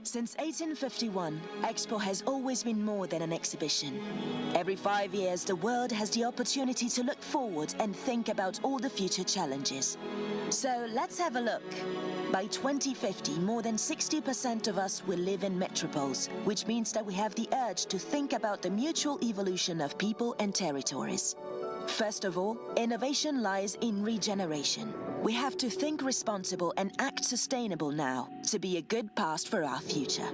Since 1851, EXPO has always been more than an exhibition. Every 5 years, the world has the opportunity to look forward and think about all the future challenges. So let's have a look. By 2050, more than 60% of us will live in metropoles, which means that we have the urge to think about the mutual evolution of people and territories. First of all, innovation lies in regeneration. We have to think responsible and act sustainable now to be a good past for our future.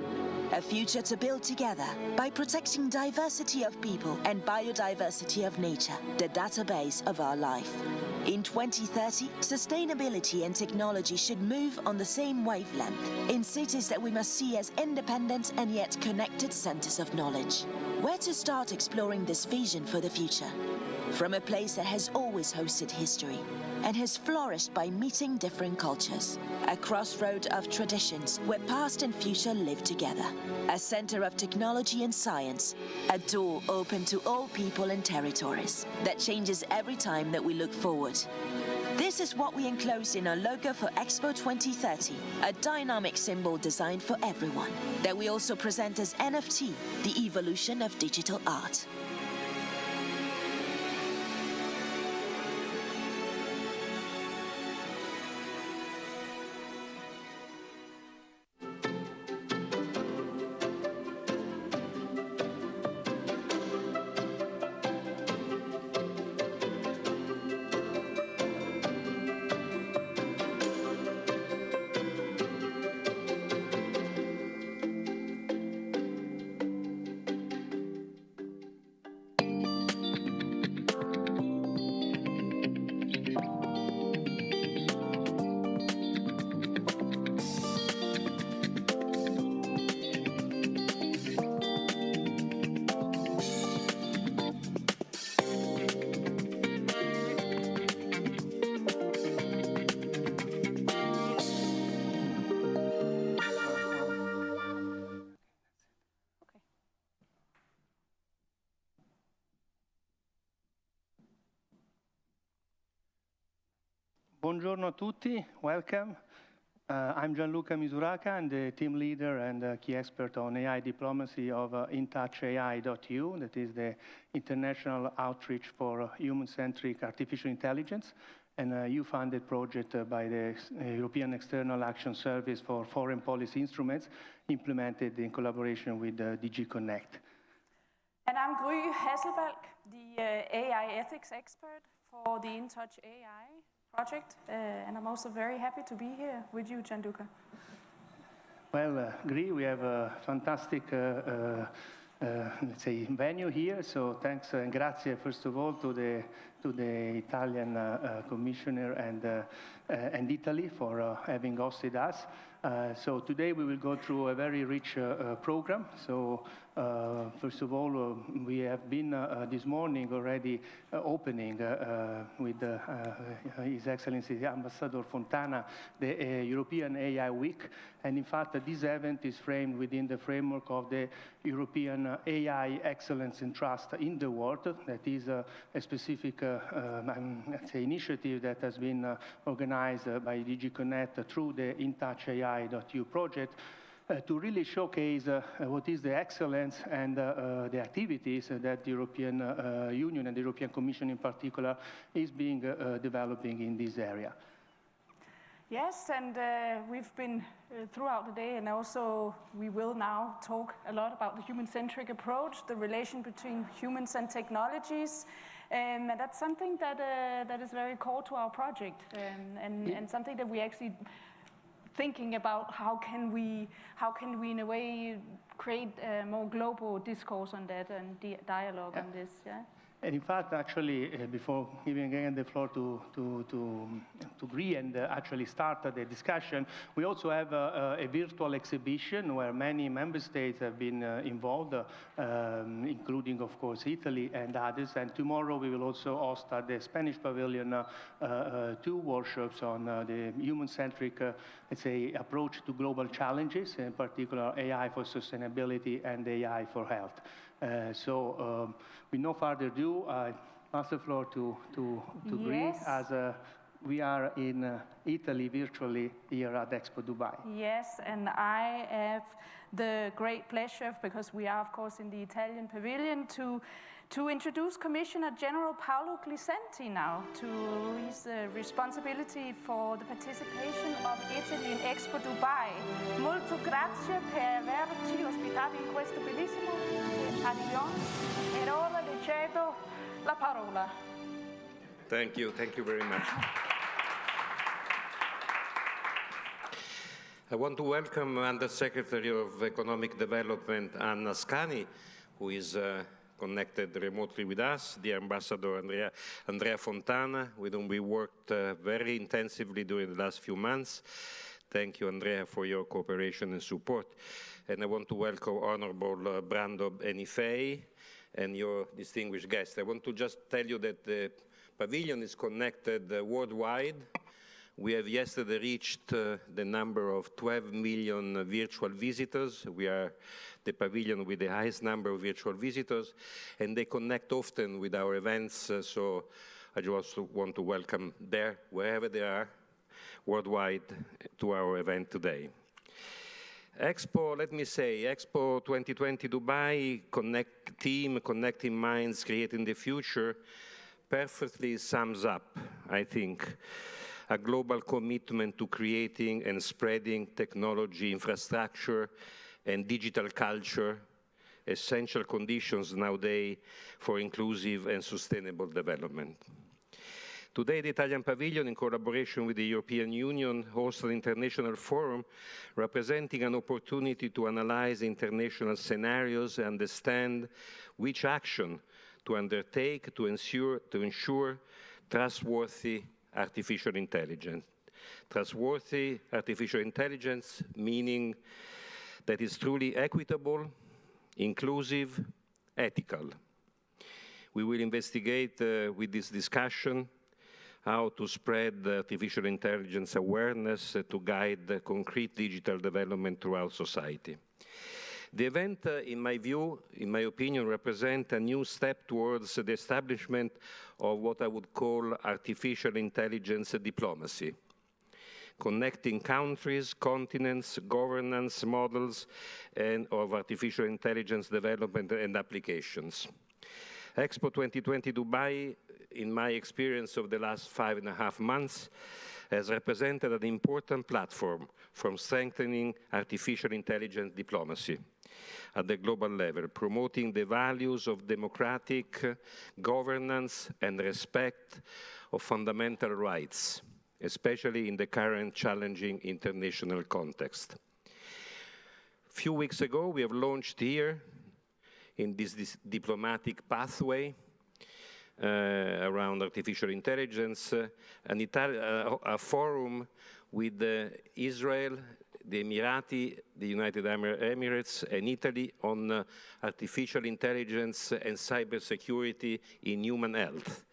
A future to build together by protecting diversity of people and biodiversity of nature, the database of our life. In 2030, sustainability and technology should move on the same wavelength in cities that we must see as independent and yet connected centers of knowledge. Where to start exploring this vision for the future? From a place that has always hosted history and has flourished by meeting different cultures. A crossroad of traditions where past and future live together. A center of technology and science. A door open to all people and territories that changes every time that we look forward. This is what we enclosed in our logo for EXPO 2030, a dynamic symbol designed for everyone, that we also present as NFT, the evolution of digital art. Buongiorno a tutti, welcome. I'm Gianluca Misuraka, I'm the team leader and key expert on AI diplomacy of InTouchAI.eu, that is the international outreach for human-centric artificial intelligence, and a EU-funded project by the European External Action Service for Foreign Policy Instruments, implemented in collaboration with DG Connect. And I'm Gry Hasselbalch, the AI ethics expert for the InTouchAI project, and I'm also very happy to be here with you, Gianluca. Well, Gry, we have a fantastic, let's say, venue here. So thanks and grazie, first of all, to the Italian commissioner and Italy for having hosted us. So today we will go through a very rich program. So first of all, we have been this morning already opening with His Excellency Ambassador Fontana the European AI Week. And in fact, this event is framed within the framework of the European AI Excellence and Trust in the World. That is a specific let's say, initiative that has been organized by DG Connect through the InTouchAI.eu project to really showcase what is the excellence and the activities that the European Union and the European Commission in particular is being developing in this area. Yes, and we've been throughout the day, and also we will now talk a lot about the human-centric approach, the relation between humans and technologies, and that's something that that is very core to our project, and something that we actually thinking about how can we in a way create a more global discourse on that and dialogue on this. Yeah. And in fact, actually, before giving again the floor to Gry and actually start the discussion, we also have a virtual exhibition where many member states have been involved, including, of course, Italy and others. And tomorrow we will also host at the Spanish Pavilion 2 workshops on the human-centric, let's say, approach to global challenges, in particular AI for sustainability and AI for health. So with no further ado, I pass the floor to Gry as we are in Italy virtually here at Expo Dubai. Yes, and I have the great pleasure, because we are, of course, in the Italian pavilion, to introduce Commissioner General Paolo Glicenti now to his responsibility for the participation of Italy in Expo Dubai. Molto grazie per averci ospitato in questo bellissimo padiglione. E ora le cedo la parola. Thank you very much. I want to welcome Undersecretary of Economic Development Anna Scani, who is connected remotely with us, the Ambassador Andrea Fontana, with whom we worked very intensively during the last few months. Thank you, Andrea, for your cooperation and support. And I want to welcome Honorable Brando Benifei and your distinguished guests. I want to just tell you that the pavilion is connected worldwide. We have yesterday reached the number of 12 million virtual visitors. We are the pavilion with the highest number of virtual visitors, and they connect often with our events, so I just want to welcome them, wherever they are, worldwide, to our event today. Expo, let me say, Expo 2020 Dubai, Connecting Minds, Creating the Future, perfectly sums up, I think, a global commitment to creating and spreading technology infrastructure and digital culture, essential conditions nowadays for inclusive and sustainable development. Today, the Italian Pavilion, in collaboration with the European Union, hosts an international forum representing an opportunity to analyze international scenarios and understand which action to undertake to ensure trustworthy artificial intelligence. Trustworthy artificial intelligence, meaning that it's truly equitable, inclusive, ethical. We will investigate with this discussion how to spread artificial intelligence awareness to guide concrete digital development throughout society. The event, in my view, in my opinion, represents a new step towards the establishment of what I would call artificial intelligence diplomacy, connecting countries, continents, governance models, and of artificial intelligence development and applications. Expo 2020 Dubai, in my experience of the last 5.5 months, has represented an important platform for strengthening artificial intelligence diplomacy at the global level, promoting the values of democratic governance and respect of fundamental rights, especially in the current challenging international context. A few weeks ago, we have launched here, in this diplomatic pathway around artificial intelligence, a forum with Israel, the Emirati, the United Arab Emirates, and Italy on artificial intelligence and cybersecurity in human health,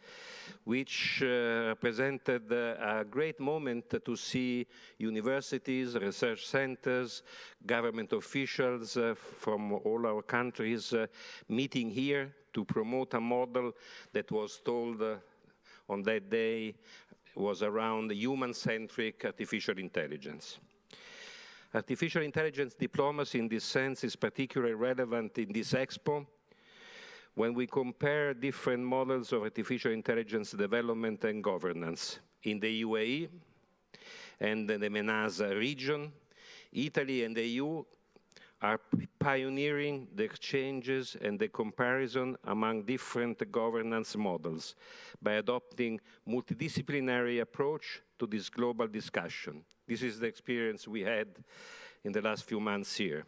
which represented a great moment to see universities, research centers, government officials from all our countries meeting here to promote a model that was told on that day was around human-centric artificial intelligence. Artificial intelligence diplomacy in this sense is particularly relevant in this expo when we compare different models of artificial intelligence development and governance. In the UAE and the MENASA region, Italy and the EU are pioneering the exchanges and the comparison among different governance models by adopting multidisciplinary approach to this global discussion. This is the experience we had in the last few months here.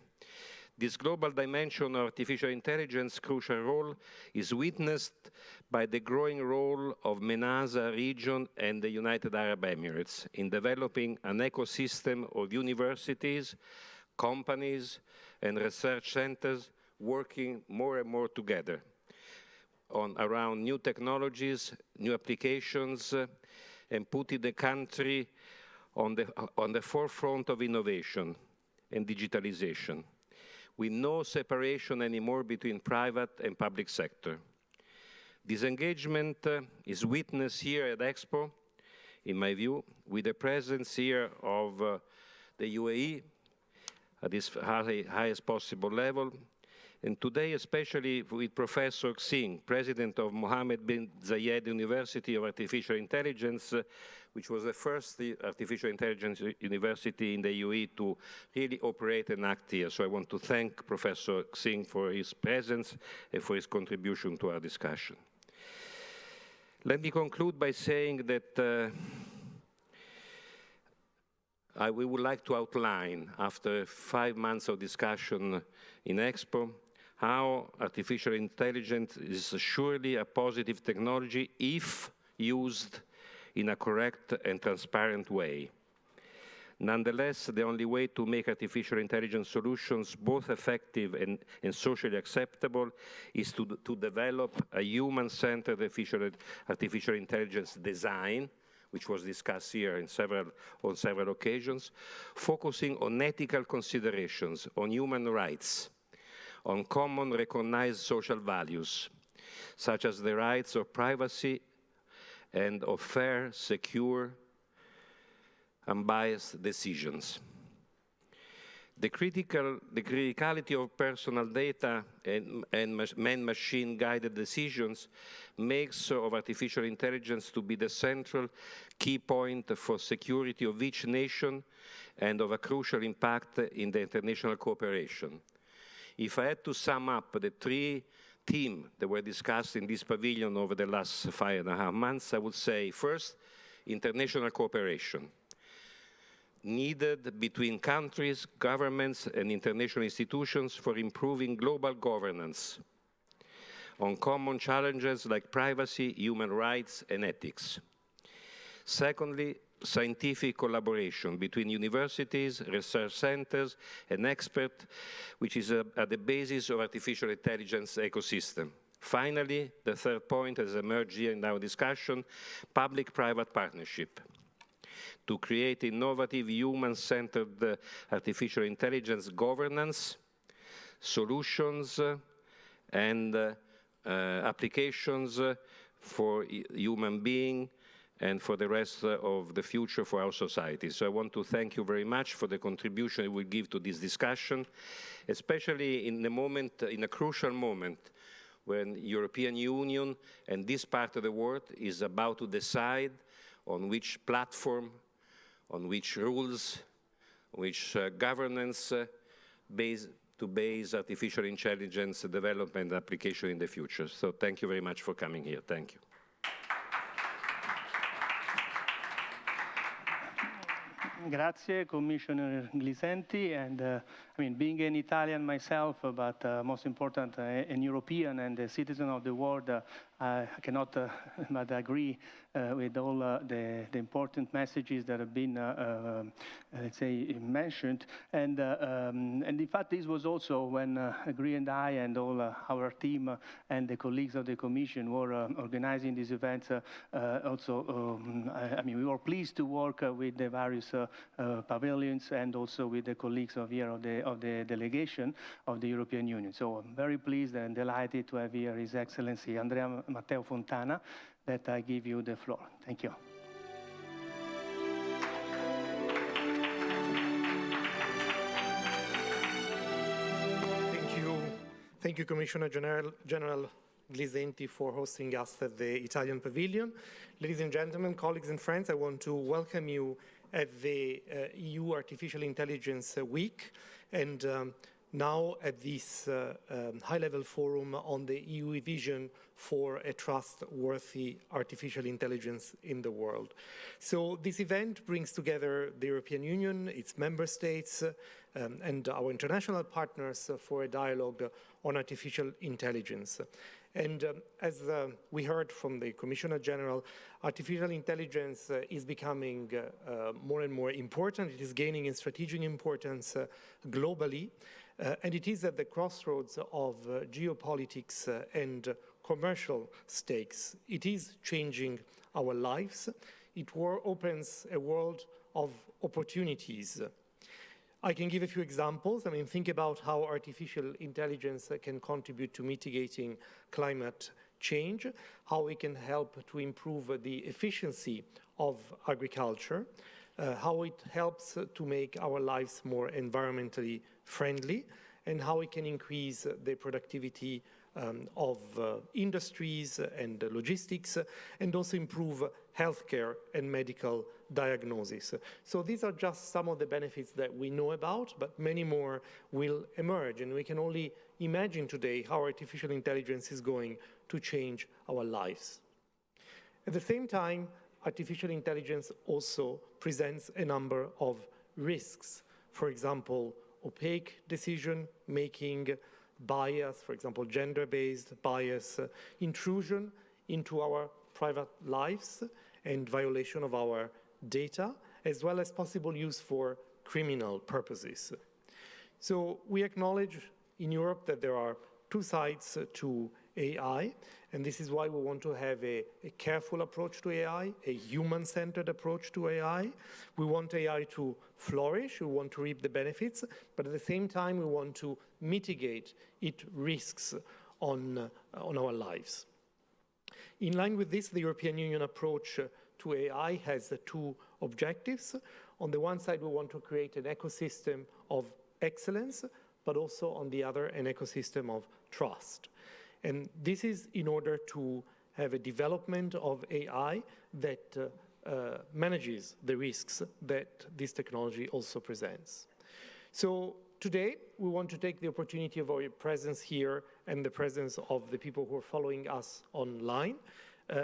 This global dimension of artificial intelligence crucial role is witnessed by the growing role of MENASA region and the United Arab Emirates in developing an ecosystem of universities, companies, and research centers working more and more together around new technologies, new applications, and putting the country on the forefront of innovation and digitalization, with no separation anymore between private and public sector. This engagement is witnessed here at Expo in my view, with the presence here of the UAE at this highest possible level, and today especially with Professor Xing, president of Mohammed bin Zayed University of Artificial Intelligence, which was the first artificial intelligence university in the UAE to really operate and act here. So I want to thank Professor Xing for his presence and for his contribution to our discussion. Let me conclude by saying that we would like to outline, after 5 months of discussion in EXPO, how artificial intelligence is surely a positive technology if used in a correct and transparent way. Nonetheless, the only way to make artificial intelligence solutions both effective and socially acceptable is to develop a human-centered artificial intelligence design, which was discussed here on several occasions, focusing on ethical considerations, on human rights, on common recognized social values, such as the rights of privacy and of fair, secure, unbiased decisions. The criticality of personal data and man-machine guided decisions makes of artificial intelligence to be the central key point for security of each nation and of a crucial impact in the international cooperation. If I had to sum up the 3 themes that were discussed in this pavilion over the last 5.5 months, I would say, first, international cooperation, needed between countries, governments, and international institutions for improving global governance on common challenges like privacy, human rights, and ethics. Secondly, scientific collaboration between universities, research centers, and experts, which is at the basis of artificial intelligence ecosystem. Finally, the third point has emerged here in our discussion, public-private partnership, to create innovative human-centered artificial intelligence governance, solutions, and applications for human beings and for the rest of the future for our society. So I want to thank you very much for the contribution you will give to this discussion, especially in a crucial moment when European Union and this part of the world is about to decide on which platform, on which rules, which governance to base artificial intelligence development and application in the future. So thank you very much for coming here. Thank you. Grazie, Commissioner Glisenti. And I mean, being an Italian myself, but most important, an European and a citizen of the world, I cannot but agree with all the important messages that have been, let's say, mentioned. And in fact, this was also when Agree and I and all our team and the colleagues of the Commission were organizing these events. Also, I mean, we were pleased to work with the various pavilions and also with the colleagues of here of the delegation of the European Union. So I'm very pleased and delighted to have here His Excellency Andrea Matteo Fontana, that I give you the floor. Thank you. Thank you, Commissioner General Glisenti, for hosting us at the Italian Pavilion. Ladies and gentlemen, colleagues and friends, I want to welcome you at the EU Artificial Intelligence Week, and now at this high-level forum on the EU vision for a trustworthy artificial intelligence in the world. So this event brings together the European Union, its member states, and our international partners for a dialogue on artificial intelligence. And as we heard from the Commissioner General, artificial intelligence is becoming more and more important. It is gaining in strategic importance globally, and it is at the crossroads of geopolitics and commercial stakes. It is changing our lives. It opens a world of opportunities. I can give a few examples. I mean, think about how artificial intelligence can contribute to mitigating climate change, how we can help to improve the efficiency of agriculture, how it helps to make our lives more environmentally friendly, and how we can increase the productivity of industries and logistics, and also improve healthcare and medical diagnosis. So these are just some of the benefits that we know about, but many more will emerge, and we can only imagine today how artificial intelligence is going to change our lives. At the same time, artificial intelligence also presents a number of risks. For example, opaque decision-making, bias, for example, gender-based bias, intrusion into our private lives, and violation of our data, as well as possible use for criminal purposes. So we acknowledge in Europe that there are two sides to AI, and this is why we want to have a careful approach to AI, a human-centered approach to AI. We want AI to flourish, we want to reap the benefits, but at the same time we want to mitigate its risks on our lives. In line with this, the European Union approach to AI has two objectives. On the one side, we want to create an ecosystem of excellence, but also on the other, an ecosystem of trust. And this is in order to have a development of AI that manages the risks that this technology also presents. So today, we want to take the opportunity of our presence here and the presence of the people who are following us online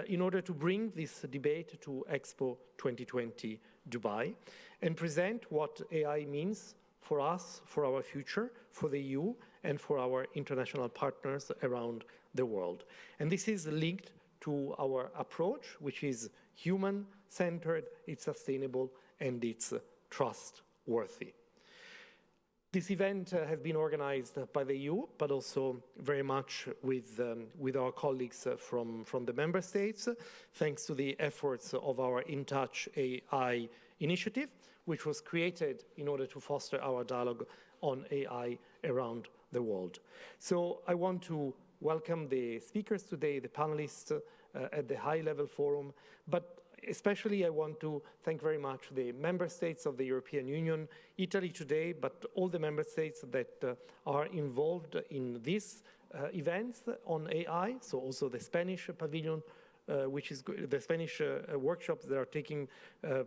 in order to bring this debate to EXPO 2020 Dubai and present what AI means for us, for our future, for the EU, and for our international partners around the world. And this is linked to our approach, which is human-centered, it's sustainable, and it's trustworthy. This event has been organized by the EU, but also very much with our colleagues from the member states, thanks to the efforts of our InTouchAI initiative, which was created in order to foster our dialogue on AI around the world. So I want to welcome the speakers today, the panelists at the high-level forum, but especially I want to thank very much the member states of the European Union, Italy today, but all the member states that are involved in these events on AI, so also the Spanish pavilion, which is the Spanish workshops that are taking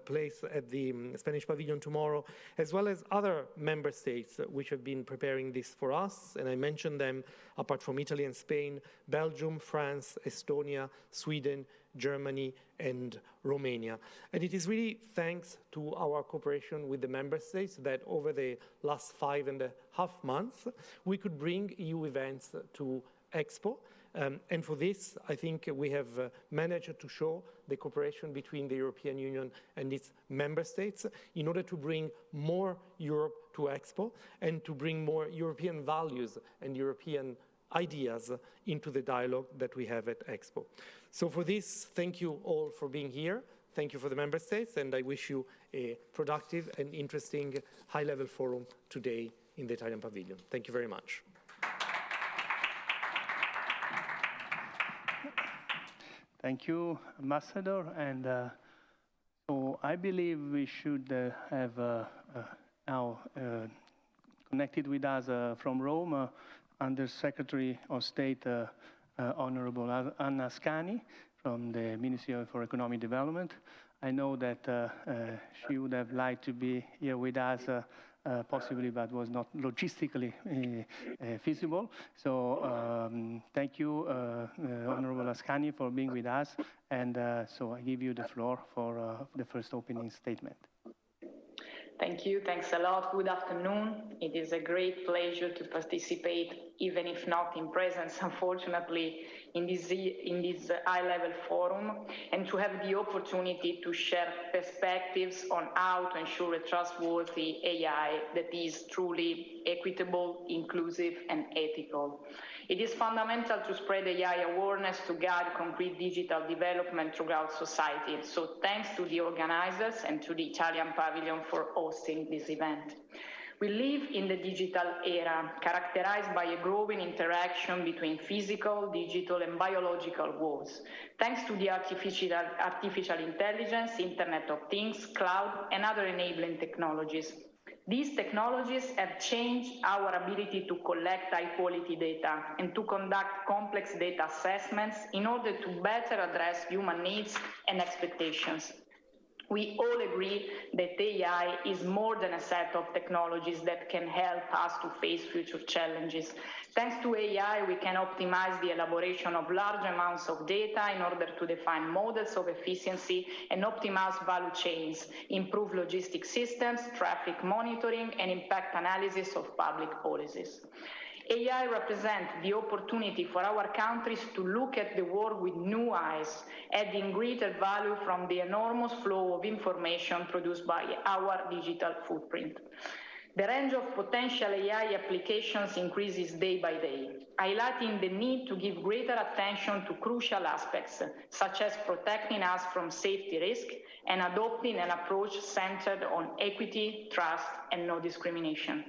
place at the Spanish pavilion tomorrow, as well as other member states which have been preparing this for us. And I mentioned them, apart from Italy and Spain, Belgium, France, Estonia, Sweden, Germany, and Romania. And it is really thanks to our cooperation with the member states that over the last 5.5 months, we could bring EU events to EXPO. And for this, I think we have managed to show the cooperation between the European Union and its member states in order to bring more Europe to EXPO and to bring more European values and European ideas into the dialogue that we have at EXPO. So for this, thank you all for being here. Thank you for the member states, and I wish you a productive and interesting high-level forum today in the Italian pavilion. Thank you very much. Thank you, Ambassador. And so I believe we should have now connected with us from Rome, Under Secretary of State, Honorable Anna Ascani from the Ministry for Economic Development. I know that she would have liked to be here with us possibly, but was not logistically feasible. So thank you, Honorable Ascani, for being with us. And so I give you the floor for the first opening statement. Thank you. Thanks a lot. Good afternoon. It is a great pleasure to participate, even if not in presence, unfortunately, in this high-level forum, and to have the opportunity to share perspectives on how to ensure a trustworthy AI that is truly equitable, inclusive, and ethical. It is fundamental to spread AI awareness to guide concrete digital development throughout society. So thanks to the organizers and to the Italian Pavilion for hosting this event. We live in the digital era, characterized by a growing interaction between physical, digital, and biological worlds, thanks to the artificial intelligence, Internet of Things, cloud, and other enabling technologies. These technologies have changed our ability to collect high-quality data and to conduct complex data assessments in order to better address human needs and expectations. We all agree that AI is more than a set of technologies that can help us to face future challenges. Thanks to AI, we can optimize the elaboration of large amounts of data in order to define models of efficiency and optimize value chains, improve logistic systems, traffic monitoring, and impact analysis of public policies. AI represents the opportunity for our countries to look at the world with new eyes, adding greater value from the enormous flow of information produced by our digital footprint. The range of potential AI applications increases day by day, highlighting the need to give greater attention to crucial aspects, such as protecting us from safety risk and adopting an approach centered on equity, trust, and no discrimination.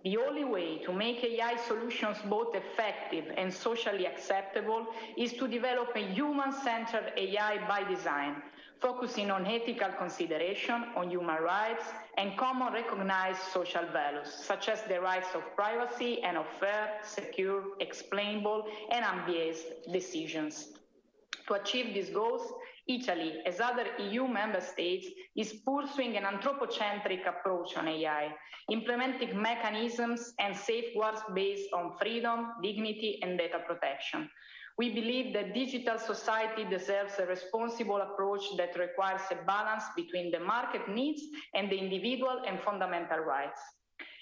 The only way to make AI solutions both effective and socially acceptable is to develop a human-centered AI by design, focusing on ethical consideration, on human rights, and common recognized social values, such as the rights of privacy and of fair, secure, explainable, and unbiased decisions. To achieve these goals, Italy, as other EU member states, is pursuing an anthropocentric approach on AI, implementing mechanisms and safeguards based on freedom, dignity, and data protection. We believe that digital society deserves a responsible approach that requires a balance between the market needs and the individual and fundamental rights.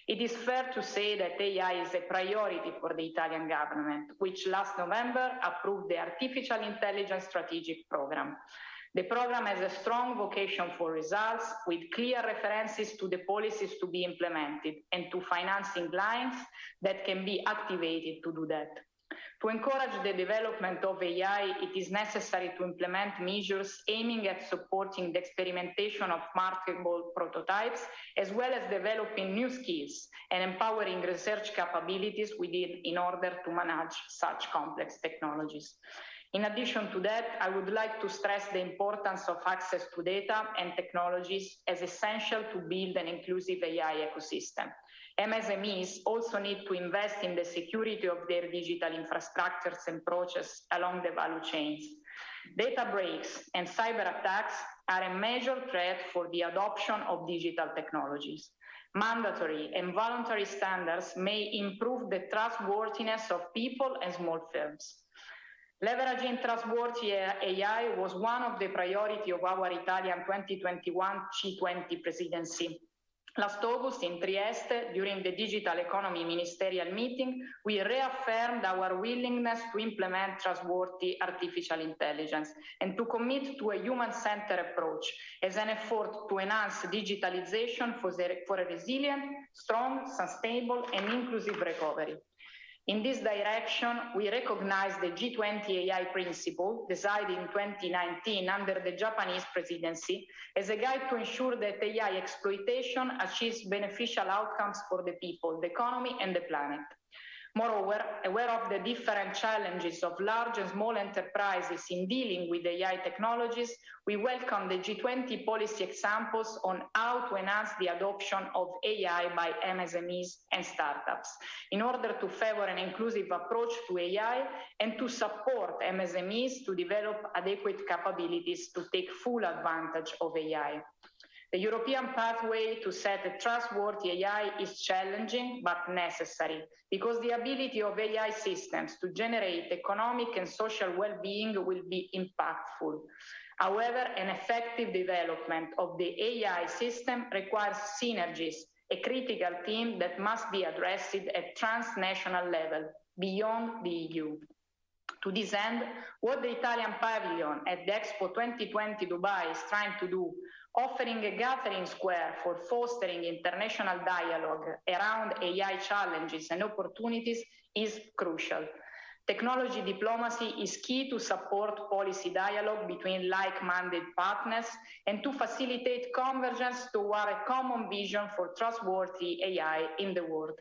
It is fair to say that AI is a priority for the Italian government, which last November approved the Artificial Intelligence Strategic Program. The program has a strong vocation for results, with clear references to the policies to be implemented and to financing lines that can be activated to do that. To encourage the development of AI, it is necessary to implement measures aiming at supporting the experimentation of marketable prototypes, as well as developing new skills and empowering research capabilities in order to manage such complex technologies. In addition to that, I would like to stress the importance of access to data and technologies as essential to build an inclusive AI ecosystem. MSMEs also need to invest in the security of their digital infrastructures and processes along the value chains. Data breaks and cyber attacks are a major threat for the adoption of digital technologies. Mandatory and voluntary standards may improve the trustworthiness of people and small firms. Leveraging trustworthy AI was one of the priorities of our Italian 2021 G20 presidency. Last August in Trieste, during the Digital Economy Ministerial meeting, we reaffirmed our willingness to implement trustworthy artificial intelligence and to commit to a human-centered approach as an effort to enhance digitalization for a resilient, strong, sustainable, and inclusive recovery. In this direction, we recognize the G20 AI principle, decided in 2019 under the Japanese presidency, as a guide to ensure that AI exploitation achieves beneficial outcomes for the people, the economy, and the planet. Moreover, aware of the different challenges of large and small enterprises in dealing with AI technologies, we welcome the G20 policy examples on how to enhance the adoption of AI by MSMEs and startups in order to favor an inclusive approach to AI and to support MSMEs to develop adequate capabilities to take full advantage of AI. The European pathway to set a trustworthy AI is challenging but necessary, because the ability of AI systems to generate economic and social well-being will be impactful. However, an effective development of the AI system requires synergies, a critical theme that must be addressed at transnational level, beyond the EU. To this end, what the Italian pavilion at the EXPO 2020 Dubai is trying to do, offering a gathering square for fostering international dialogue around AI challenges and opportunities, is crucial. Technology diplomacy is key to support policy dialogue between like-minded partners and to facilitate convergence toward a common vision for trustworthy AI in the world.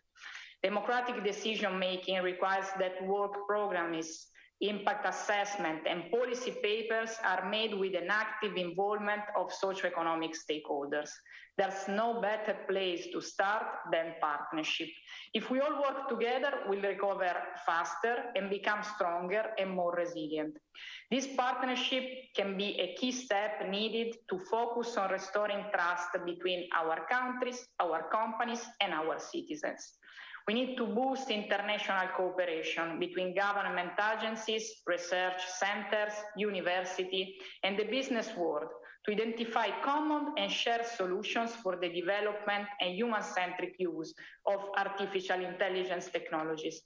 Democratic decision-making requires that work programs, impact assessment, and policy papers are made with an active involvement of socioeconomic stakeholders. There's no better place to start than partnership. If we all work together, we'll recover faster and become stronger and more resilient. This partnership can be a key step needed to focus on restoring trust between our countries, our companies, and our citizens. We need to boost international cooperation between government agencies, research centers, university, and the business world to identify common and shared solutions for the development and human-centric use of artificial intelligence technologies.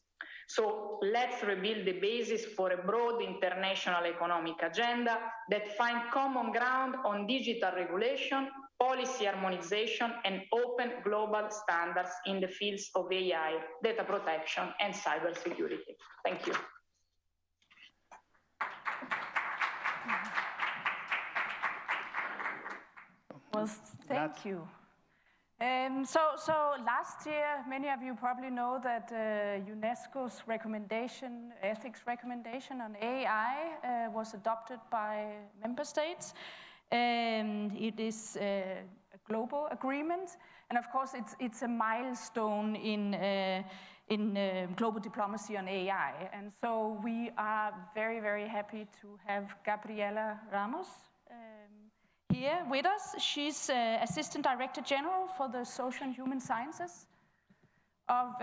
So let's rebuild the basis for a broad international economic agenda that finds common ground on digital regulation, policy harmonization, and open global standards in the fields of AI, data protection, and cybersecurity. Thank you. Well, thank you. So last year, many of you probably know that UNESCO's ethics recommendation on AI was adopted by member states. It is a global agreement, and of course, it's a milestone in global diplomacy on AI. And so we are very, very happy to have Gabriela Ramos here with us. She's Assistant Director-General for the Social and Human Sciences of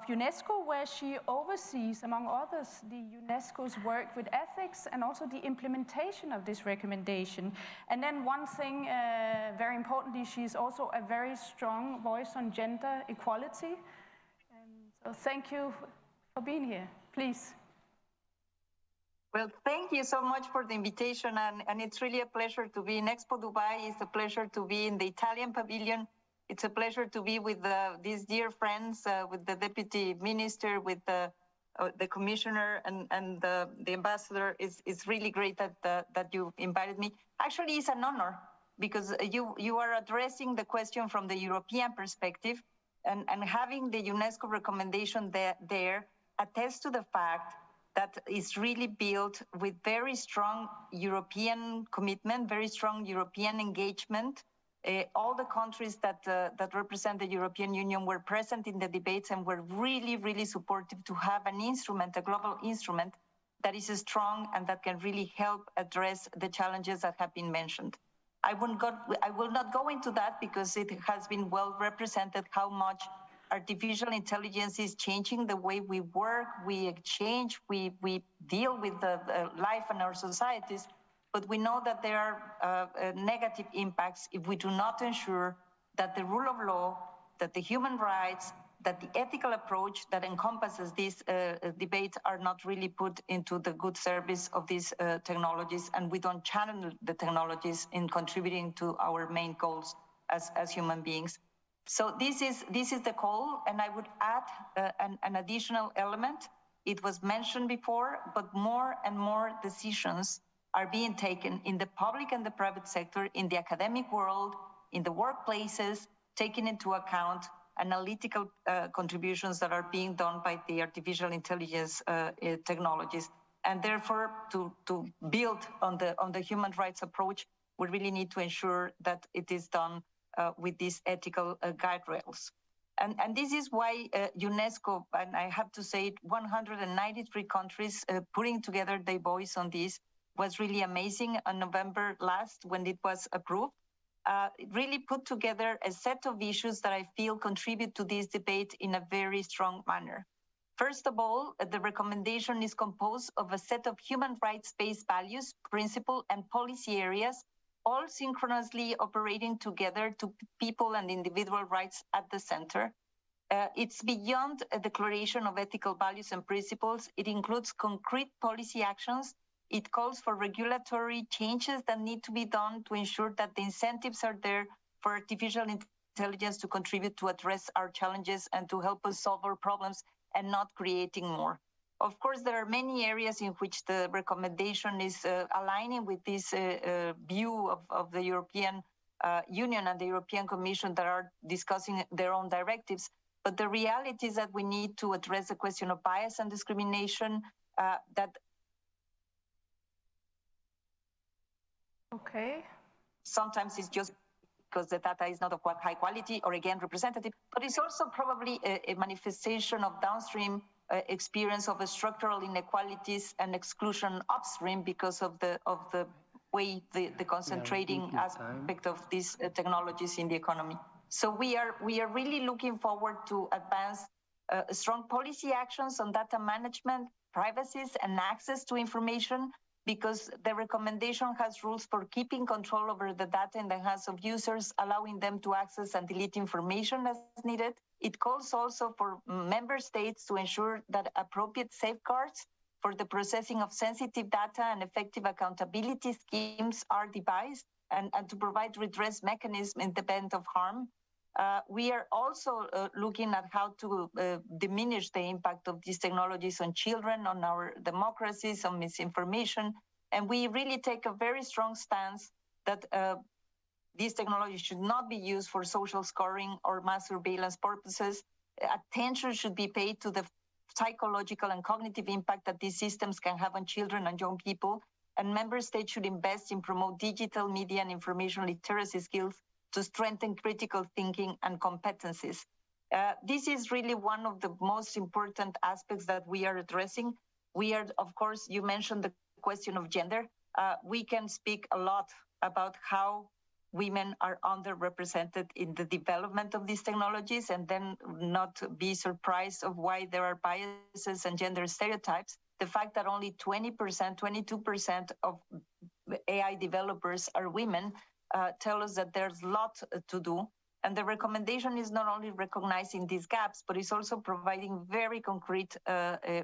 UNESCO, where she oversees, among others, the UNESCO's work with ethics and also the implementation of this recommendation. And then one thing, very importantly, she's also a very strong voice on gender equality. So thank you for being here. Please. Well, thank you so much for the invitation, and it's really a pleasure to be in EXPO Dubai. It's a pleasure to be in the Italian pavilion. It's a pleasure to be with these dear friends, with the Deputy Minister, with the Commissioner, and the Ambassador. It's really great that you invited me. Actually, it's an honor, because you are addressing the question from the European perspective, and having the UNESCO recommendation there attests to the fact that is really built with very strong European commitment, very strong European engagement. All the countries that represent the European Union were present in the debates and were really, really supportive to have an instrument, a global instrument that is strong and that can really help address the challenges that have been mentioned. I will not go into that because it has been well represented how much artificial intelligence is changing the way we work, we exchange, we deal with the life and our societies. But we know that there are negative impacts if we do not ensure that the rule of law, that the human rights, that the ethical approach that encompasses these debates are not really put into the good service of these technologies, and we don't channel the technologies in contributing to our main goals as human beings. So this is the call, and I would add an additional element. It was mentioned before, but more and more decisions are being taken in the public and the private sector, in the academic world, in the workplaces, taking into account analytical contributions that are being done by the artificial intelligence technologies. And therefore, to build on the human rights approach, we really need to ensure that it is done with these ethical guardrails. And this is why UNESCO, and I have to say 193 countries putting together their voice on this, was really amazing on November last when it was approved. It really put together a set of issues that I feel contribute to this debate in a very strong manner. First of all, the recommendation is composed of a set of human rights-based values, principles, and policy areas, all synchronously operating together to people and individual rights at the center. It's beyond a declaration of ethical values and principles. It includes concrete policy actions. It calls for regulatory changes that need to be done to ensure that the incentives are there for artificial intelligence to contribute to address our challenges and to help us solve our problems and not creating more. Of course, there are many areas in which the recommendation is aligning with this view of the European Union and the European Commission that are discussing their own directives. But the reality is that we need to address the question of bias and discrimination that sometimes is just because the data is not of high quality or, again, representative, but it's also probably a manifestation of downstream experience of structural inequalities and exclusion upstream because of the way the concentrating aspect of these technologies in the economy. So we are really looking forward to advance strong policy actions on data management, privacy, and access to information, because the recommendation has rules for keeping control over the data in the hands of users, allowing them to access and delete information as needed. It calls also for member states to ensure that appropriate safeguards for the processing of sensitive data and effective accountability schemes are devised, and to provide redress mechanisms in the event of harm. We are also looking at how to diminish the impact of these technologies on children, on our democracies, on misinformation. And we really take a very strong stance that these technologies should not be used for social scoring or mass surveillance purposes. Attention should be paid to the psychological and cognitive impact that these systems can have on children and young people. And member states should invest in promote digital media and information literacy skills to strengthen critical thinking and competencies. This is really one of the most important aspects that we are addressing. We are, of course, you mentioned the question of gender. We can speak a lot about how women are underrepresented in the development of these technologies, and then not be surprised of why there are biases and gender stereotypes. The fact that only 20%, 22% of AI developers are women tell us that there's a lot to do. And the recommendation is not only recognizing these gaps, but it's also providing very concrete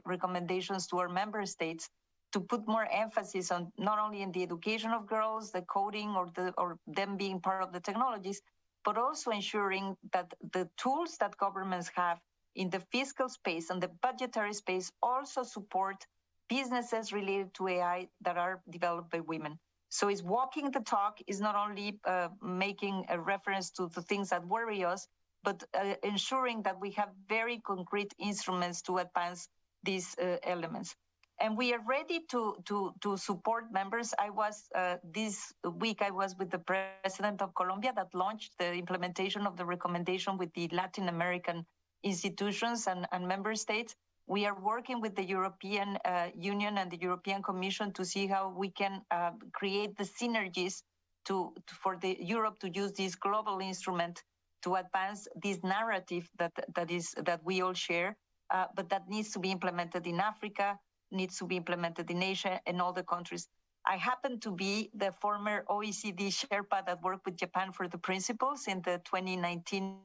recommendations to our member states to put more emphasis on not only in the education of girls, the coding, or them being part of the technologies, but also ensuring that the tools that governments have in the fiscal space and the budgetary space also support businesses related to AI that are developed by women. So it's walking the talk, is not only making a reference to the things that worry us, but ensuring that we have very concrete instruments to advance these elements. And we are ready to support members. This week I was with the president of Colombia that launched the implementation of the recommendation with the Latin American institutions and member states. We are working with the European Union and the European Commission to see how we can create the synergies for Europe to use this global instrument to advance this narrative that we all share, but that needs to be implemented in Africa, needs to be implemented in Asia and all the countries. I happen to be the former OECD Sherpa that worked with Japan for the principles in the 2019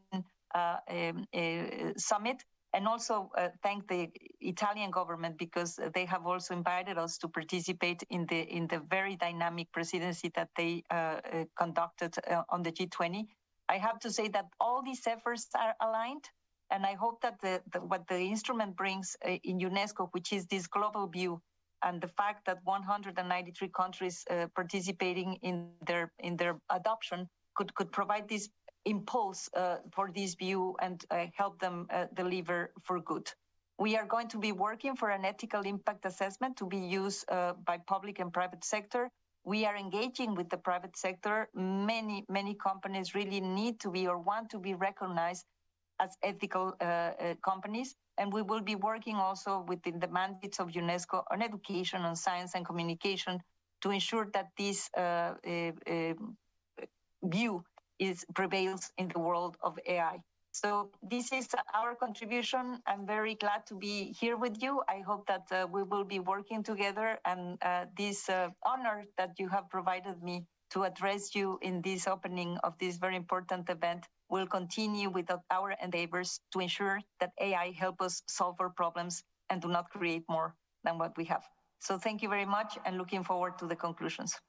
summit. And also thank the Italian government, because they have also invited us to participate in the very dynamic presidency that they conducted on the G20. I have to say that all these efforts are aligned, and I hope that what the instrument brings in UNESCO, which is this global view, and the fact that 193 countries participating in their adoption could provide this impulse for this view and help them deliver for good. We are going to be working for an ethical impact assessment to be used by public and private sector. We are engaging with the private sector. Many companies really need to be or want to be recognized as ethical companies. And we will be working also within the mandates of UNESCO on education, on science and communication to ensure that this view prevails in the world of AI. So this is our contribution. I'm very glad to be here with you. I hope that we will be working together, and this honor that you have provided me to address you in this opening of this very important event will continue with our endeavors to ensure that AI help us solve our problems and do not create more than what we have. So thank you very much, and looking forward to the conclusions.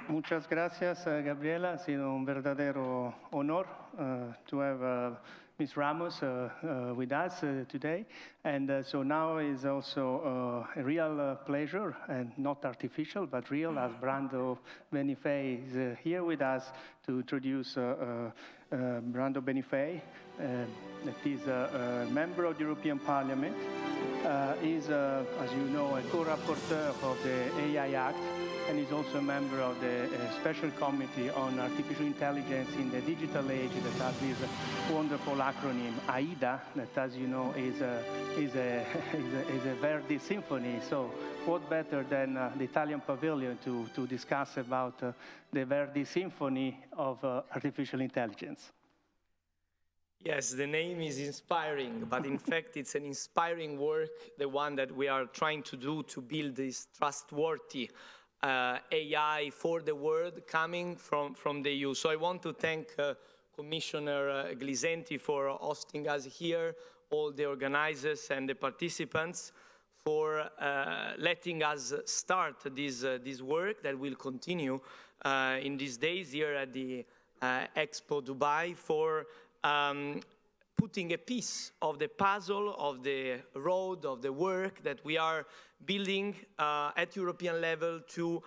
Muchas gracias, Gabriela. Ha sido un verdadero honor to have Ms. Ramos with us today. And so now is also a real pleasure, and not artificial, but real, as Brando Benifei is here with us to introduce Brando Benifei, that is a member of the European Parliament, is, as you know, a co-rapporteur of the AI Act, and is also a member of the Special Committee on Artificial Intelligence in the Digital Age, that has this wonderful acronym AIDA, that, as you know, is a Verdi symphony. So what better than the Italian Pavilion to discuss about the Verdi Symphony of Artificial Intelligence? Yes, the name is inspiring, but in fact it's an inspiring work, the one that we are trying to do to build this trustworthy AI for the world coming from the EU. So I want to thank Commissioner Glisenti for hosting us here, all the organizers and the participants for letting us start this work that will continue in these days here at the EXPO Dubai, for putting a piece of the puzzle, of the road, of the work that we are building at European level to,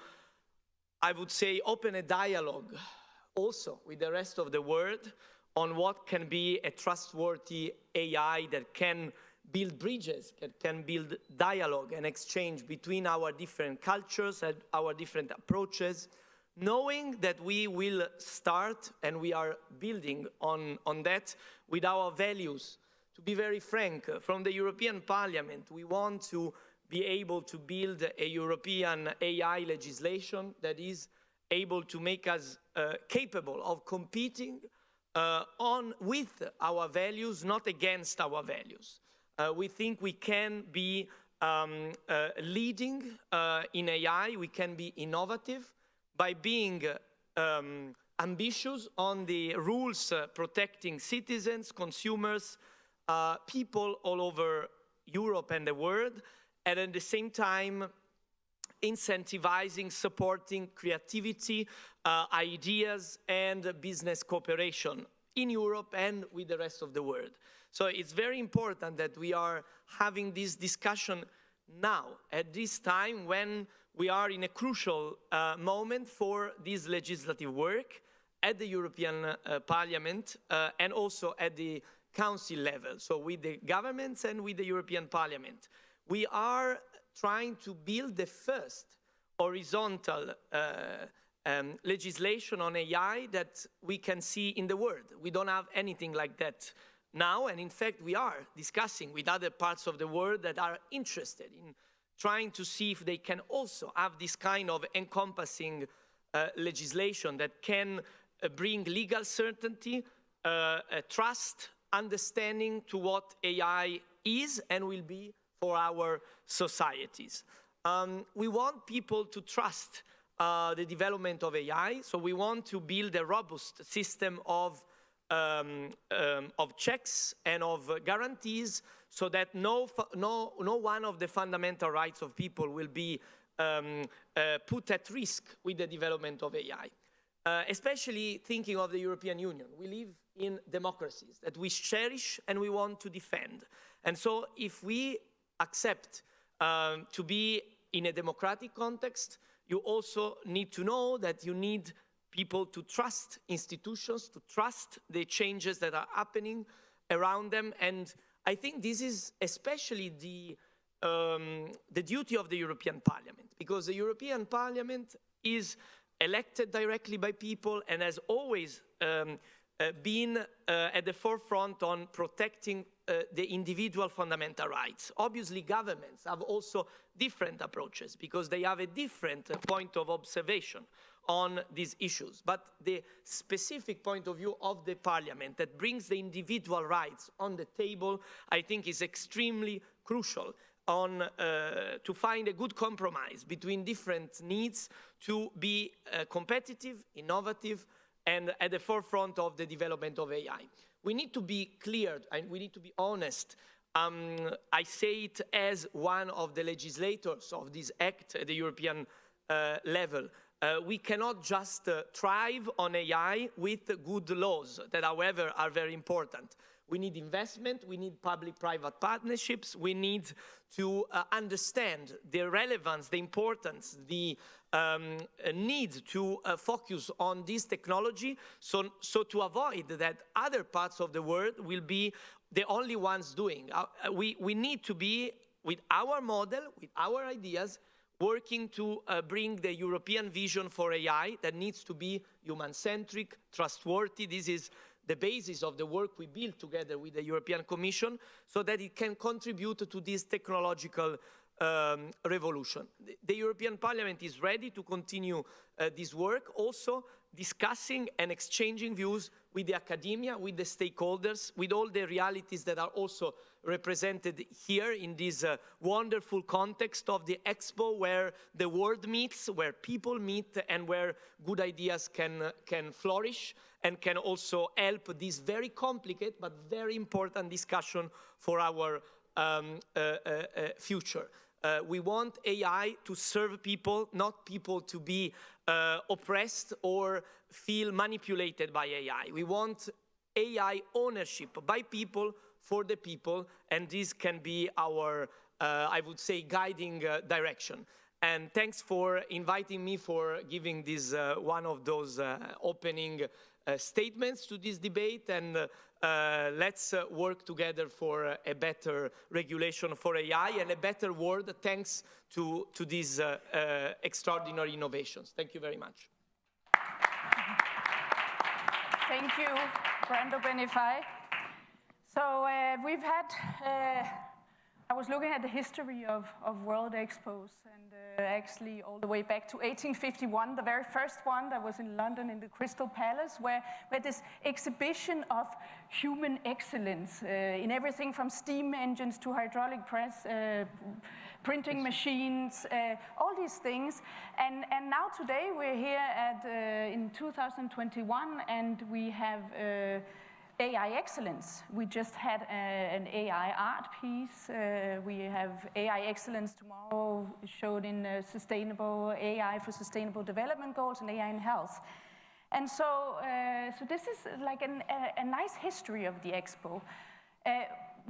I would say, open a dialogue also with the rest of the world on what can be a trustworthy AI that can build bridges, that can build dialogue and exchange between our different cultures and our different approaches, knowing that we will start, and we are building on that, with our values. To be very frank, from the European Parliament, we want to be able to build a European AI legislation that is able to make us capable of competing with our values, not against our values. We think we can be leading in AI, we can be innovative by being ambitious on the rules protecting citizens, consumers, people all over Europe and the world, and at the same time incentivizing, supporting creativity, ideas, and business cooperation in Europe and with the rest of the world. So it's very important that we are having this discussion now, at this time when we are in a crucial moment for this legislative work at the European Parliament and also at the Council level, so with the governments and with the European Parliament. We are trying to build the first horizontal legislation on AI that we can see in the world. We don't have anything like that now, and in fact we are discussing with other parts of the world that are interested in trying to see if they can also have this kind of encompassing legislation that can bring legal certainty, trust, understanding to what AI is and will be for our societies. We want people to trust the development of AI, so we want to build a robust system of checks and of guarantees, so that no one of the fundamental rights of people will be put at risk with the development of AI. Especially thinking of the European Union. We live in democracies that we cherish and we want to defend. And so if we accept to be in a democratic context, you also need to know that you need people to trust institutions, to trust the changes that are happening around them. And I think this is especially the duty of the European Parliament, because the European Parliament is elected directly by people and has always been at the forefront on protecting the individual fundamental rights. Obviously, governments have also different approaches because they have a different point of observation on these issues. But the specific point of view of the Parliament that brings the individual rights on the table, I think, is extremely crucial on to find a good compromise between different needs to be competitive, innovative, and at the forefront of the development of AI. We need to be clear and we need to be honest. I say it as one of the legislators of this act at the European level. We cannot just thrive on AI with good laws that, however, are very important. We need investment, we need public-private partnerships, we need to understand the relevance, the importance, the need to focus on this technology so to avoid that other parts of the world will be the only ones doing. We need to be, with our model, with our ideas, working to bring the European vision for AI that needs to be human-centric, trustworthy. This is the basis of the work we built together with the European Commission so that it can contribute to this technological revolution. The European Parliament is ready to continue this work, also discussing and exchanging views with the academia, with the stakeholders, with all the realities that are also represented here in this wonderful context of the Expo, where the world meets, where people meet, and where good ideas can flourish and can also help this very complicated but very important discussion for our future. We want AI to serve people, not people to be oppressed or feel manipulated by AI. We want AI ownership by people, for the people, and this can be our, I would say, guiding direction. And thanks for inviting me, for giving this one of those opening statements to this debate, and let's work together for a better regulation for AI and a better world thanks to these extraordinary innovations. Thank you very much. Thank you, Brando Benifei. So we've had, I was looking at the history of World Expos, and actually all the way back to 1851, the very first one that was in London in the Crystal Palace, where we had this exhibition of human excellence in everything from steam engines to hydraulic press, printing machines, all these things. And now today we're here at, in 2021, and we have AI excellence. We just had an AI art piece. We have AI excellence tomorrow showed in sustainable AI for sustainable development goals and AI in health. And so, so this is like a nice history of the Expo.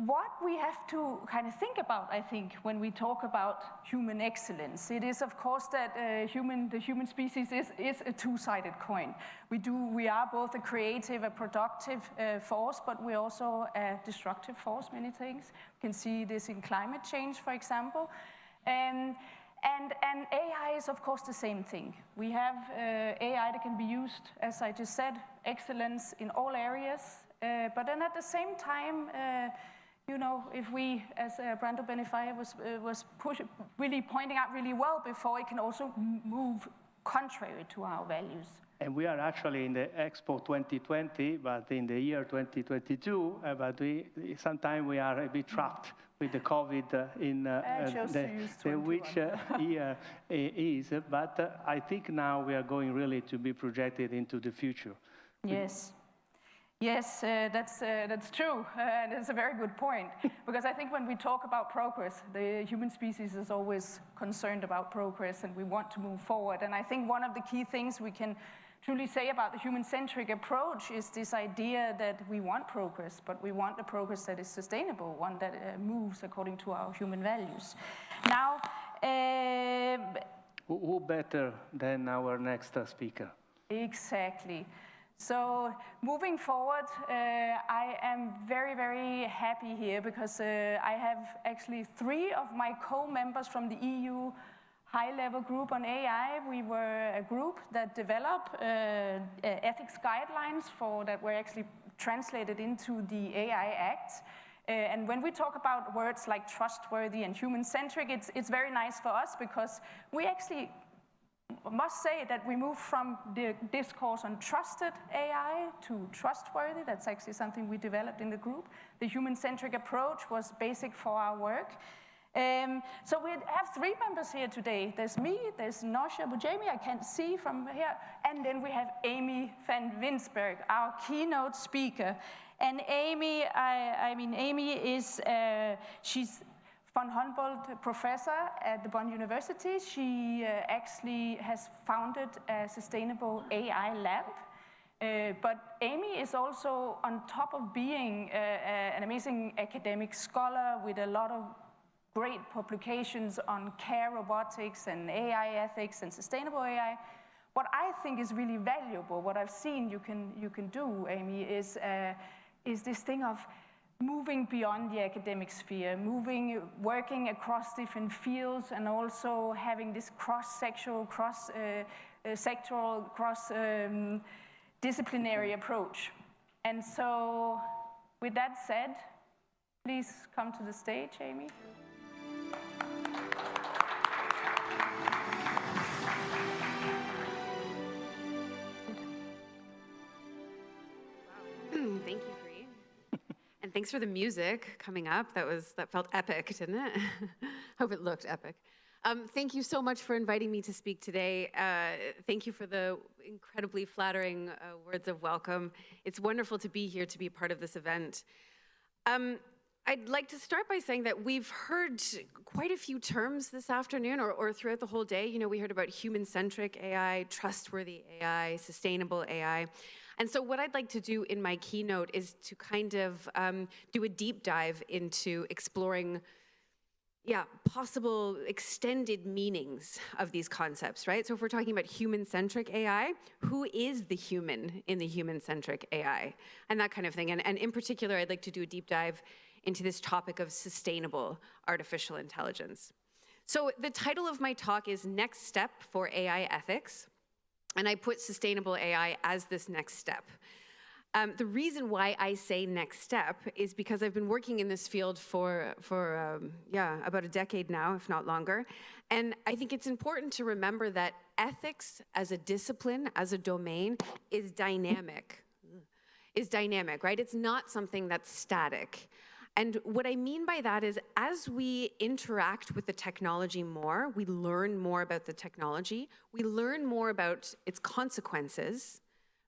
What we have to kind of think about, I think, when we talk about human excellence, it is, of course, that the human species is a two-sided coin. We are both a creative, a productive force, but we're also a destructive force, many things. We can see this in climate change, for example. And AI is, of course, the same thing. We have AI that can be used, as I just said, excellence in all areas, but then at the same time, you know, if we, as Brando Benifei was really pointing out really well before, it can also move contrary to our values. And we are actually in the Expo 2020, but in the year 2022, but sometimes we are a bit trapped with the COVID in which year is. But I think now we are going really to be projected into the future. Yes. Yes, that's true. That's a very good point. Because I think when we talk about progress, the human species is always concerned about progress, and we want to move forward. And I think one of the key things we can truly say about the human-centric approach is this idea that we want progress, but we want the progress that is sustainable, one that moves according to our human values. Now, who better than our next speaker? Exactly. So moving forward, I am very, very happy here because I have actually 3 of my co-members from the EU high-level group on AI. We were a group that developed ethics guidelines that were actually translated into the AI Act. And when we talk about words like trustworthy and human-centric, it's very nice for us because we actually must say that we moved from the discourse on trusted AI to trustworthy. That's actually something we developed in the group. The human-centric approach was basic for our work. So we have 3 members here today. There's me, there's Nosha Bujemi, I can't see from here, and then we have Amy van Winsberg, our keynote speaker. And Amy, I mean, Amy is, she's von Humboldt professor at the Bonn University. She actually has founded a sustainable AI lab. But Amy is also, on top of being an amazing academic scholar with a lot of great publications on care robotics and AI ethics and sustainable AI, what I think is really valuable, what I've seen you can do, Amy, is this thing of moving beyond the academic sphere, working across different fields, and also having this cross-sectoral, cross-disciplinary approach. And so, with that said, please come to the stage, Amy. Thank you, Bree. And thanks for the music coming up. That felt epic, didn't it? Hope it looked epic. Thank you so much for inviting me to speak today. Thank you for the incredibly flattering words of welcome. It's wonderful to be here to be part of this event. I'd like to start by saying that we've heard quite a few terms this afternoon or throughout the whole day. You know, we heard about human-centric AI, trustworthy AI, sustainable AI. And so what I'd like to do in my keynote is to kind of do a deep dive into exploring possible extended meanings of these concepts, right? So if we're talking about human-centric AI, who is the human in the human-centric AI? And that kind of thing. And in particular, I'd like to do a deep dive into this topic of sustainable artificial intelligence. So the title of my talk is Next Step for AI Ethics. And I put sustainable AI as this next step. The reason why I say next step is because I've been working in this field for about a decade now, if not longer. And I think it's important to remember that ethics as a discipline, as a domain, is dynamic, right? It's not something that's static. And what I mean by that is as we interact with the technology more, we learn more about the technology, we learn more about its consequences,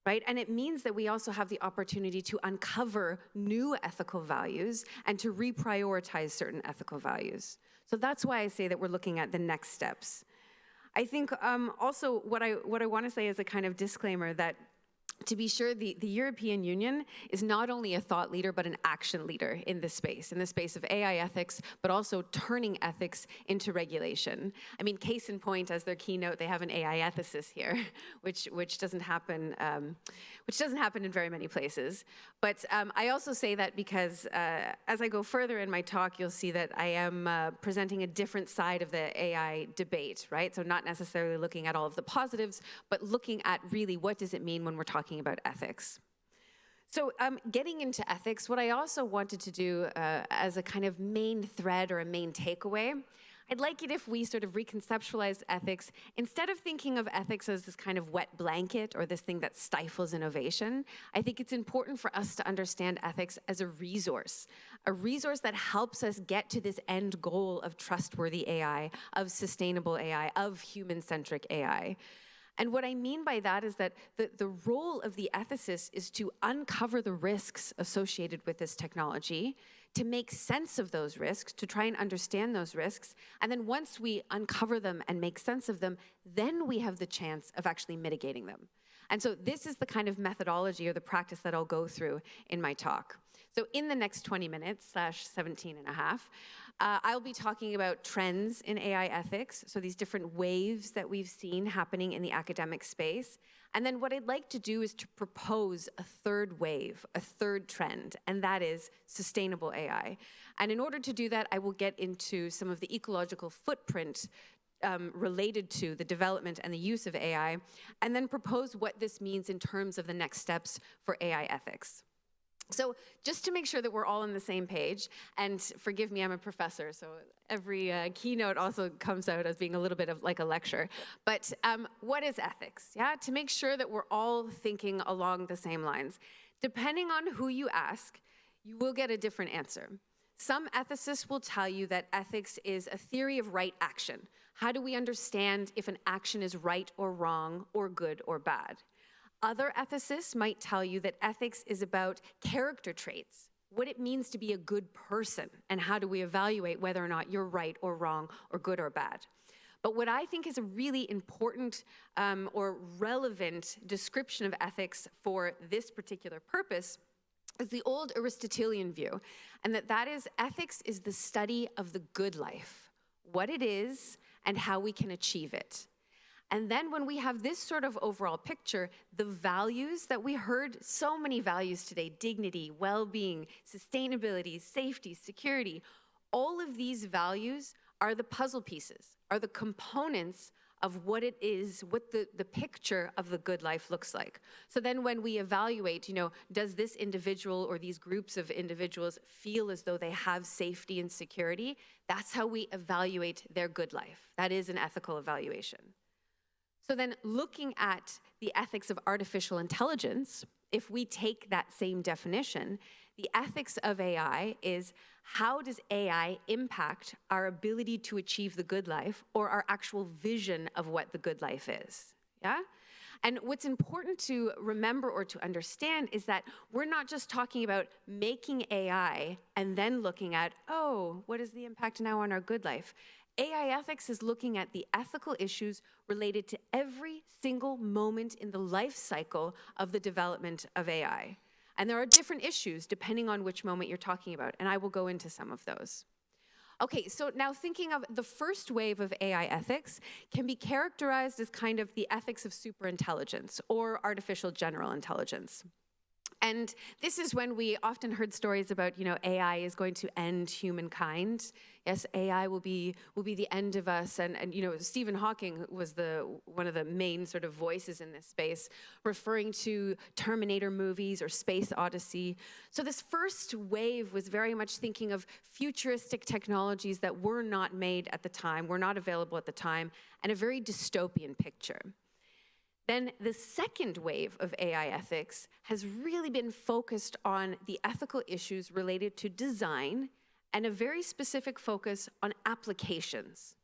right? And it means that we also have the opportunity to uncover new ethical values and to reprioritize certain ethical values. So that's why I say that we're looking at the next steps. I think also what I want to say is a kind of disclaimer that to be sure, the European Union is not only a thought leader, but an action leader in this space of AI ethics, but also turning ethics into regulation. I mean, case in point, as their keynote, they have an AI ethicist here, which doesn't happen in very many places. But I also say that because as I go further in my talk, you'll see that I am presenting a different side of the AI debate, right? So not necessarily looking at all of the positives, but looking at really what does it mean when we're talking about ethics. So getting into ethics, what I also wanted to do as a kind of main thread or a main takeaway, I'd like it if we sort of reconceptualized ethics, instead of thinking of ethics as this kind of wet blanket or this thing that stifles innovation, I think it's important for us to understand ethics as a resource that helps us get to this end goal of trustworthy AI, of sustainable AI, of human-centric AI. And what I mean by that is that the role of the ethicist is to uncover the risks associated with this technology, to make sense of those risks, to try and understand those risks. And then once we uncover them and make sense of them, then we have the chance of actually mitigating them. And so this is the kind of methodology or the practice that I'll go through in my talk. So in the next 20 minutes, /17 and a half, I'll be talking about trends in AI ethics, so these different waves that we've seen happening in the academic space. And then what I'd like to do is to propose a third wave, a third trend, and that is sustainable AI. And in order to do that, I will get into some of the ecological footprint related to the development and the use of AI, and then propose what this means in terms of the next steps for AI ethics. So just to make sure that we're all on the same page, and forgive me, I'm a professor, so every keynote also comes out as being a little bit of like a lecture. But what is ethics? Yeah, to make sure that we're all thinking along the same lines. Depending on who you ask, you will get a different answer. Some ethicists will tell you that ethics is a theory of right action. How do we understand if an action is right or wrong, or good or bad? Other ethicists might tell you that ethics is about character traits. what it means to be a good person, and how do we evaluate whether or not you're right or wrong or good or bad. But what I think is a really important or relevant description of ethics for this particular purpose is the old Aristotelian view, and that is ethics is the study of the good life, what it is and how we can achieve it. And then when we have this sort of overall picture, the values that we heard, so many values today, dignity, well-being, sustainability, safety, security, all of these values are the puzzle pieces, are the components of what it is, what the picture of the good life looks like. So then when we evaluate, does this individual or these groups of individuals feel as though they have safety and security? That's how we evaluate their good life. That is an ethical evaluation. So then looking at the ethics of artificial intelligence, if we take that same definition, the ethics of AI is how does AI impact our ability to achieve the good life or our actual vision of what the good life is, yeah? And what's important to remember or to understand is that we're not just talking about making AI and then looking at, oh, what is the impact now on our good life? AI ethics is looking at the ethical issues related to every single moment in the life cycle of the development of AI. And there are different issues depending on which moment you're talking about, and I will go into some of those. Okay, so now thinking of the first wave of AI ethics can be characterized as kind of the ethics of superintelligence or artificial general intelligence. And this is when we often heard stories about, AI is going to end humankind. Yes, AI will be the end of us. And Stephen Hawking was one of the main sort of voices in this space, referring to Terminator movies or Space Odyssey. So this first wave was very much thinking of futuristic technologies that were not made at the time, were not available at the time, and a very dystopian picture. Then the second wave of AI ethics has really been focused on the ethical issues related to design and a very specific focus on applications,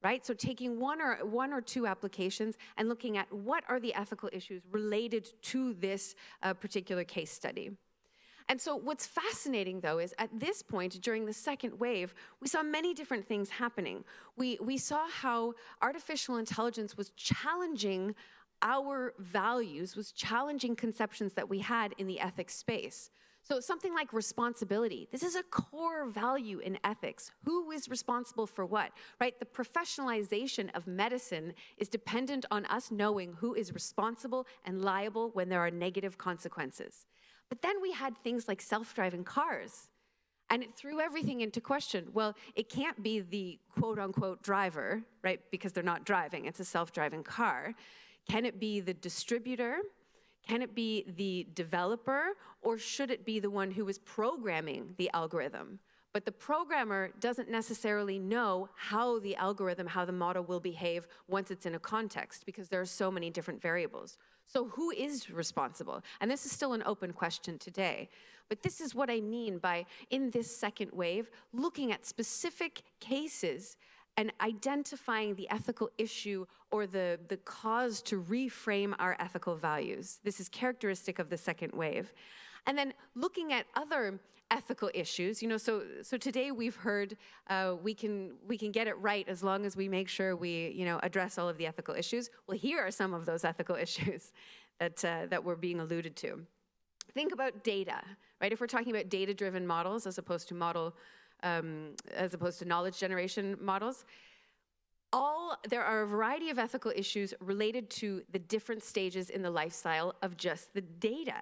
right? So taking one or two applications and looking at what are the ethical issues related to this particular case study. And so what's fascinating, though, is at this point, during the second wave, we saw many different things happening. We saw how artificial intelligence was challenging our values, was challenging conceptions that we had in the ethics space. So something like responsibility. This is a core value in ethics. Who is responsible for what, right? The professionalization of medicine is dependent on us knowing who is responsible and liable when there are negative consequences. But then we had things like self-driving cars. And it threw everything into question. Well, it can't be the quote-unquote driver, right? Because they're not driving. It's a self-driving car. Can it be the distributor? Can it be the developer? Or should it be the one who is programming the algorithm? But the programmer doesn't necessarily know how the algorithm, how the model will behave once it's in a context, because there are so many different variables. So who is responsible? And this is still an open question today. But this is what I mean by, in this second wave, looking at specific cases and identifying the ethical issue or the cause to reframe our ethical values. This is characteristic of the second wave. And then looking at other ethical issues, so today we've heard we can get it right as long as we make sure we address all of the ethical issues. Well, here are some of those ethical issues that were being alluded to. Think about data, right? If we're talking about data-driven models as opposed to knowledge generation models, there are a variety of ethical issues related to the different stages in the lifestyle of just the data,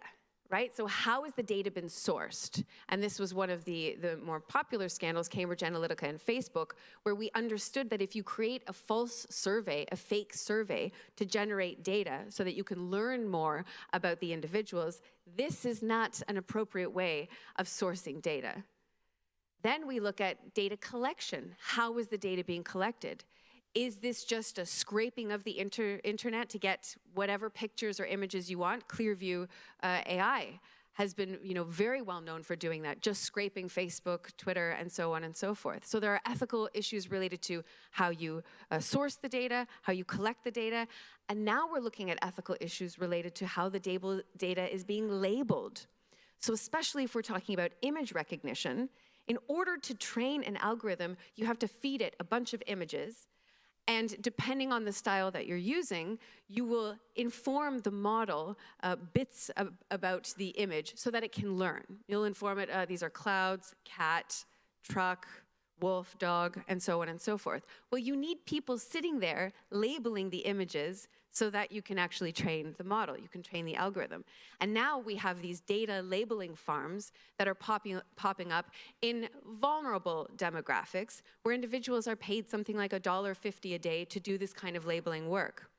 right? So how has the data been sourced? And this was one of the more popular scandals, Cambridge Analytica and Facebook, where we understood that if you create a false survey, a fake survey to generate data so that you can learn more about the individuals, this is not an appropriate way of sourcing data. Then we look at data collection. How is the data being collected? Is this just a scraping of the internet to get whatever pictures or images you want? Clearview AI has been very well known for doing that, just scraping Facebook, Twitter, and so on and so forth. So there are ethical issues related to how you source the data, how you collect the data, and now we're looking at ethical issues related to how the data is being labeled. So especially if we're talking about image recognition, in order to train an algorithm, you have to feed it a bunch of images. And depending on the style that you're using, you will inform the model bits about the image so that it can learn. You'll inform it, these are clouds, cat, truck, wolf, dog, and so on and so forth. Well, you need people sitting there labeling the images so that you can actually train the model, you can train the algorithm. And now we have these data labeling farms that are popping up in vulnerable demographics where individuals are paid something like $1.50 a day to do this kind of labeling work.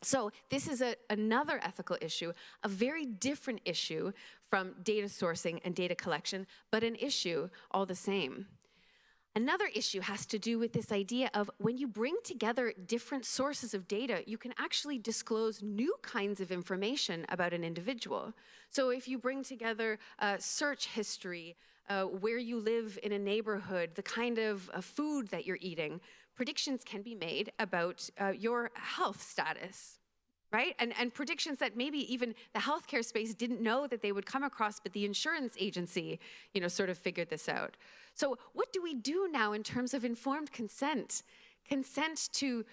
So this is another ethical issue, a very different issue from data sourcing and data collection, but an issue all the same. Another issue has to do with this idea of when you bring together different sources of data, you can actually disclose new kinds of information about an individual. So if you bring together search history, where you live in a neighborhood, the kind of food that you're eating, predictions can be made about your health status. Right? And predictions that maybe even the healthcare space didn't know that they would come across, but the insurance agency, sort of figured this out. So what do we do now in terms of informed consent? Consent to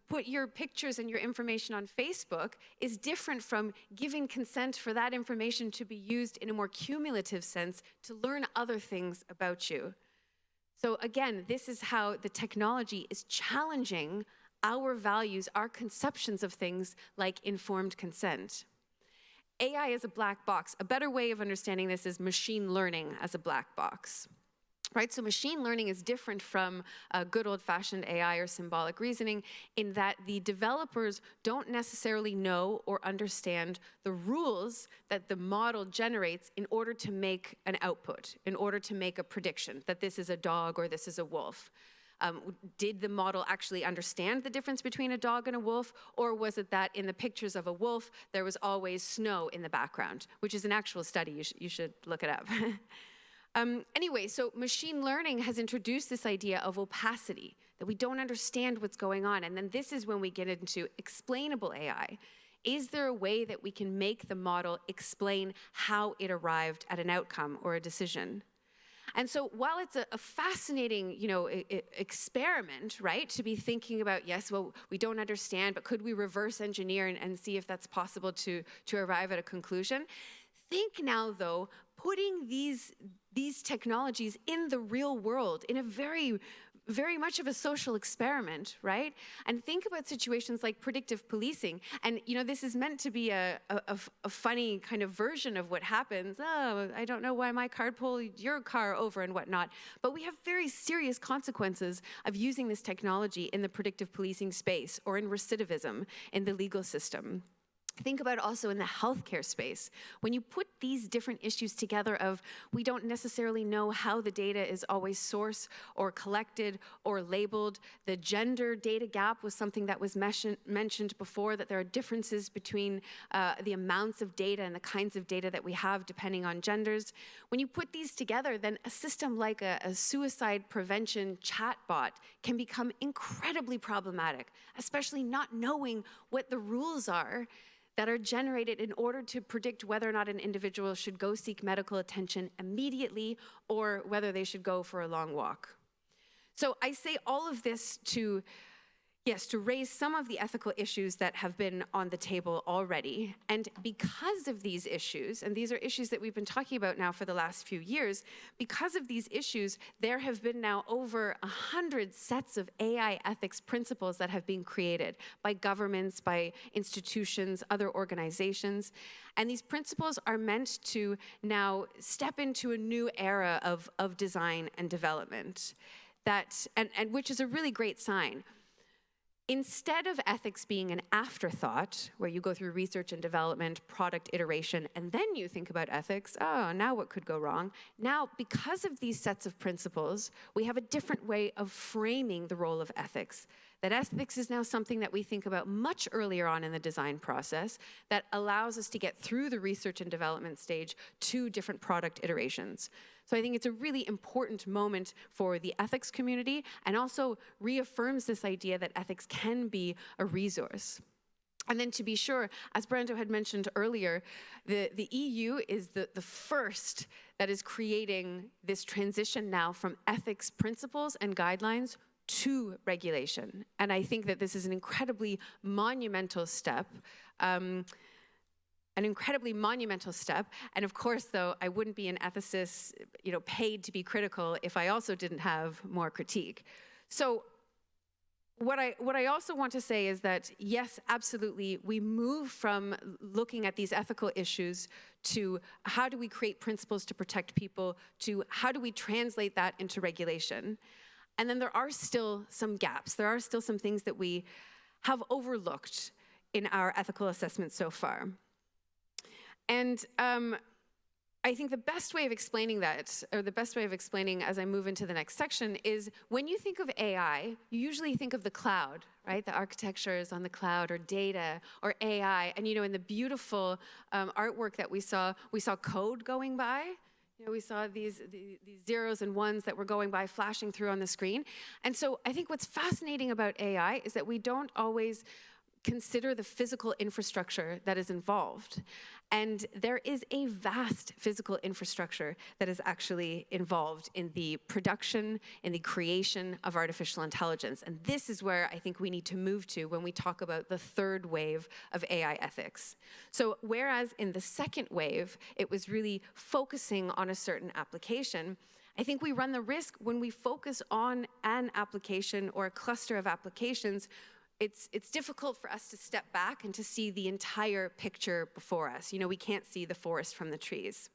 put your pictures and your information on Facebook is different from giving consent for that information to be used in a more cumulative sense to learn other things about you. So again, this is how the technology is challenging our values, our conceptions of things like informed consent. AI is a black box. A better way of understanding this is machine learning as a black box. Right, so machine learning is different from good old-fashioned AI or symbolic reasoning in that the developers don't necessarily know or understand the rules that the model generates in order to make an output, in order to make a prediction that this is a dog or this is a wolf. Did the model actually understand the difference between a dog and a wolf, or was it that in the pictures of a wolf, there was always snow in the background, which is an actual study, you should look it up. Anyway, so machine learning has introduced this idea of opacity, that we don't understand what's going on, and then this is when we get into explainable AI. Is there a way that we can make the model explain how it arrived at an outcome or a decision? And so while it's a fascinating, experiment, right, to be thinking about, yes, well, we don't understand, but could we reverse engineer and see if that's possible to arrive at a conclusion? Think now, though, putting these technologies in the real world, in a very much of a social experiment, right? And think about situations like predictive policing. And, this is meant to be a funny kind of version of what happens. Oh, I don't know why my car pulled your car over and whatnot. But we have very serious consequences of using this technology in the predictive policing space or in recidivism in the legal system. Think about also in the healthcare space. When you put these different issues together of we don't necessarily know how the data is always sourced or collected or labeled. The gender data gap was something that was mentioned before, that there are differences between the amounts of data and the kinds of data that we have depending on genders. When you put these together, then a system like a suicide prevention chatbot can become incredibly problematic, especially not knowing what the rules are that are generated in order to predict whether or not an individual should go seek medical attention immediately or whether they should go for a long walk. So I say all of this to raise some of the ethical issues that have been on the table already. And because of these issues, and these are issues that we've been talking about now for the last few years, because of these issues, there have been now over 100 sets of AI ethics principles that have been created by governments, by institutions, other organizations. And these principles are meant to now step into a new era of design and development, and which is a really great sign. Instead of ethics being an afterthought, where you go through research and development, product iteration, and then you think about ethics, oh, now what could go wrong? Now, because of these sets of principles, we have a different way of framing the role of ethics. That ethics is now something that we think about much earlier on in the design process that allows us to get through the research and development stage to different product iterations. So I think it's a really important moment for the ethics community and also reaffirms this idea that ethics can be a resource. And then to be sure, as Brando had mentioned earlier, the EU is the first that is creating this transition now from ethics principles and guidelines to regulation. And I think that this is an incredibly monumental step. And of course, though, I wouldn't be an ethicist, paid to be critical if I also didn't have more critique. So what I also want to say is that, yes, absolutely, we move from looking at these ethical issues to how do we create principles to protect people, to how do we translate that into regulation. And then there are still some gaps. There are still some things that we have overlooked in our ethical assessment so far. And I think the best way of explaining that, or the best way of explaining as I move into the next section, is when you think of AI, you usually think of the cloud, right? The architecture is on the cloud, or data, or AI. And in the beautiful artwork that we saw code going by. We saw these zeros and ones that were going by, flashing through on the screen. And so I think what's fascinating about AI is that we don't always consider the physical infrastructure that is involved. And there is a vast physical infrastructure that is actually involved in the production, in the creation of artificial intelligence. And this is where I think we need to move to when we talk about the third wave of AI ethics. So whereas in the second wave, it was really focusing on a certain application, I think we run the risk when we focus on an application or a cluster of applications, it's difficult for us to step back and to see the entire picture before us. We can't see the forest from the trees.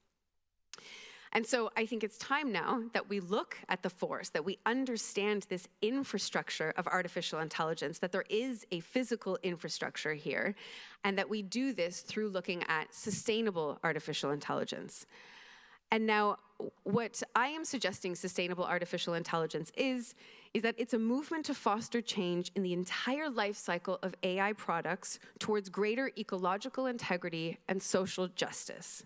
And so I think it's time now that we look at the forest, that we understand this infrastructure of artificial intelligence, that there is a physical infrastructure here, and that we do this through looking at sustainable artificial intelligence. And now, what I am suggesting sustainable artificial intelligence is that it's a movement to foster change in the entire life cycle of AI products towards greater ecological integrity and social justice.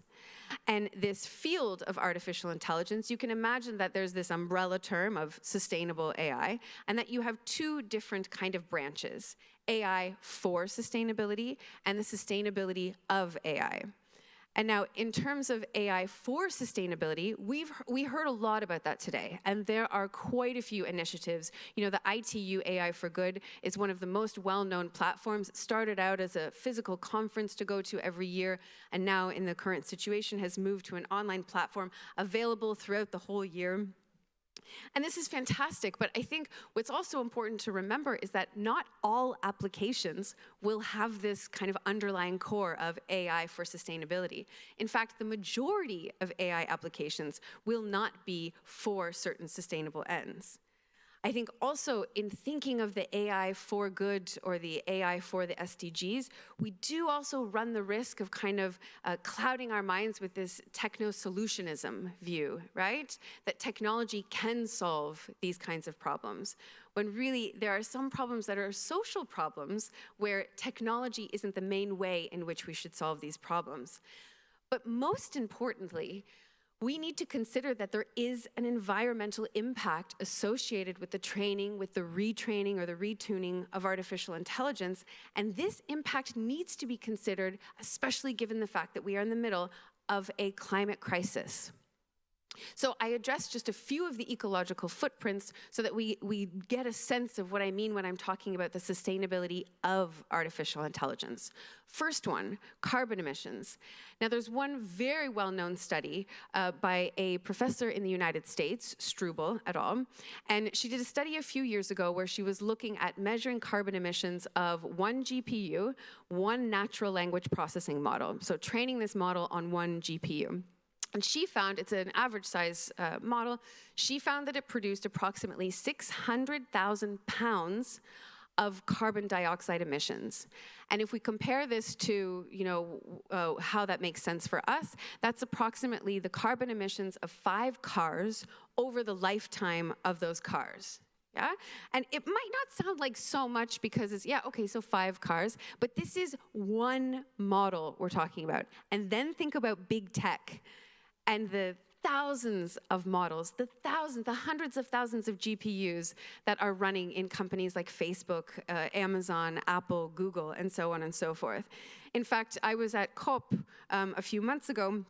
And this field of artificial intelligence, you can imagine that there's this umbrella term of sustainable AI, and that you have two different kind of branches, AI for sustainability and the sustainability of AI. And now, in terms of AI for sustainability, we heard a lot about that today, and there are quite a few initiatives. The ITU AI for Good is one of the most well-known platforms. It started out as a physical conference to go to every year, and now, in the current situation, has moved to an online platform available throughout the whole year. And this is fantastic, but I think what's also important to remember is that not all applications will have this kind of underlying core of AI for sustainability. In fact, the majority of AI applications will not be for certain sustainable ends. I think also in thinking of the AI for good or the AI for the SDGs, we do also run the risk of kind of clouding our minds with this techno-solutionism view, right? That technology can solve these kinds of problems, when really there are some problems that are social problems where technology isn't the main way in which we should solve these problems. But most importantly, we need to consider that there is an environmental impact associated with the training, with the retraining or the retuning of artificial intelligence, and this impact needs to be considered, especially given the fact that we are in the middle of a climate crisis. So I addressed just a few of the ecological footprints so that we get a sense of what I mean when I'm talking about the sustainability of artificial intelligence. First one, carbon emissions. Now there's one very well-known study by a professor in the United States, Struble et al., and she did a study a few years ago where she was looking at measuring carbon emissions of one GPU, one natural language processing model. So training this model on one GPU. And she found, it's an average size model, she found that it produced approximately 600,000 pounds of carbon dioxide emissions. And if we compare this to, how that makes sense for us, that's approximately the carbon emissions of 5 cars over the lifetime of those cars. Yeah? And it might not sound like so much because it's, so 5 cars, but this is one model we're talking about. And then think about big tech and the thousands of models, the hundreds of thousands of GPUs that are running in companies like Facebook, Amazon, Apple, Google, and so on and so forth. In fact, I was at COP a few months ago,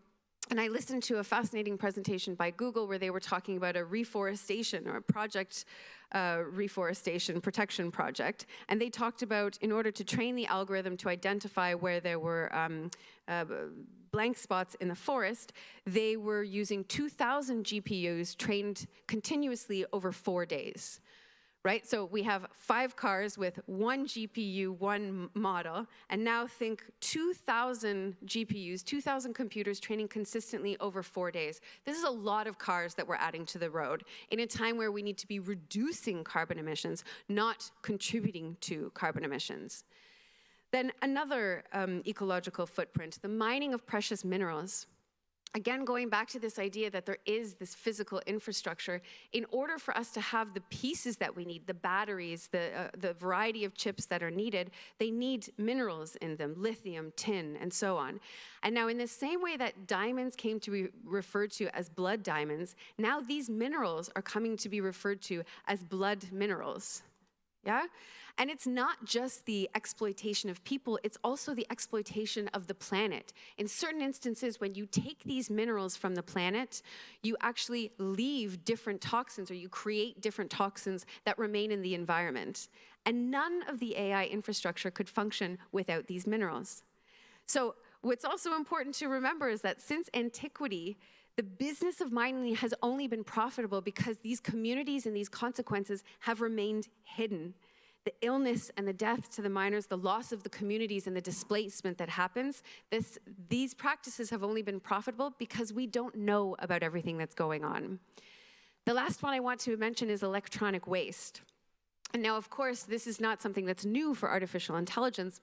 and I listened to a fascinating presentation by Google where they were talking about a reforestation or a project, reforestation protection project. And they talked about, in order to train the algorithm to identify where there were blank spots in the forest, they were using 2,000 GPUs trained continuously over 4 days. Right? So we have 5 cars with 1 GPU, 1 model, and now think 2,000 GPUs, 2,000 computers training consistently over 4 days. This is a lot of cars that we're adding to the road in a time where we need to be reducing carbon emissions, not contributing to carbon emissions. Then another ecological footprint, the mining of precious minerals. Again, going back to this idea that there is this physical infrastructure, in order for us to have the pieces that we need, the batteries, the variety of chips that are needed, they need minerals in them, lithium, tin, and so on. And now in the same way that diamonds came to be referred to as blood diamonds, now these minerals are coming to be referred to as blood minerals. Yeah? And it's not just the exploitation of people, it's also the exploitation of the planet. In certain instances, when you take these minerals from the planet, you actually leave different toxins, or you create different toxins that remain in the environment. And none of the AI infrastructure could function without these minerals. So what's also important to remember is that since antiquity, the business of mining has only been profitable because these communities and these consequences have remained hidden. The illness and the death to the miners, the loss of the communities and the displacement that happens, these practices have only been profitable because we don't know about everything that's going on. The last one I want to mention is electronic waste. And now, of course, this is not something that's new for artificial intelligence.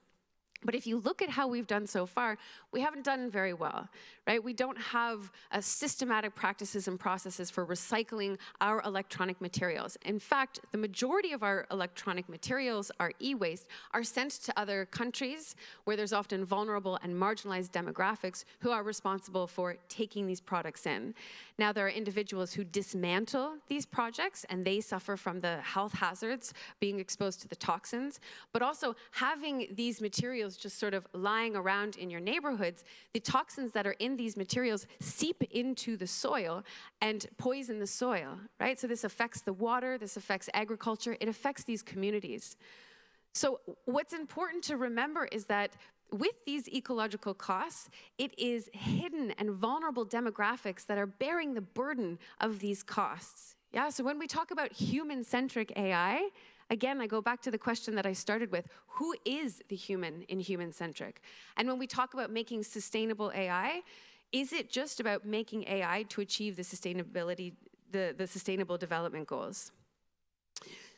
But if you look at how we've done so far, we haven't done very well, right? We don't have systematic practices and processes for recycling our electronic materials. In fact, the majority of our electronic materials, our e-waste, are sent to other countries where there's often vulnerable and marginalized demographics who are responsible for taking these products in. Now, there are individuals who dismantle these projects and they suffer from the health hazards, being exposed to the toxins, but also having these materials just sort of lying around in your neighborhoods, the toxins that are in these materials seep into the soil and poison the soil, right? So this affects the water, this affects agriculture, it affects these communities. So what's important to remember is that with these ecological costs, it is hidden and vulnerable demographics that are bearing the burden of these costs. Yeah, so when we talk about human-centric AI, again, I go back to the question that I started with, who is the human in human-centric? And when we talk about making sustainable AI, is it just about making AI to achieve the sustainability, the sustainable development goals?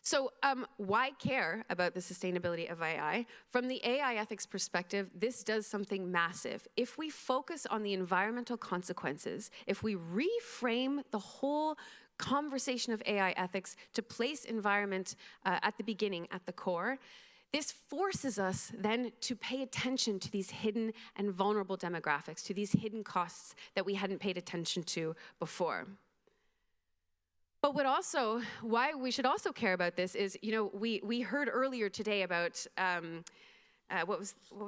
So why care about the sustainability of AI? From the AI ethics perspective, this does something massive. If we focus on the environmental consequences, if we reframe the whole conversation of AI ethics to place environment at the beginning, at the core, this forces us then to pay attention to these hidden and vulnerable demographics, to these hidden costs that we hadn't paid attention to before. But why we should also care about this is, you know, we heard earlier today about, what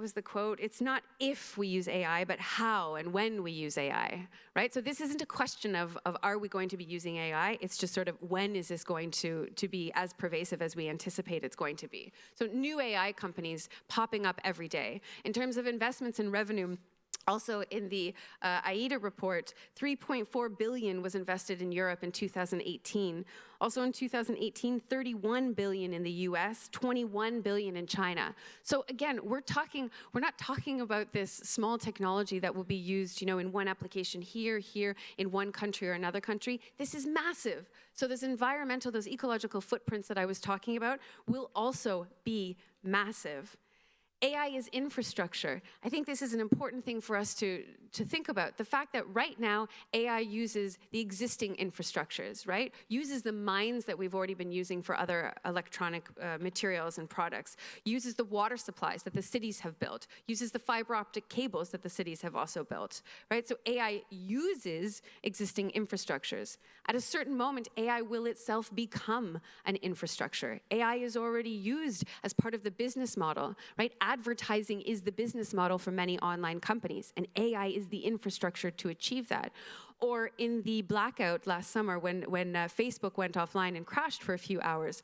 was the quote? It's not if we use AI, but how and when we use AI, right? So this isn't a question of are we going to be using AI? It's just sort of when is this going to be as pervasive as we anticipate it's going to be. So new AI companies popping up every day. In terms of investments and revenue, also in the AIDA report, 3.4 billion was invested in Europe in 2018. Also in 2018, 31 billion in the US, 21 billion in China. So again, we're not talking about this small technology that will be used, you know, in one application here, in one country or another country. This is massive. So those environmental, those ecological footprints that I was talking about will also be massive. AI is infrastructure. I think this is an important thing for us to think about. The fact that right now, AI uses the existing infrastructures, right? Uses the mines that we've already been using for other electronic materials and products, uses the water supplies that the cities have built, uses the fiber optic cables that the cities have also built, right? So AI uses existing infrastructures. At a certain moment, AI will itself become an infrastructure. AI is already used as part of the business model, right? Advertising is the business model for many online companies, and AI is the infrastructure to achieve that. Or in the blackout last summer when Facebook went offline and crashed for a few hours,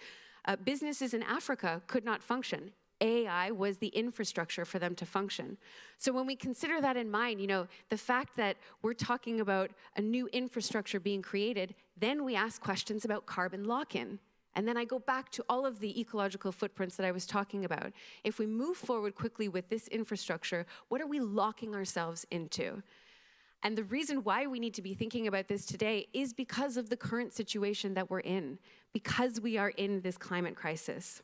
businesses in Africa could not function. AI was the infrastructure for them to function. So when we consider that in mind, you know, the fact that we're talking about a new infrastructure being created, then we ask questions about carbon lock-in. And then I go back to all of the ecological footprints that I was talking about. If we move forward quickly with this infrastructure, what are we locking ourselves into? And the reason why we need to be thinking about this today is because of the current situation that we're in, because we are in this climate crisis.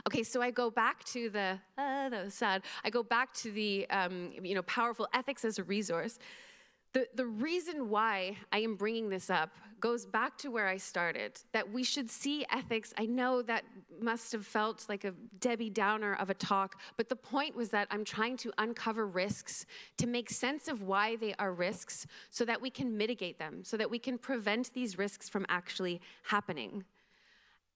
Okay, so I go back to that was sad. I go back to the powerful ethics as a resource. The reason why I am bringing this up goes back to where I started, that we should see ethics. I know that must have felt like a Debbie Downer of a talk, but the point was that I'm trying to uncover risks, to make sense of why they are risks, so that we can mitigate them, so that we can prevent these risks from actually happening.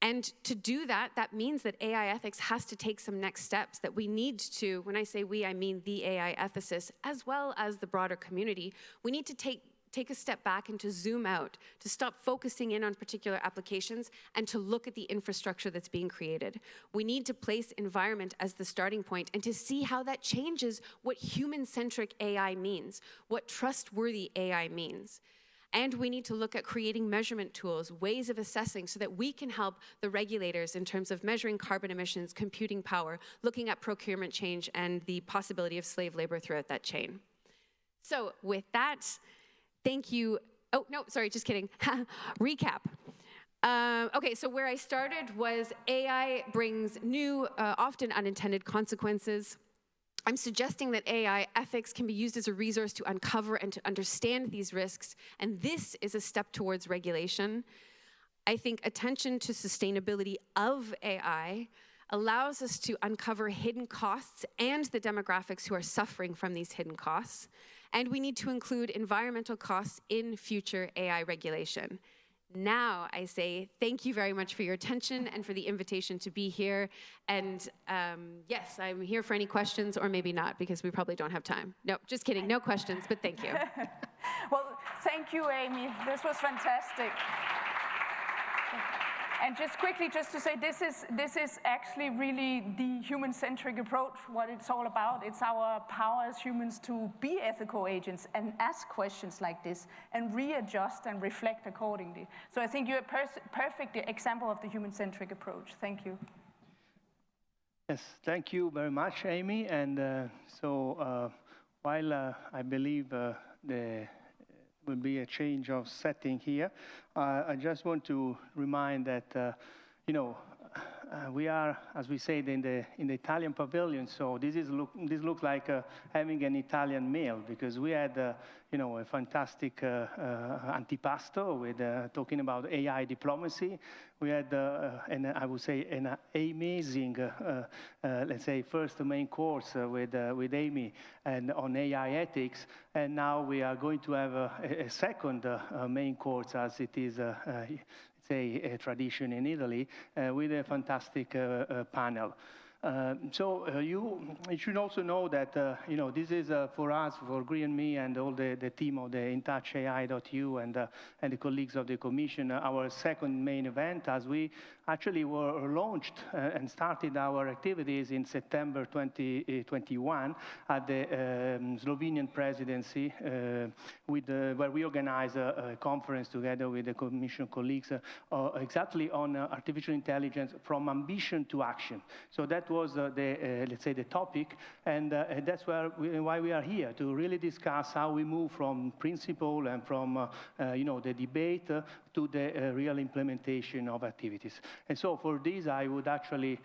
And to do that, that means that AI ethics has to take some next steps, that we need to, when I say we, I mean the AI ethicists, as well as the broader community, we need to take a step back and to zoom out, to stop focusing in on particular applications and to look at the infrastructure that's being created. We need to place environment as the starting point and to see how that changes what human-centric AI means, what trustworthy AI means. And we need to look at creating measurement tools, ways of assessing so that we can help the regulators in terms of measuring carbon emissions, computing power, looking at procurement change and the possibility of slave labor throughout that chain. So with that, thank you. Oh, no, sorry, just kidding. Recap. Okay, so where I started was AI brings new, often unintended consequences. I'm suggesting that AI ethics can be used as a resource to uncover and to understand these risks, and this is a step towards regulation. I think attention to sustainability of AI allows us to uncover hidden costs and the demographics who are suffering from these hidden costs, and we need to include environmental costs in future AI regulation. Now I say thank you very much for your attention and for the invitation to be here. And yes, I'm here for any questions, or maybe not, because we probably don't have time. No, just kidding, no questions, but thank you. Well, thank you, Amy. This was fantastic. And just quickly, just to say, this is actually really the human-centric approach, what it's all about. It's our power as humans to be ethical agents and ask questions like this and readjust and reflect accordingly. So I think you're a perfect example of the human-centric approach. Thank you. Yes, thank you very much, Amy. And while I believe there will be a change of setting here, I just want to remind that, we are, as we said, in the Italian pavilion. So this looks like having an Italian meal, because we had, a fantastic antipasto with talking about AI diplomacy. We had, I would say, an amazing, let's say, first main course with Amy and on AI ethics, and now we are going to have a second main course, as it is. A tradition in Italy, with a fantastic panel. You should also know that this is for us, for Gree and me, and all the team of the InTouchAI.eu and the colleagues of the Commission, our second main event, as we actually were launched and started our activities in September 2021 at the Slovenian presidency, where we organized a conference together with the Commission colleagues exactly on artificial intelligence from ambition to action. So that was let's say the topic, and that's why we are here, to really discuss how we move from principle and from the debate to the real implementation of activities. And so for this, I would actually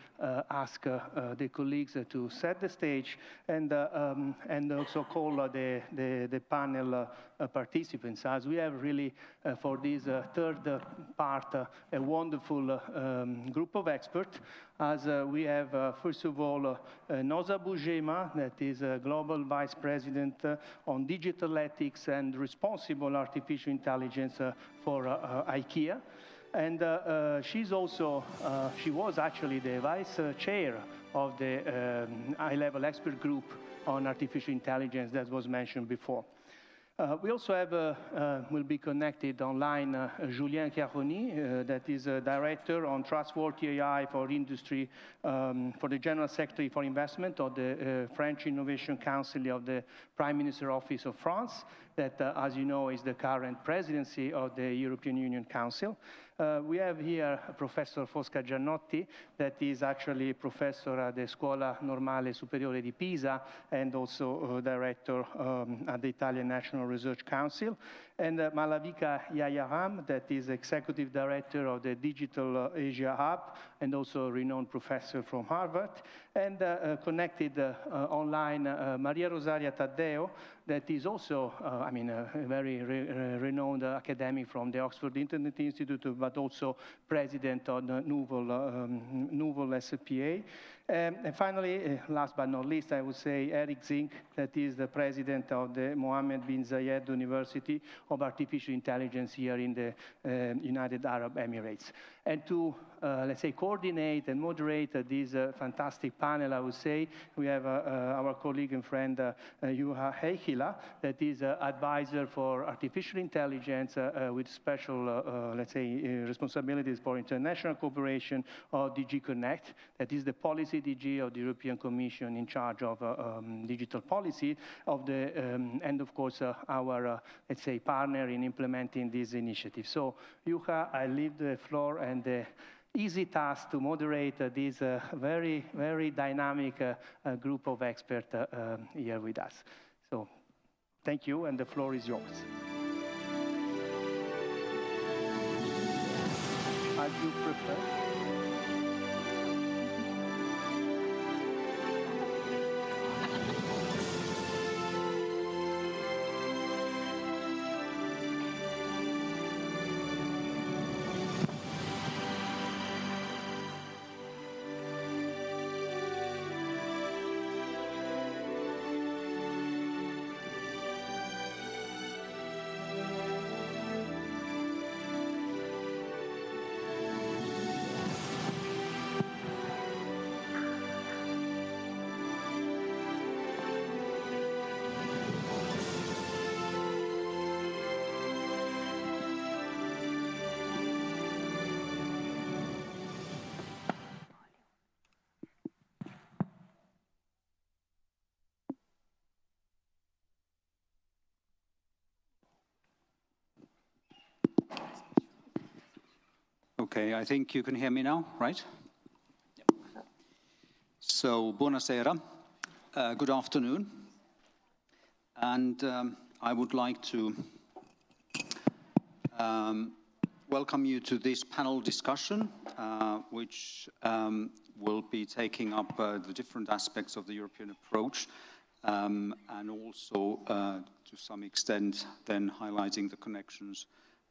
ask the colleagues to set the stage and also call the panel participants, as we have really, for this third part, a wonderful group of experts, as we have, first of all, Noza Boujema, that is a Global Vice President on Digital Ethics and Responsible Artificial Intelligence for IKEA. And she was actually the Vice Chair of the high-level expert group on artificial intelligence that was mentioned before. We also have, will be connected online, Julien Caroni, that is a Director on Trustworthy AI for Industry, for the General Secretary for Investment of the French Innovation Council of the Prime Minister Office of France, that, as you know, is the current presidency of the European Union Council. We have here Professor Fosca Giannotti, that is actually professor at the Scuola Normale Superiore di Pisa and also director at the Italian National Research Council. And Malavika Yayaram, that is executive director of the Digital Asia Hub and also a renowned professor from Harvard. And connected online, Maria Rosaria Taddeo, that is also, a very renowned academic from the Oxford Internet Institute, but also president of the Nouveau SPA. And finally, last but not least, I would say Eric Zink, that is the president of the Mohammed bin Zayed University of Artificial Intelligence here in the United Arab Emirates. And to, let's say, coordinate and moderate this fantastic panel, I would say, we have our colleague and friend, Juha Heikkilä, that is advisor for artificial intelligence with special, let's say, responsibilities for international cooperation of DG Connect, that is the policy DG of the European Commission in charge of digital policy of the, and of course, our, let's say, partner in implementing this initiative. So, Juha, I leave the floor and the easy task to moderate this very, very dynamic group of experts here with us. So, thank you, and the floor is yours. As you prefer. Okay, I think you can hear me now, right? Yep. So, buonasera, good afternoon. And I would like to welcome you to this panel discussion, which will be taking up the different aspects of the European approach, and also, to some extent, then highlighting the connections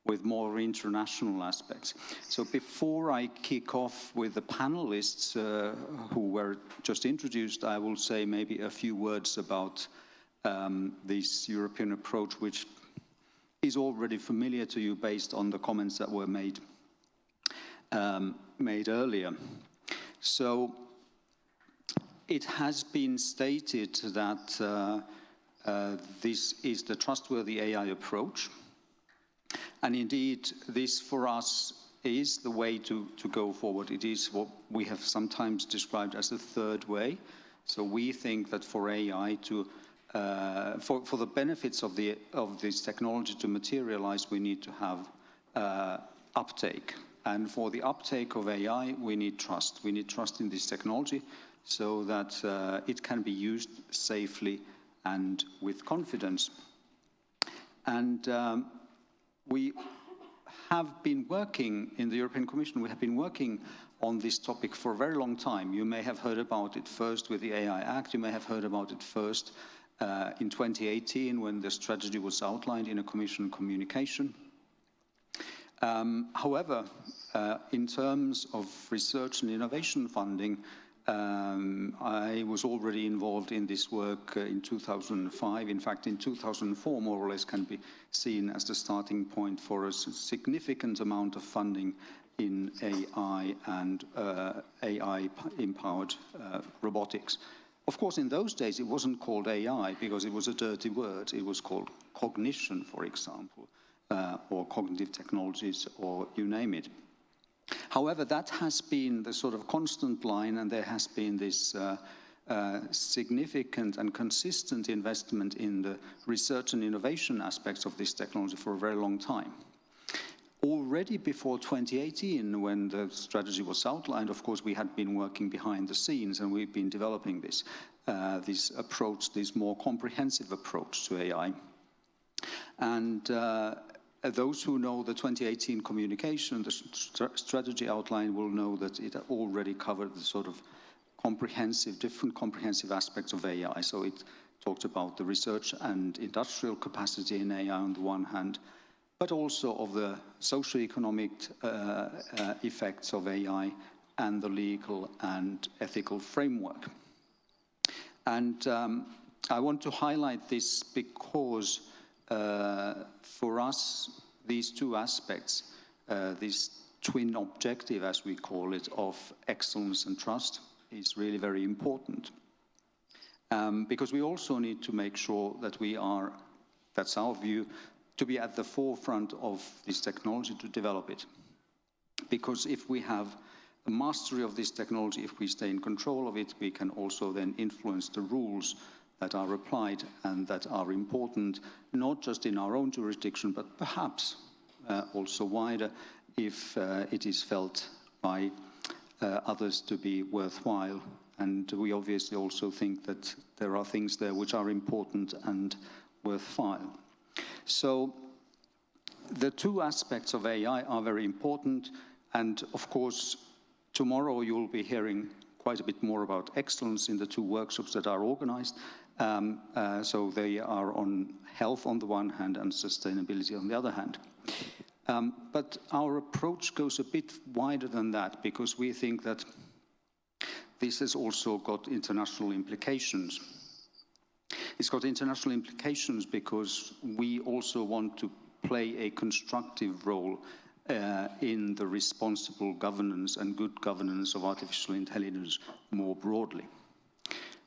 with more international aspects. So before I kick off with the panelists who were just introduced, I will say maybe a few words about this European approach, which is already familiar to you based on the comments that were made earlier. So it has been stated that this is the trustworthy AI approach. And indeed, this for us is the way to go forward. It is what we have sometimes described as the third way. So we think that for AI to, for the benefits of this technology to materialize, we need to have uptake. And for the uptake of AI, we need trust. We need trust in this technology so that it can be used safely and with confidence. And we have been working in the European Commission, we have been working on this topic for a very long time. You may have heard about it first with the AI Act. You may have heard about it first in 2018 when the strategy was outlined in a Commission communication. However, in terms of research and innovation funding, I was already involved in this work in 2005. In fact, in 2004, more or less, can be seen as the starting point for a significant amount of funding in AI and AI-empowered robotics. Of course, in those days, it wasn't called AI because it was a dirty word. It was called cognition, for example, or cognitive technologies, or you name it. However, that has been the sort of constant line, and there has been this significant and consistent investment in the research and innovation aspects of this technology for a very long time. Already before 2018, when the strategy was outlined, of course, we had been working behind the scenes, and we've been developing this approach, this more comprehensive approach to AI. And those who know the 2018 communication, the strategy outline, will know that it already covered the sort of different comprehensive aspects of AI. So it talked about the research and industrial capacity in AI on the one hand, but also of the socio-economic effects of AI and the legal and ethical framework. And I want to highlight this because for us, these two aspects, this twin objective, as we call it, of excellence and trust, is really very important. Because we also need to make sure that we are, that's our view, to be at the forefront of this technology, to develop it. Because if we have a mastery of this technology, if we stay in control of it, we can also then influence the rules that are applied and that are important, not just in our own jurisdiction, but perhaps also wider if it is felt by others to be worthwhile. And we obviously also think that there are things there which are important and worthwhile. So the two aspects of AI are very important. And of course, tomorrow you'll be hearing quite a bit more about excellence in the two workshops that are organized. So they are on health on the one hand and sustainability on the other hand. But our approach goes a bit wider than that, because we think that this has also got international implications. It's got international implications because we also want to play a constructive role in the responsible governance and good governance of artificial intelligence more broadly.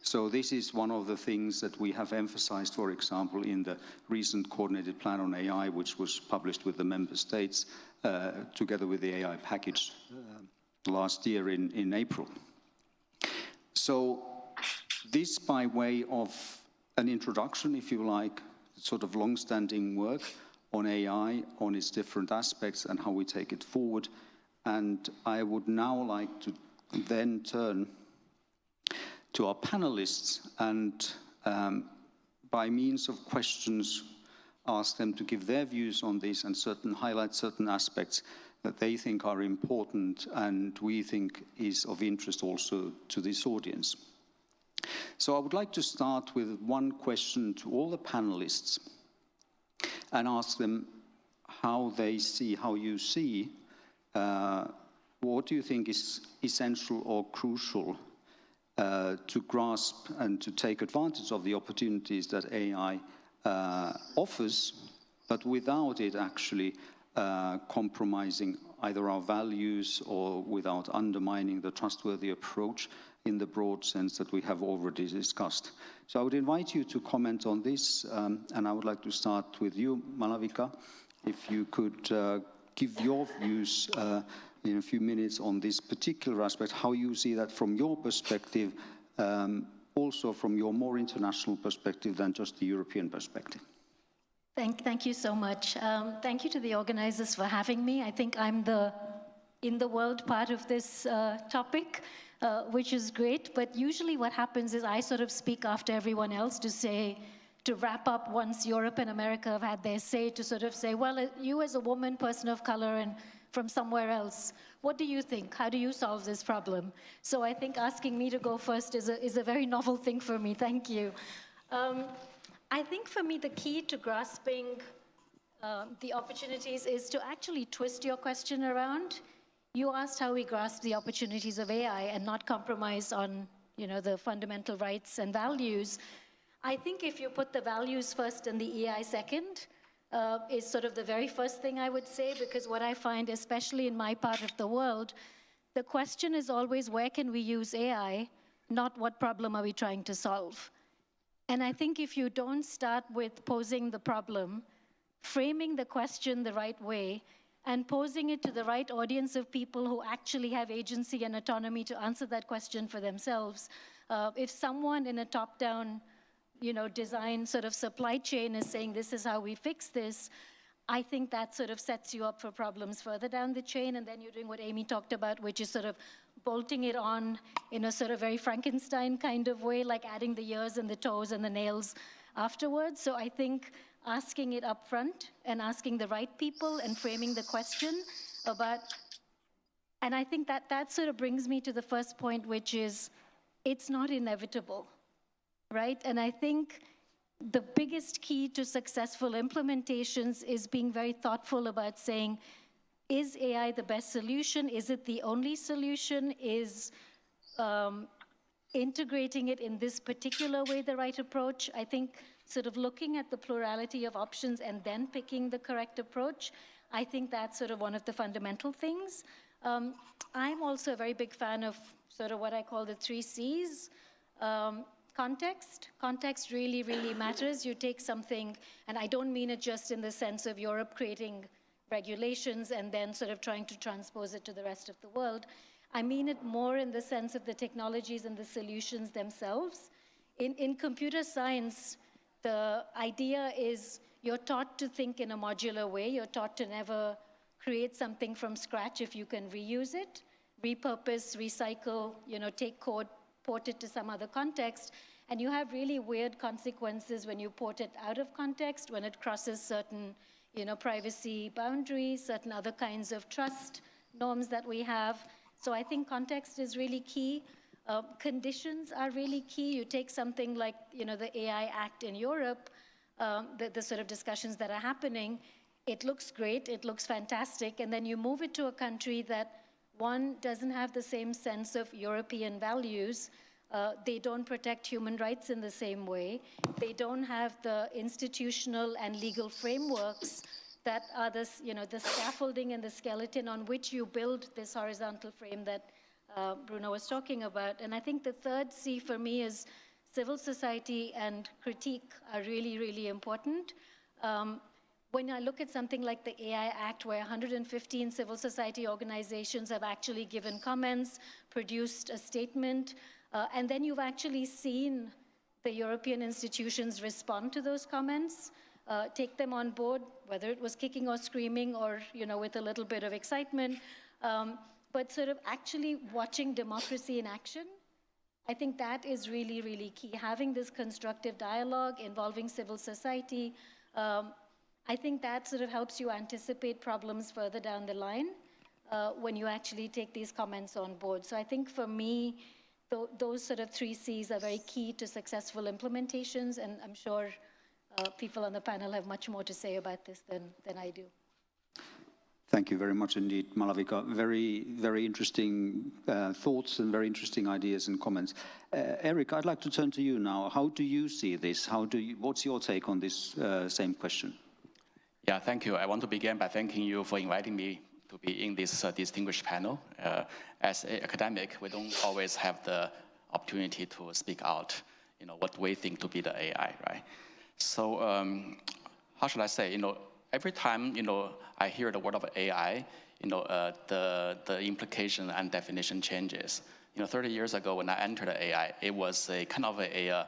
So this is one of the things that we have emphasized, for example, in the recent coordinated plan on AI, which was published with the member states together with the AI package last year in April. So this by way of an introduction, if you like, sort of long-standing work on AI, on its different aspects and how we take it forward. And I would now like to then turn to our panelists and by means of questions ask them to give their views on this and highlight certain aspects that they think are important and we think is of interest also to this audience. So I would like to start with one question to all the panelists and ask them how you see, what do you think is essential or crucial to grasp and to take advantage of the opportunities that AI offers, but without it actually compromising either our values or without undermining the trustworthy approach in the broad sense that we have already discussed. So I would invite you to comment on this, and I would like to start with you, Malavika, if you could give your views in a few minutes on this particular aspect, how you see that from your perspective, also from your more international perspective than just the European perspective. Thank you so much. Thank you to the organizers for having me. I think I'm the in the world part of this topic, which is great. But usually what happens is I sort of speak after everyone else to say, to wrap up once Europe and America have had their say, to sort of say, well, you as a woman, person of color, and from somewhere else, what do you think? How do you solve this problem? So I think asking me to go first is a very novel thing for me. Thank you. I think for me, the key to grasping the opportunities is to actually twist your question around. You asked how we grasp the opportunities of AI and not compromise on, the fundamental rights and values. I think if you put the values first and the AI second, is sort of the very first thing I would say, because what I find, especially in my part of the world, the question is always, where can we use AI, not what problem are we trying to solve? And I think if you don't start with posing the problem, framing the question the right way, and posing it to the right audience of people who actually have agency and autonomy to answer that question for themselves. If someone in a top-down, design sort of supply chain is saying this is how we fix this, I think that sort of sets you up for problems further down the chain, and then you're doing what Amy talked about, which is sort of bolting it on in a sort of very Frankenstein kind of way, like adding the ears and the toes and the nails afterwards. So I think asking it up front and asking the right people and framing the question about, and I think that sort of brings me to the first point, which is it's not inevitable, right? And I think the biggest key to successful implementations is being very thoughtful about saying, is AI the best solution? Is it the only solution? Is integrating it in this particular way the right approach? I think sort of looking at the plurality of options and then picking the correct approach, I think that's sort of one of the fundamental things. I'm also a very big fan of sort of what I call the 3 C's. Context. Context really, really matters. You take something, and I don't mean it just in the sense of Europe creating regulations and then sort of trying to transpose it to the rest of the world. I mean it more in the sense of the technologies and the solutions themselves. In computer science, the idea is you're taught to think in a modular way. You're taught to never create something from scratch if you can reuse it, repurpose, recycle, take code, port it to some other context, and you have really weird consequences when you port it out of context, when it crosses certain, privacy boundaries, certain other kinds of trust norms that we have. So I think context is really key. Conditions are really key. You take something like, the AI Act in Europe, the sort of discussions that are happening, it looks great, it looks fantastic, and then you move it to a country that, one, doesn't have the same sense of European values. They don't protect human rights in the same way. They don't have the institutional and legal frameworks that are the scaffolding and the skeleton on which you build this horizontal frame that Bruno was talking about. And I think the 3rd C for me is civil society and critique are really, really important. When I look at something like the AI Act, where 115 civil society organizations have actually given comments, produced a statement, and then you've actually seen the European institutions respond to those comments, take them on board, whether it was kicking or screaming or, with a little bit of excitement, but sort of actually watching democracy in action. I think that is really, really key. Having this constructive dialogue involving civil society, I think that sort of helps you anticipate problems further down the line when you actually take these comments on board. So I think for me, those sort of 3 C's are very key to successful implementations, and I'm sure people on the panel have much more to say about this than I do. Thank you very much indeed, Malavika. Very, very interesting thoughts and very interesting ideas and comments. Eric, I'd like to turn to you now. How do you see this? What's your take on this same question? Yeah, thank you. I want to begin by thanking you for inviting me to be in this distinguished panel. As an academic, we don't always have the opportunity to speak out, what we think to be the AI, right? So how should I say, every time, I hear the word of AI, the implication and definition changes. 30 years ago when I entered AI, it was a kind of a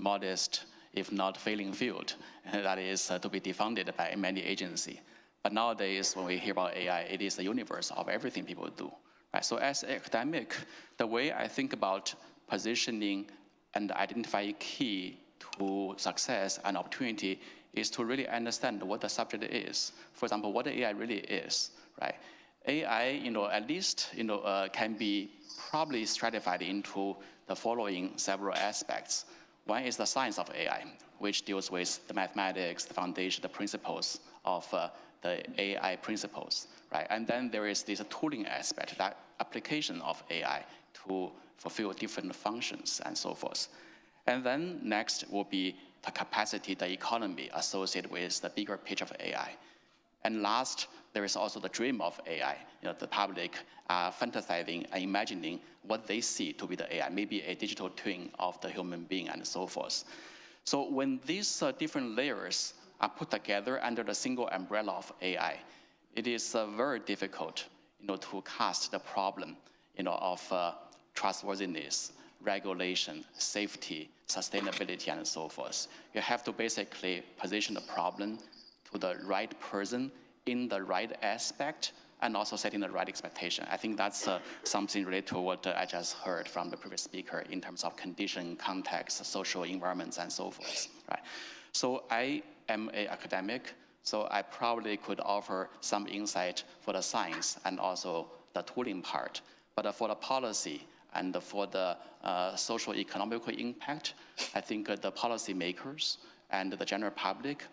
modest, if not failing field, that is to be defunded by many agencies. But nowadays, when we hear about AI, it is the universe of everything people do. Right? So as an academic, the way I think about positioning and identifying key to success and opportunity is to really understand what the subject is. For example, what AI really is, right? AI, at least, can be probably stratified into the following several aspects. One is the science of AI, which deals with the mathematics, the foundation, the principles of the AI principles, right? And then there is this tooling aspect, that application of AI to fulfill different functions and so forth. And then next will be the capacity, the economy associated with the bigger picture of AI. And last, there is also the dream of AI. The public are fantasizing and imagining what they see to be the AI, maybe a digital twin of the human being and so forth. So when these different layers are put together under the single umbrella of AI, it is very difficult, to cast the problem, of trustworthiness, regulation, safety, sustainability, and so forth. You have to basically position the problem to the right person in the right aspect and also setting the right expectation. I think that's something related to what I just heard from the previous speaker in terms of condition, context, social environments, and so forth, right? So I am an academic, so I probably could offer some insight for the science and also the tooling part. But for the policy and for the social economical impact, I think the policymakers and the general public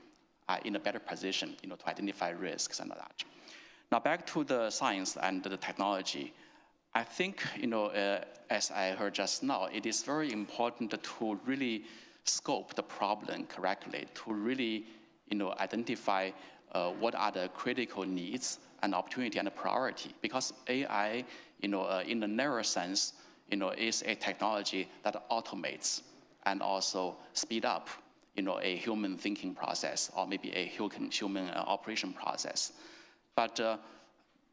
are in a better position, to identify risks and all that. Now back to the science and the technology. I think, as I heard just now, it is very important to really scope the problem correctly, to really, identify what are the critical needs and opportunity and priority. Because AI, in the narrow sense, is a technology that automates and also speed up, a human thinking process or maybe a human operation process. But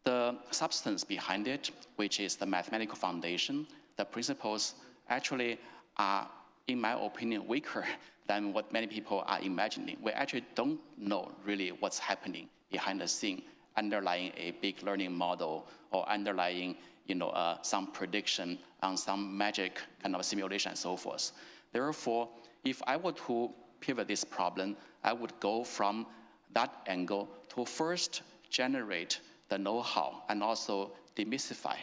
the substance behind it, which is the mathematical foundation, the principles actually are, in my opinion, weaker than what many people are imagining. We actually don't know really what's happening behind the scene, underlying a big learning model or underlying, some prediction on some magic kind of simulation and so forth. Therefore, if I were to pivot this problem, I would go from that angle to first generate the know-how and also demystify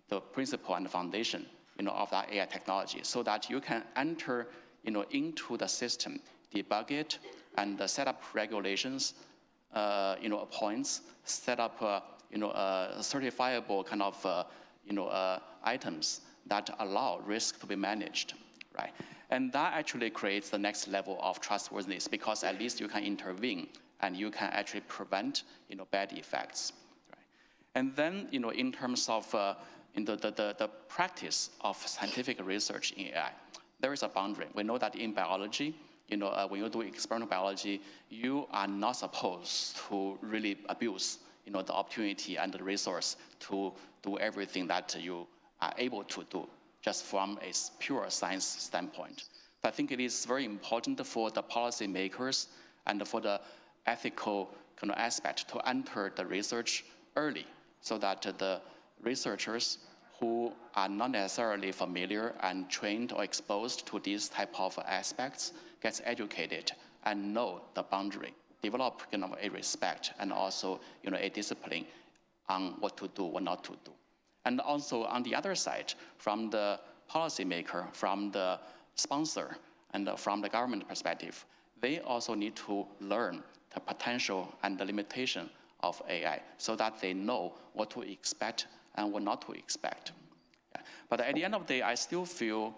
the principle and the foundation, of that AI technology, so that you can enter, into the system, debug it, and set up regulations, points, set up, certifiable kind of, items that allow risk to be managed, right? And that actually creates the next level of trustworthiness, because at least you can intervene and you can actually prevent, bad effects, right? And then, in terms of the practice of scientific research in AI, there is a boundary. We know that in biology, when you do experimental biology, you are not supposed to really abuse, the opportunity and the resource to do everything that you are able to do, just from a pure science standpoint. But I think it is very important for the policymakers and for the ethical kind of aspect to enter the research early, so that the researchers who are not necessarily familiar and trained or exposed to these type of aspects gets educated and know the boundary, develop a respect and also a discipline on what to do, what not to do. And also on the other side, from the policymaker, from the sponsor, and from the government perspective, they also need to learn the potential and the limitation of AI so that they know what to expect and what not to expect. Yeah. But at the end of the day, I still feel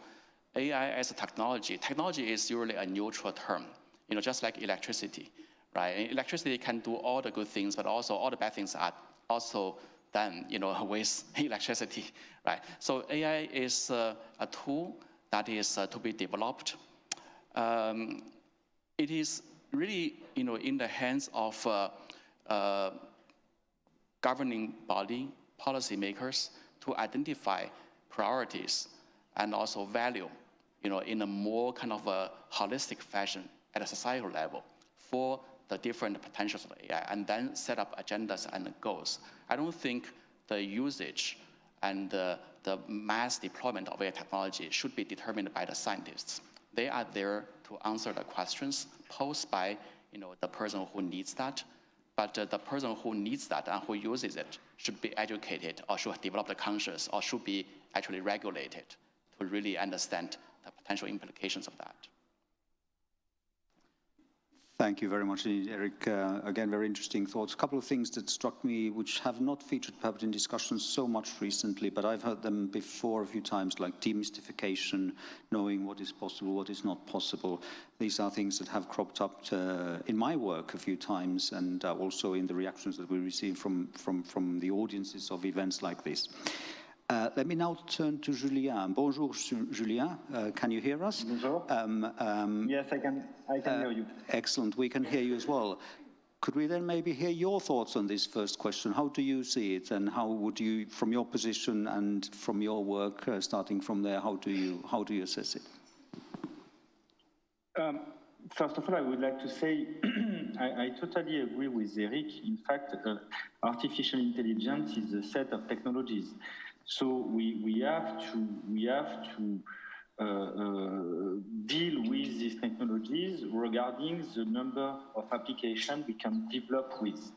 AI as a technology is usually a neutral term, just like electricity, right? And electricity can do all the good things, but also all the bad things are also done, with electricity, right? So AI is a tool that is to be developed. It is really, in the hands of governing body, policymakers, to identify priorities and also value, in a more kind of a holistic fashion at a societal level for the different potentials of AI, and then set up agendas and goals. I don't think the usage and the mass deployment of AI technology should be determined by the scientists, They are there to answer the questions posed by the person who needs that. But the person who needs that and who uses it should be educated or should develop the conscience or should be actually regulated to really understand the potential implications of that. Thank you very much indeed, Eric. Again, very interesting thoughts. A couple of things that struck me, which have not featured perhaps in discussions so much recently, but I've heard them before a few times, like demystification, knowing what is possible, what is not possible. These are things that have cropped up in my work a few times, and also in the reactions that we receive from the audiences of events like this. Let me now turn to Julien. Bonjour, Julien. Can you hear us? Bonjour. Yes, I can hear you. Excellent. We can hear you as well. Could we then maybe hear your thoughts on this first question? How do you see it, and how would you, from your position and from your work, starting from there, how do you assess it? First of all, I would like to say I totally agree with Eric. In fact, artificial intelligence is a set of technologies. So we have to deal with these technologies regarding the number of applications we can develop with.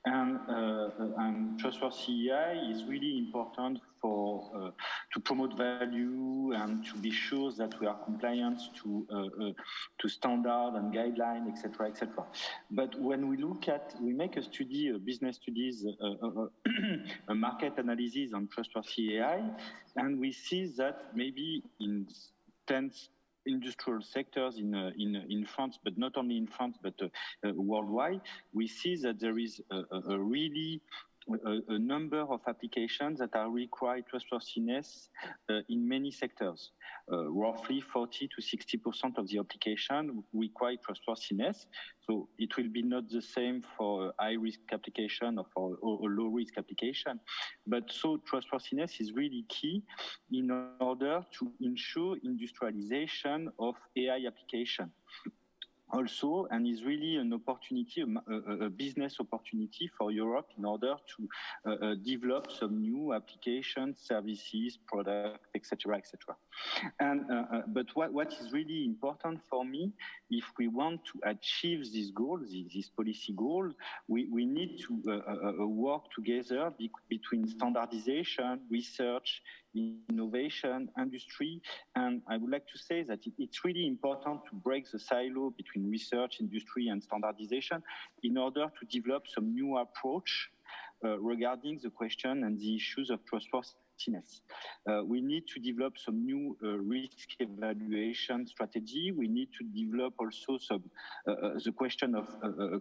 And Trustworthy AI is really important for to promote value and to be sure that we are compliant to standard and guideline, etc., etc. But when we make a study, business studies, a market analysis on Trustworthy AI, and we see that maybe in 10 industrial sectors in France, but not only in France, but worldwide, we see that there is a really a number of applications that are require trustworthiness in many sectors. Roughly 40 to 60% of the application require trustworthiness. So it will be not the same for high-risk application or for a low-risk application. But so trustworthiness is really key in order to ensure industrialization of AI application. Also, and is really an opportunity, a business opportunity for Europe in order to develop some new applications, services, products, etc., etc. And but what is really important for me, if we want to achieve these goals, these policy goals, we need to work together between standardization, research, innovation, industry, and I would like to say that it's really important to break the silo between research, industry, and standardization in order to develop some new approach regarding the question and the issues of trustworthiness. We need to develop some new risk evaluation strategy. We need to develop also some the question of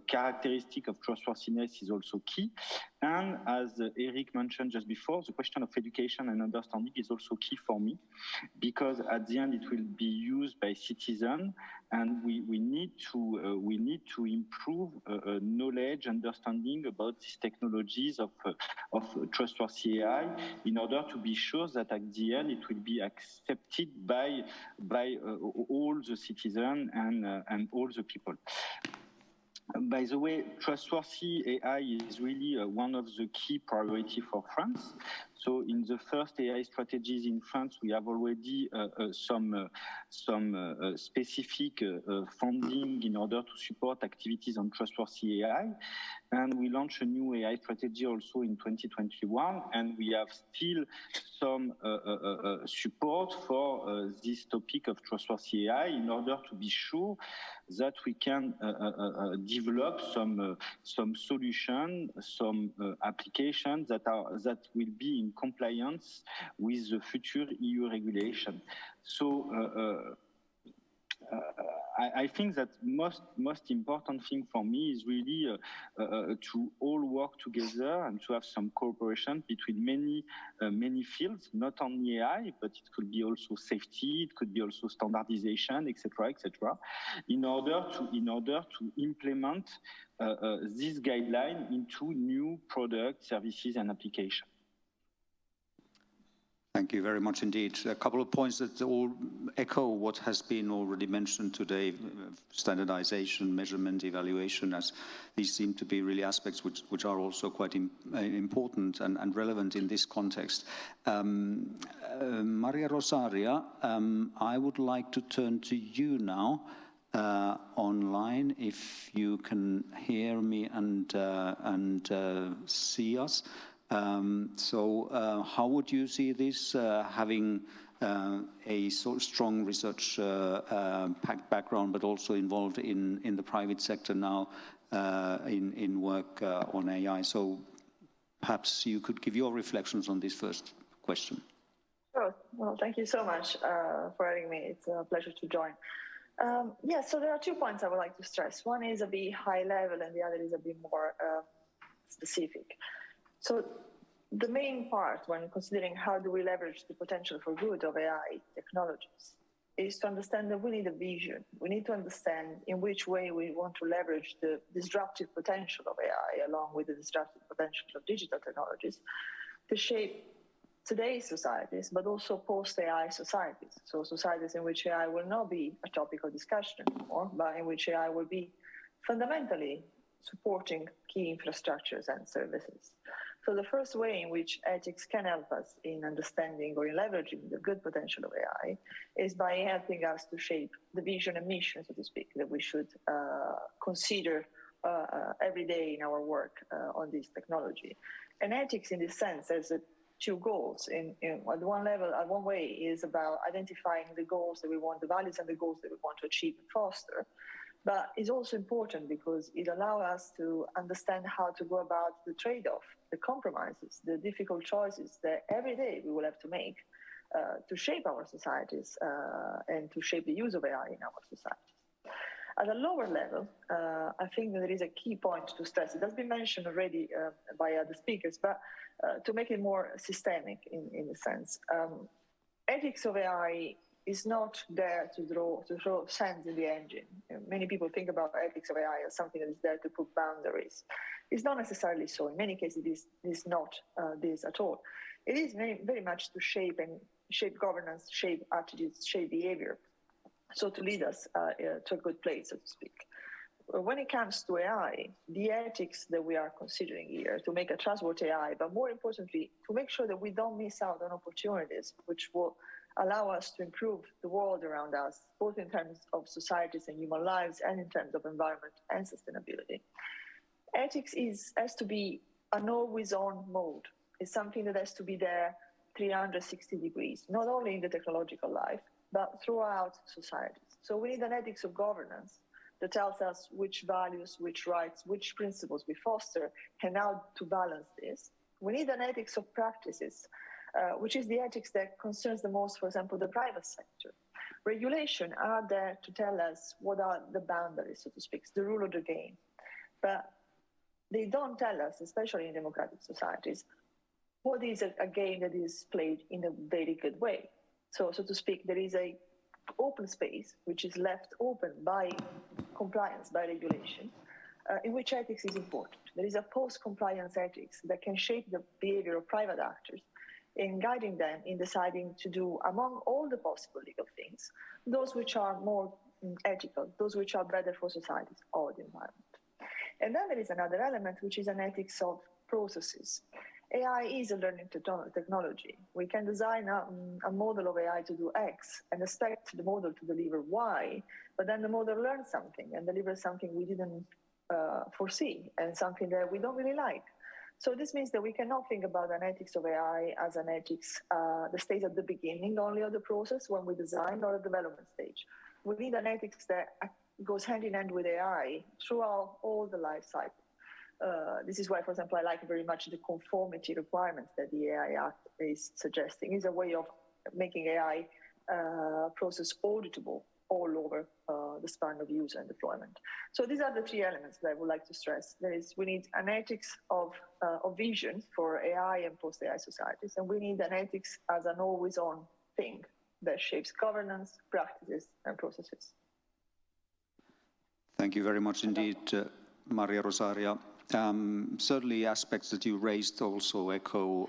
characteristic of trustworthiness is also key. And as Eric mentioned just before, the question of education and understanding is also key for me, because at the end it will be used by citizens, and we need to improve knowledge, understanding about these technologies of Trustworthy AI in order to be sure that at the end it will be accepted by all the citizens and all the people. By the way, Trustworthy AI is really one of the key priorities for France. So in the first AI strategies in France, we have already some specific funding in order to support activities on Trustworthy AI. And we launched a new AI strategy also in 2021, and we have still some support for this topic of Trustworthy AI in order to be sure that we can develop some solution, some applications that will be in compliance with the future EU regulation. So I think that most important thing for me is really to all work together and to have some cooperation between many fields, not only AI, but it could be also safety, it could be also standardization, etc., etc., in order to implement this guideline into new products, services, and applications. Thank you very much indeed. A couple of points that all echo what has been already mentioned today: standardization, measurement, evaluation, as these seem to be really aspects which are also quite important and relevant in this context. Maria Rosaria, I would like to turn to you now online, if you can hear me and see us. How would you see this, having a so strong research background, but also involved in the private sector now in work on AI? So perhaps you could give your reflections on this first question. Sure. Well, thank you so much for having me. It's a pleasure to join. Yeah, so there are 2 points I would like to stress. One is a bit high level and the other is a bit more specific. So the main part when considering how do we leverage the potential for good of AI technologies is to understand that we need a vision. We need to understand in which way we want to leverage the disruptive potential of AI along with the disruptive potential of digital technologies to shape today's societies, but also post-AI societies. So societies in which AI will not be a topic of discussion anymore, but in which AI will be fundamentally supporting key infrastructures and services. So the first way in which ethics can help us in understanding or in leveraging the good potential of AI is by helping us to shape the vision and mission, so to speak, that we should consider every day in our work on this technology. And ethics in this sense has 2 goals. At one level, at one way is about identifying the goals that we want, the values and the goals that we want to achieve and foster. But it's also important because it allows us to understand how to go about the trade-off, the compromises, the difficult choices that every day we will have to make to shape our societies and to shape the use of AI in our societies. At a lower level, I think that there is a key point to stress. It has been mentioned already by other speakers, but to make it more systemic in a sense. Ethics of AI is not there to throw sand in the engine. Many people think about ethics of AI as something that is there to put boundaries. It's not necessarily so. In many cases, it is not this at all. It is very much to shape governance, shape attitudes, shape behavior. So to lead us to a good place, so to speak. When it comes to AI, the ethics that we are considering here to make a trustworthy AI, but more importantly, to make sure that we don't miss out on opportunities which will allow us to improve the world around us, both in terms of societies and human lives and in terms of environment and sustainability. Ethics has to be an always-on mode. It's something that has to be there 360 degrees, not only in the technological life, but throughout societies. So we need an ethics of governance that tells us which values, which rights, which principles we foster, and how to balance this. We need an ethics of practices, which is the ethics that concerns the most, for example, the private sector. Regulation are there to tell us what are the boundaries, so to speak, the rule of the game. But they don't tell us, especially in democratic societies, what is a game that is played in a very good way. So to speak, there is a open space which is left open by compliance, by regulation, in which ethics is important. There is a post-compliance ethics that can shape the behavior of private actors in guiding them in deciding to do, among all the possible legal things, those which are more ethical, those which are better for societies or the environment. And then there is another element, which is an ethics of processes. AI is a learning technology. We can design a model of AI to do X and expect the model to deliver Y, but then the model learns something and delivers something we didn't foresee and something that we don't really like. So this means that we cannot think about an ethics of AI as an ethics that stays at the beginning only of the process when we design or the development stage. We need an ethics that goes hand in hand with AI throughout all the life cycle. This is why, for example, I like very much the conformity requirements that the AI Act is suggesting. It's a way of making AI process auditable all over the span of use and deployment. So these are the 3 elements that I would like to stress. We need an ethics of vision for AI and post-AI societies, and we need an ethics as an always-on thing that shapes governance, practices, and processes. Thank you very much indeed, Maria Rosaria. Certainly aspects that you raised also echo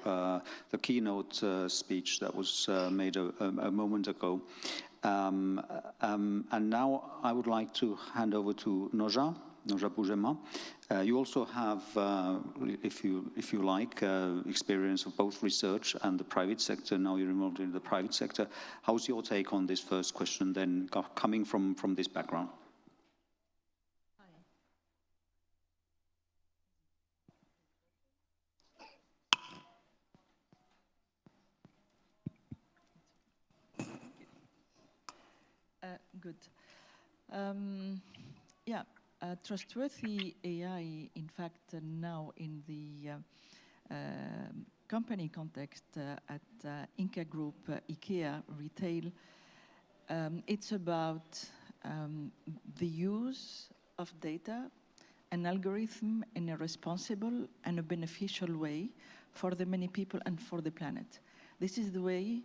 the keynote speech that was made a moment ago. And now I would like to hand over to Noja no Jabujema. You also have, if you like, experience of both research and the private sector. Now you're involved in the private sector. How's your take on this first question then, coming from this background? Good. Trustworthy AI, in fact, now in the company context at Inca Group, IKEA Retail, it's about the use of data and algorithm in a responsible and a beneficial way for the many people and for the planet. This is the way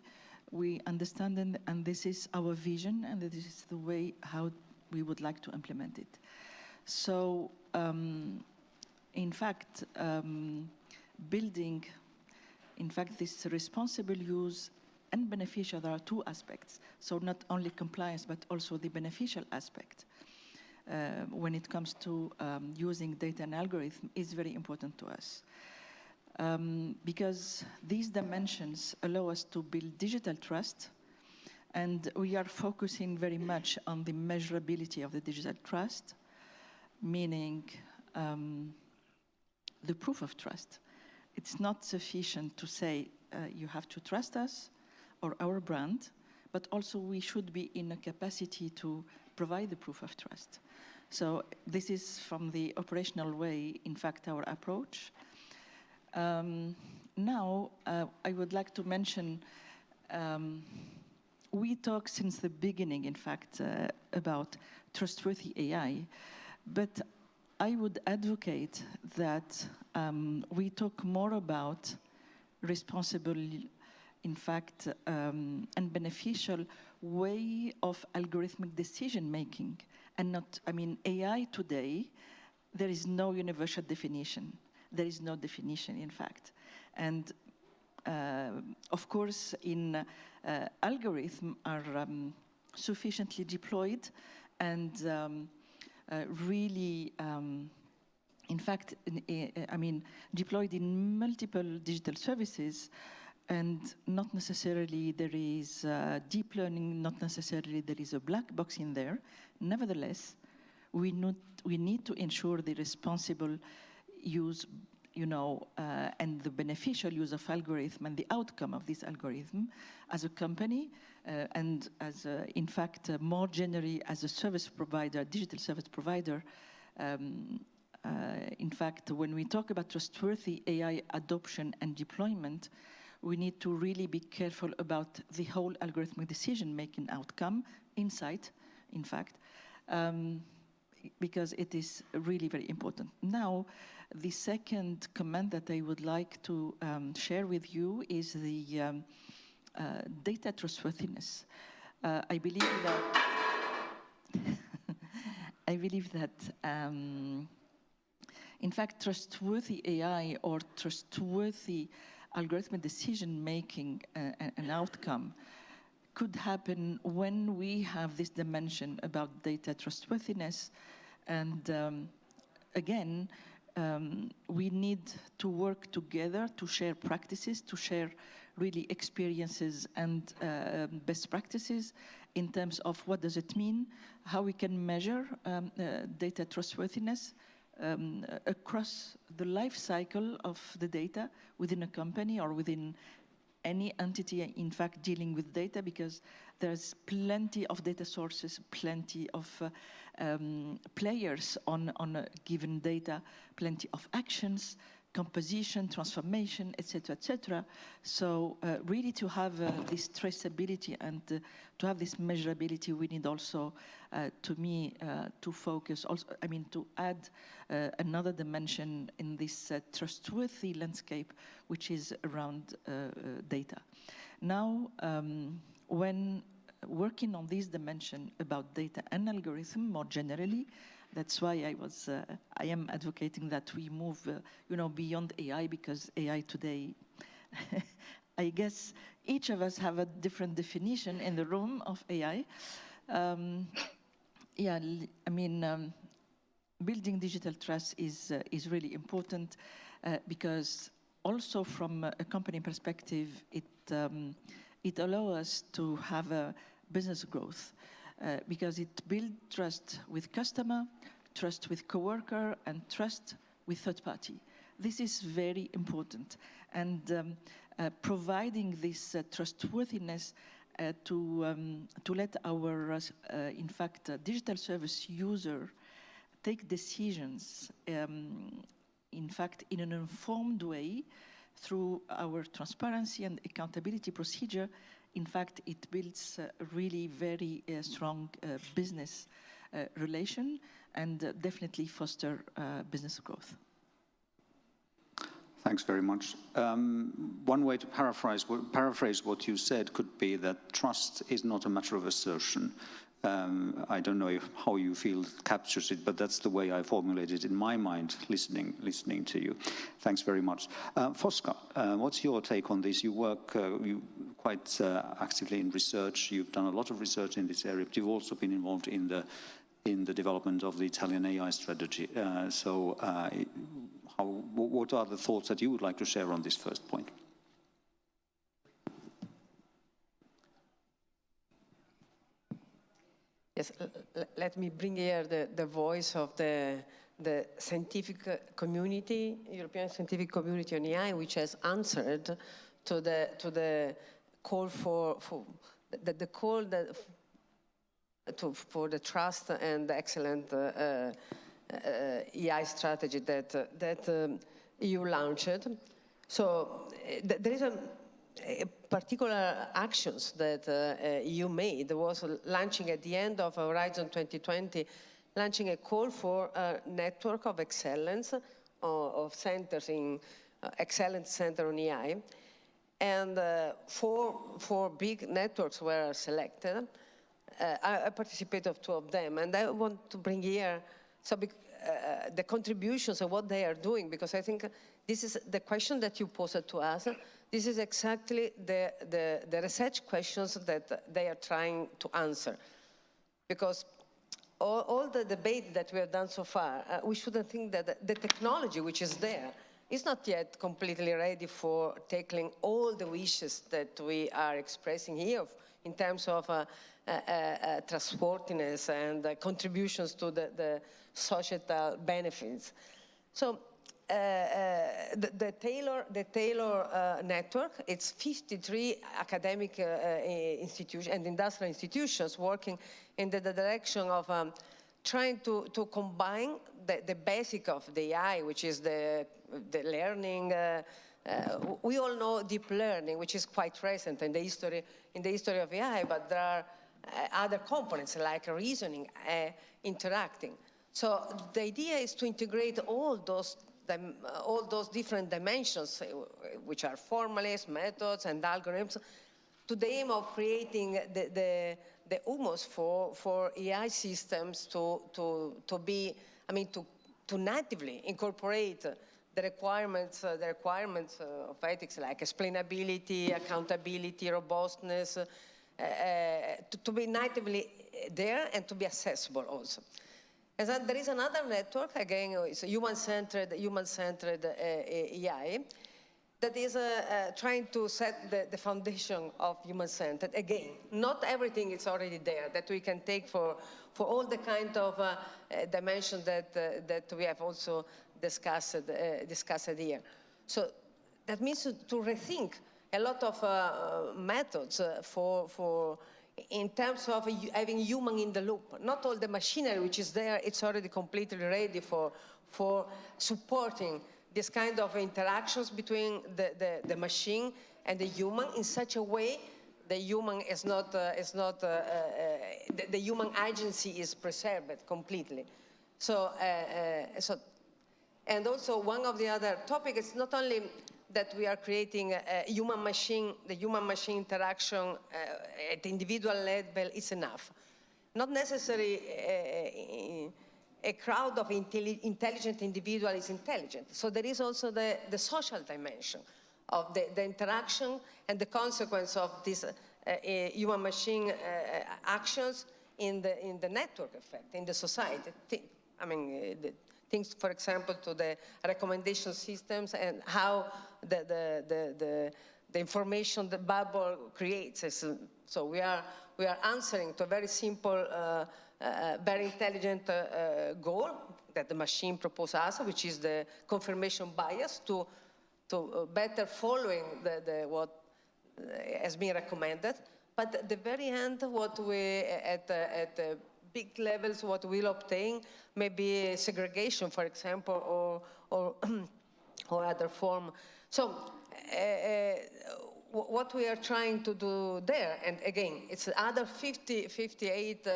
we understand it, and this is our vision, and this is the way how we would like to implement it. So, in fact, building, in fact, this responsible use and beneficial, there are two aspects. So not only compliance, but also the beneficial aspect when it comes to using data and algorithm is very important to us. Because these dimensions allow us to build digital trust, and we are focusing very much on the measurability of the digital trust, meaning the proof of trust. It's not sufficient to say you have to trust us or our brand, but also we should be in a capacity to provide the proof of trust. So this is from the operational way, in fact, our approach. Now, I would like to mention, we talk since the beginning, in fact, about trustworthy AI, but I would advocate that we talk more about responsible, in fact, and beneficial way of algorithmic decision-making. And not, I mean, AI today, there is no universal definition. There is no definition, in fact. And of course, in algorithms are sufficiently deployed and really, in fact, I mean, deployed in multiple digital services, and not necessarily there is deep learning, not necessarily there is a black box in there. Nevertheless, we need to ensure the responsible use, you know, and the beneficial use of algorithm and the outcome of this algorithm as a company and as, in fact, more generally as a service provider, digital service provider. In fact, when we talk about trustworthy AI adoption and deployment, we need to really be careful about the whole algorithmic decision-making outcome, insight, in fact, because it is really very important. Now, the second comment that I would like to share with you is the data trustworthiness. I believe that in fact, trustworthy AI or trustworthy algorithmic decision-making and outcome could happen when we have this dimension about data trustworthiness. And again, we need to work together to share practices, to share really experiences and best practices in terms of what does it mean, how we can measure data trustworthiness across the life cycle of the data within a company or within any entity, in fact, dealing with data, because there's plenty of data sources, plenty of players on a given data, plenty of actions, composition, transformation, etc., etc. So really to have this traceability and to have this measurability, we need also, to me, to focus also, I mean, to add another dimension in this trustworthy landscape, which is around data. Now, when working on this dimension about data and algorithm more generally, that's why I am advocating that we move, you know, beyond AI, because AI today, I guess each of us have a different definition in the room of AI. Yeah, I mean, building digital trust is really important because also from a company perspective, it allows us to have a business growth because it builds trust with customer, trust with coworker, and trust with third party. This is very important. And providing this trustworthiness to let our, in fact, digital service user take decisions, in fact, in an informed way through our transparency and accountability procedure. In fact, it builds a really very strong business relation and definitely foster business growth. Thanks very much. One way to paraphrase what you said could be that trust is not a matter of assertion. I don't know how you feel captures it, but that's the way I formulated it in my mind, listening to you. Thanks very much. Fosca, what's your take on this? You work quite actively in research. You've done a lot of research in this area, but you've also been involved in the development of the Italian AI strategy. What are the thoughts that you would like to share on this first point? Yes, let me bring here the voice of the scientific community, European scientific community on AI, which has answered to the call for the trust and the excellent AI strategy that EU launched. So there is a particular actions that EU made. There was launching at the end of Horizon 2020, launching a call for a network of excellence of centers in excellence center on AI, and four big networks were selected. I participated of 2 of them, and I want to bring here the contributions of what they are doing, because I think this is the question that you posed to us. This is exactly the research questions that they are trying to answer. Because all the debate that we have done so far, we shouldn't think that the technology which is there is not yet completely ready for tackling all the wishes that we are expressing here in terms of trustworthiness and contributions to the societal benefits. So the Taylor network, it's 53 academic institutions and industrial institutions working in the direction of trying to combine the basic of the AI, which is the learning. We all know deep learning, which is quite recent in the history of AI, but there are other components like reasoning, interacting. So the idea is to integrate all those different dimensions, which are formalists, methods, and algorithms, to the aim of creating the humus for AI systems to natively incorporate the requirements of ethics, like explainability, accountability, robustness, to be natively there and to be accessible also. And then there is another network, again, it's human-centered AI, that is trying to set the foundation of human-centered. Again, not everything is already there that we can take for all the kind of dimensions that we have also discussed here. So that means to rethink a lot of methods in terms of having human in the loop. Not all the machinery which is there, it's already completely ready for supporting this kind of interactions between the machine and the human in such a way the human the human agency is preserved completely. So and also one of the other topics is not only that we are creating the human-machine interaction at the individual level is enough. Not necessarily a crowd of intelligent individuals is intelligent. So there is also the social dimension of the interaction and the consequence of these human-machine actions in the network effect, in the society. I mean, things, for example, to the recommendation systems and how the information the bubble creates. So we are answering to a very simple, very intelligent goal that the machine proposes us, which is the confirmation bias to better following what has been recommended. But at the very end, what we at big levels, what we'll obtain may be segregation, for example, or other form. So what we are trying to do there, and again, it's other 58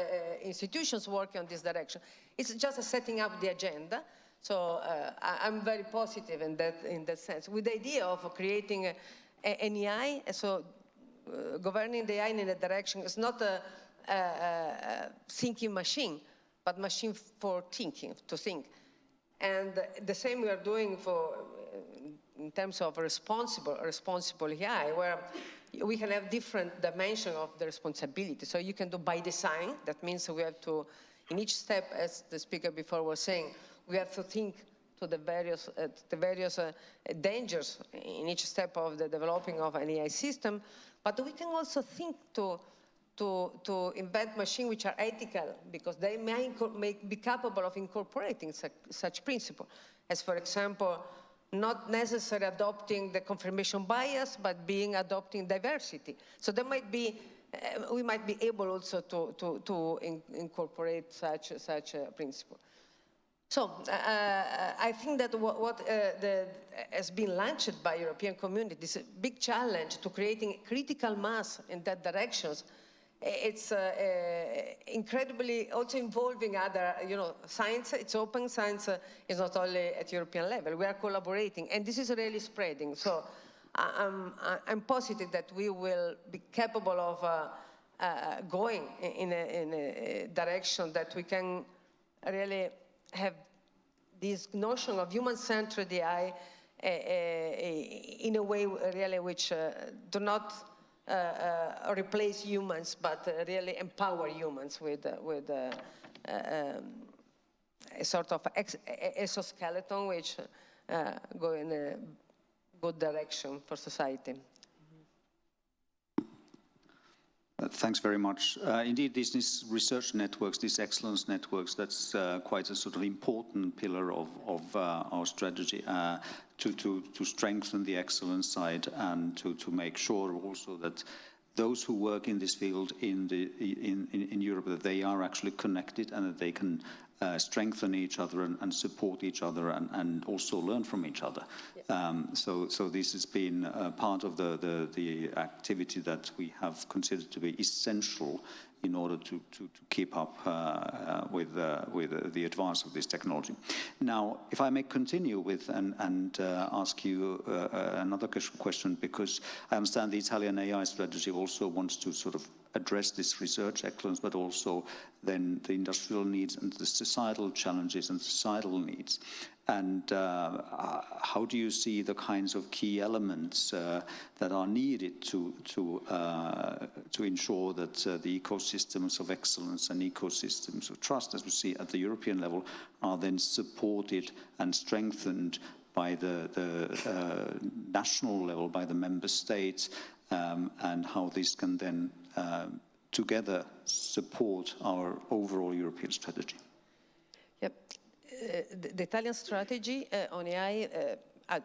institutions working on this direction. It's just setting up the agenda. So I'm very positive in that sense, with the idea of creating an AI. So governing the AI in a direction is not a thinking machine, but machine for thinking, to think. And the same we are doing in terms of responsible AI, where we can have different dimensions of the responsibility. So you can do by design. That means we have to, in each step, as the speaker before was saying, we have to think to the various dangers in each step of the developing of an AI system. But we can also think to invent machines which are ethical, because they may be capable of incorporating such principles, as, for example, not necessarily adopting the confirmation bias, but adopting diversity. So there might be, we might be able also to incorporate such a principle. So I think that what has been launched by European community is a big challenge to creating critical mass in that directions. It's incredibly also involving other, science. It's open science. Is not only at European level. We are collaborating, and this is really spreading. So I'm positive that we will be capable of going in a direction that we can really have this notion of human-centered AI in a way really which do not replace humans, but really empower humans with a sort of exoskeleton which go in a good direction for society. Thanks very much. Indeed, these research networks, these excellence networks, that's quite a sort of important pillar of our strategy to strengthen the excellence side and to make sure also that those who work in this field in Europe, that they are actually connected and that they can strengthen each other and support each other and also learn from each other. Yeah. So this has been part of the activity that we have considered to be essential in order to keep up with the advance of this technology. Now, if I may continue with and ask you another question, because I understand the Italian AI strategy also wants to sort of address this research excellence, but also then the industrial needs and the societal challenges and societal needs. And how do you see the kinds of key elements that are needed to ensure that the ecosystems of excellence and ecosystems of trust, as we see at the European level, are then supported and strengthened by the national level, by the member states, and how this can then together support our overall European strategy? Yep. The Italian strategy on AI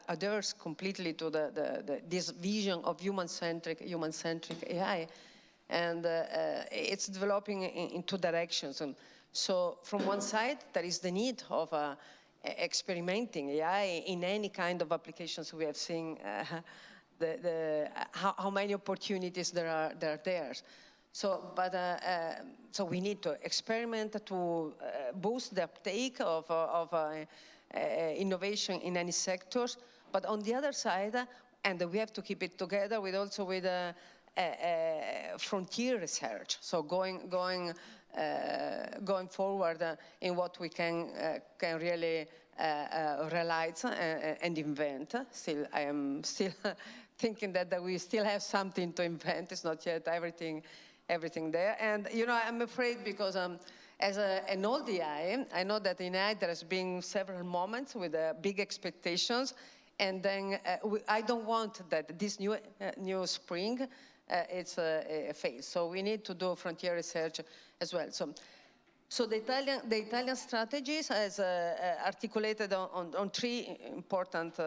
adheres completely to this vision of human-centric AI, and it's developing in two directions. And so from one side, there is the need of experimenting AI in any kind of applications. We have seen how many opportunities there are there. So, so we need to experiment to boost the uptake of innovation in any sectors. But on the other side, and we have to keep it together with frontier research. So going forward in what we can really realize and invent. Still, I am still thinking that we still have something to invent. It's not yet everything there. And I'm afraid because As an old AI, I know that in AI there has been several moments with big expectations, and then I don't want that this new spring it's a fail. So we need to do frontier research as well. So the Italian strategies is articulated on three important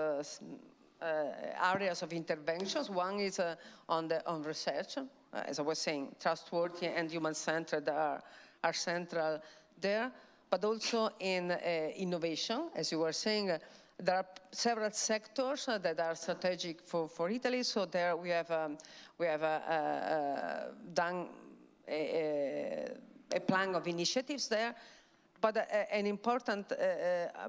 areas of interventions. One is on research, as I was saying, trustworthy and human-centered are central there, but also in innovation, as you were saying. There are several sectors that are strategic for Italy. So there we have done a plan of initiatives there. But an important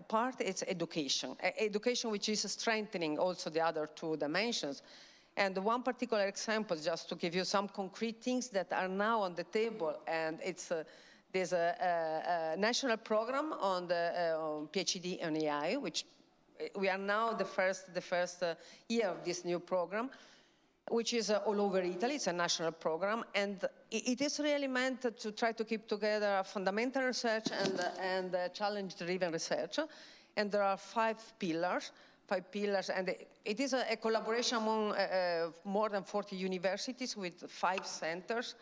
part is education. Education which is strengthening also the other two dimensions. And one particular example, just to give you some concrete things that are now on the table, and it's there's a national program on the PhD on AI, which we are now the first year of this new program, which is all over Italy. It's a national program, and it is really meant to try to keep together fundamental research and challenge-driven research. And there are five pillars, and it is a collaboration among more than 40 universities with 5 centers.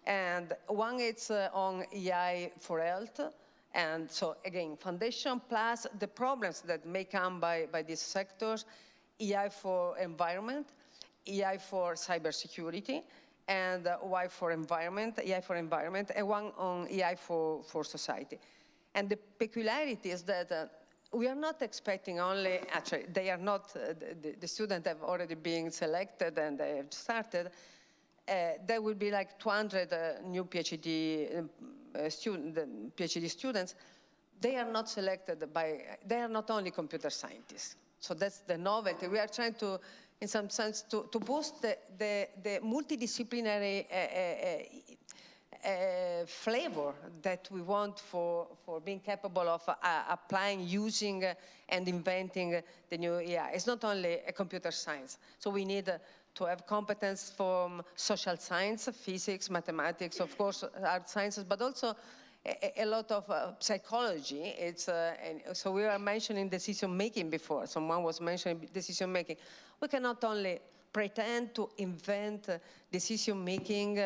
And one is on AI for health. And so, again, foundation plus the problems that may come by these sectors, AI for environment, AI for cybersecurity, and AI for environment, and one on AI for society. And the peculiarity is that we are not expecting only, actually, they are not, the students have already been selected and they have started. There will be like 200 new PhD students. They are not selected they are not only computer scientists. So that's the novelty. We are trying to, in some sense, to boost the multidisciplinary flavor that we want for being capable of applying, using, and inventing the new AI. It's not only a computer science. So we need to have competence from social science, physics, mathematics, of course, art sciences, but also a lot of psychology. So we were mentioning decision-making before. Someone was mentioning decision-making. We cannot only pretend to invent decision-making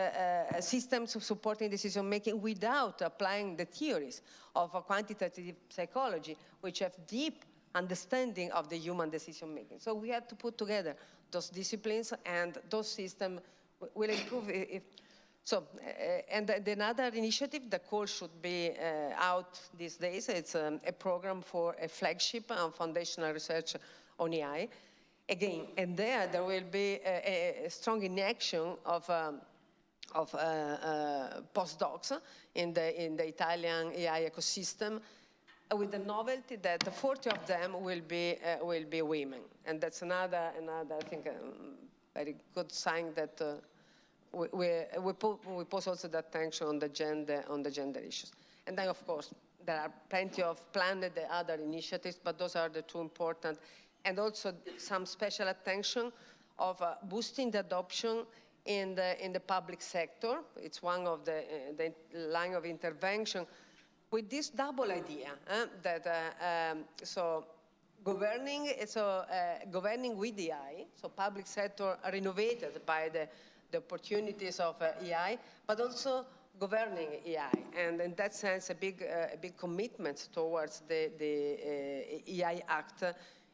systems supporting decision-making without applying the theories of quantitative psychology, which have deep understanding of the human decision-making. So we have to put together those disciplines, and those systems will improve and another initiative, the call should be out these days. It's a program for a flagship on foundational research on AI. Again, and there will be a strong inaction of postdocs in the Italian AI ecosystem, with the novelty that 40 of them will be women, and that's another I think very good sign that we pose also the attention on the gender issues. And then, of course, there are plenty of planned other initiatives, but those are the two important, and also some special attention of boosting the adoption in the public sector. It's one of the line of intervention, with this double idea that governing with AI, so public sector are innovated by the opportunities of AI, but also governing AI, and in that sense, a big commitment towards the AI Act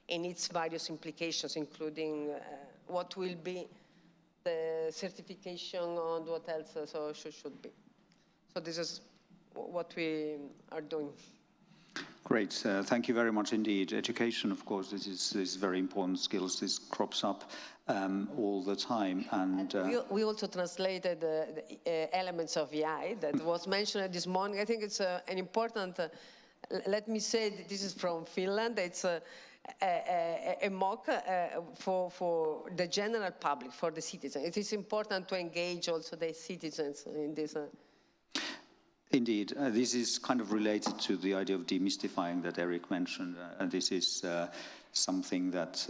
in its various implications, including what will be the certification on what else should be. So this is what we are doing. Great. Thank you very much indeed. Education, of course, is very important skills. This crops up all the time. And we also translated the elements of AI that was mentioned this morning. I think it's an important, let me say, this is from Finland. It's a mock for the general public, for the citizens. It is important to engage also the citizens in this. Indeed, this is kind of related to the idea of demystifying that Eric mentioned, and this is something that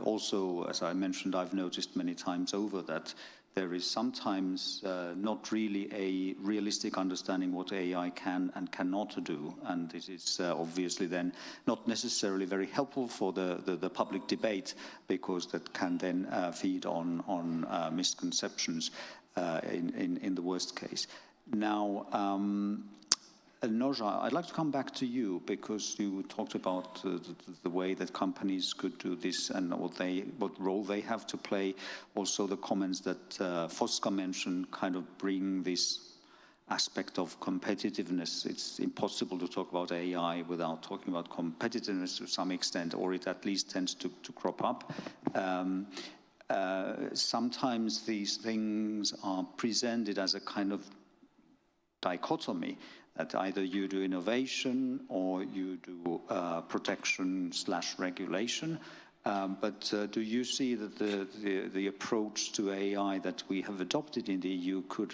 also, as I mentioned, I've noticed many times over, that there is sometimes not really a realistic understanding what AI can and cannot do. And this is obviously then not necessarily very helpful for the public debate, because that can then feed on misconceptions in the worst case. Now, Noja, I'd like to come back to you, because you talked about the way that companies could do this and what role they have to play. Also, the comments that Fosca mentioned kind of bring this aspect of competitiveness. It's impossible to talk about AI without talking about competitiveness to some extent, or it at least tends to crop up. Sometimes these things are presented as a kind of dichotomy, that either you do innovation or you do protection/regulation. But do you see that the approach to AI that we have adopted in the EU could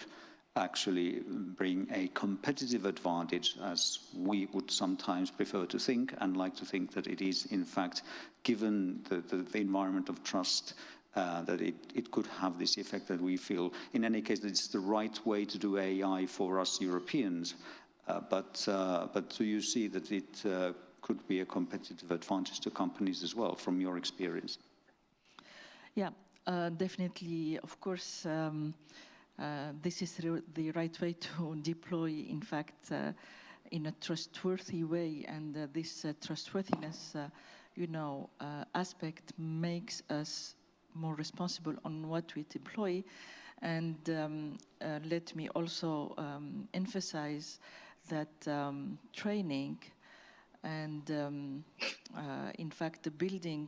actually bring a competitive advantage, as we would sometimes prefer to think, and like to think that it is, in fact, given the environment of trust, that it could have this effect that we feel, in any case, that it's the right way to do AI for us Europeans. But do you see that it could be a competitive advantage to companies as well, from your experience? Yeah, definitely. Of course, this is the right way to deploy, in fact, in a trustworthy way. And this trustworthiness, aspect makes us more responsible on what we deploy. And let me also emphasize that training and, in fact, building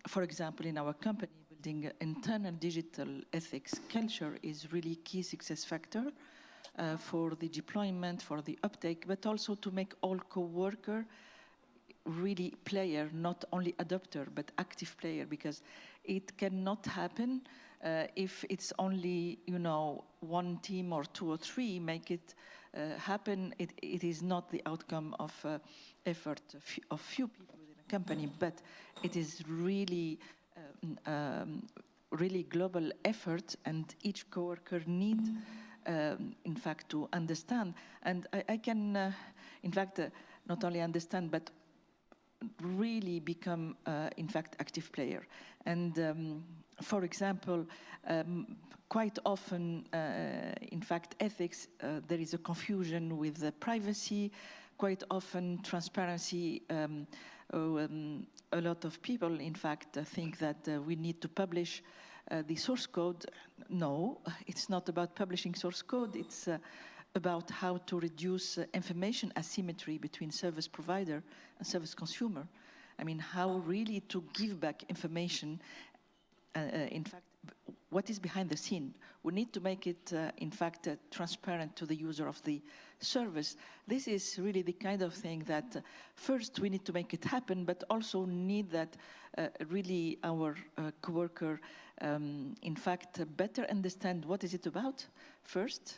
for example, in our company, building internal digital ethics culture is really key success factor for the deployment, for the uptake, but also to make all co-worker really player, not only adopter, but active player, because it cannot happen if it's only, one team or two or three make it happen. It is not the outcome of effort of few people in a company, but it is really, really global effort, and each coworker need, in fact, to understand. And I can, in fact, not only understand, but really become, in fact, active player. And for example, quite often, in fact, ethics, there is a confusion with privacy. Quite often, transparency. A lot of people, in fact, think that we need to publish the source code. No, it's not about publishing source code. It's about how to reduce information asymmetry between service provider and service consumer. I mean, how really to give back information, in fact, what is behind the scene. We need to make it, in fact, transparent to the user of the service. This is really the kind of thing that first we need to make it happen, but also need that really our coworker, in fact, better understand what is it about first,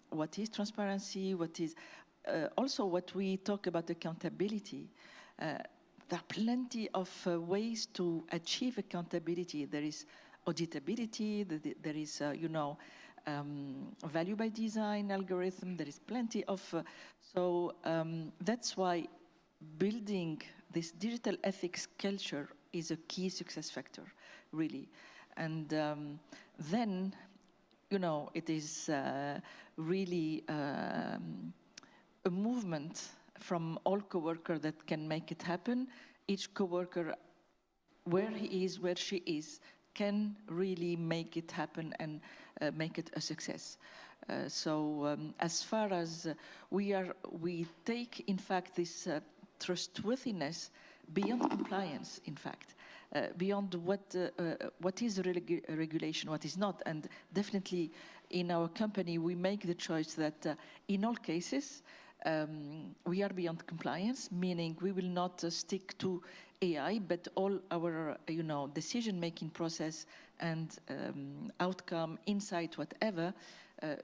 what is transparency, what is also what we talk about accountability. There are plenty of ways to achieve accountability. There is auditability, there is, value by design algorithm, there is plenty of, so that's why building this digital ethics culture is a key success factor, really. And then, it is really a movement from all coworkers that can make it happen. Each coworker, where he is, where she is, can really make it happen and make it a success. So as far as we take, in fact, this trustworthiness beyond compliance, in fact, beyond what is regulation, what is not. And definitely in our company, we make the choice that in all cases, we are beyond compliance, meaning we will not stick to AI, but all our, decision-making process and outcome, insight, whatever,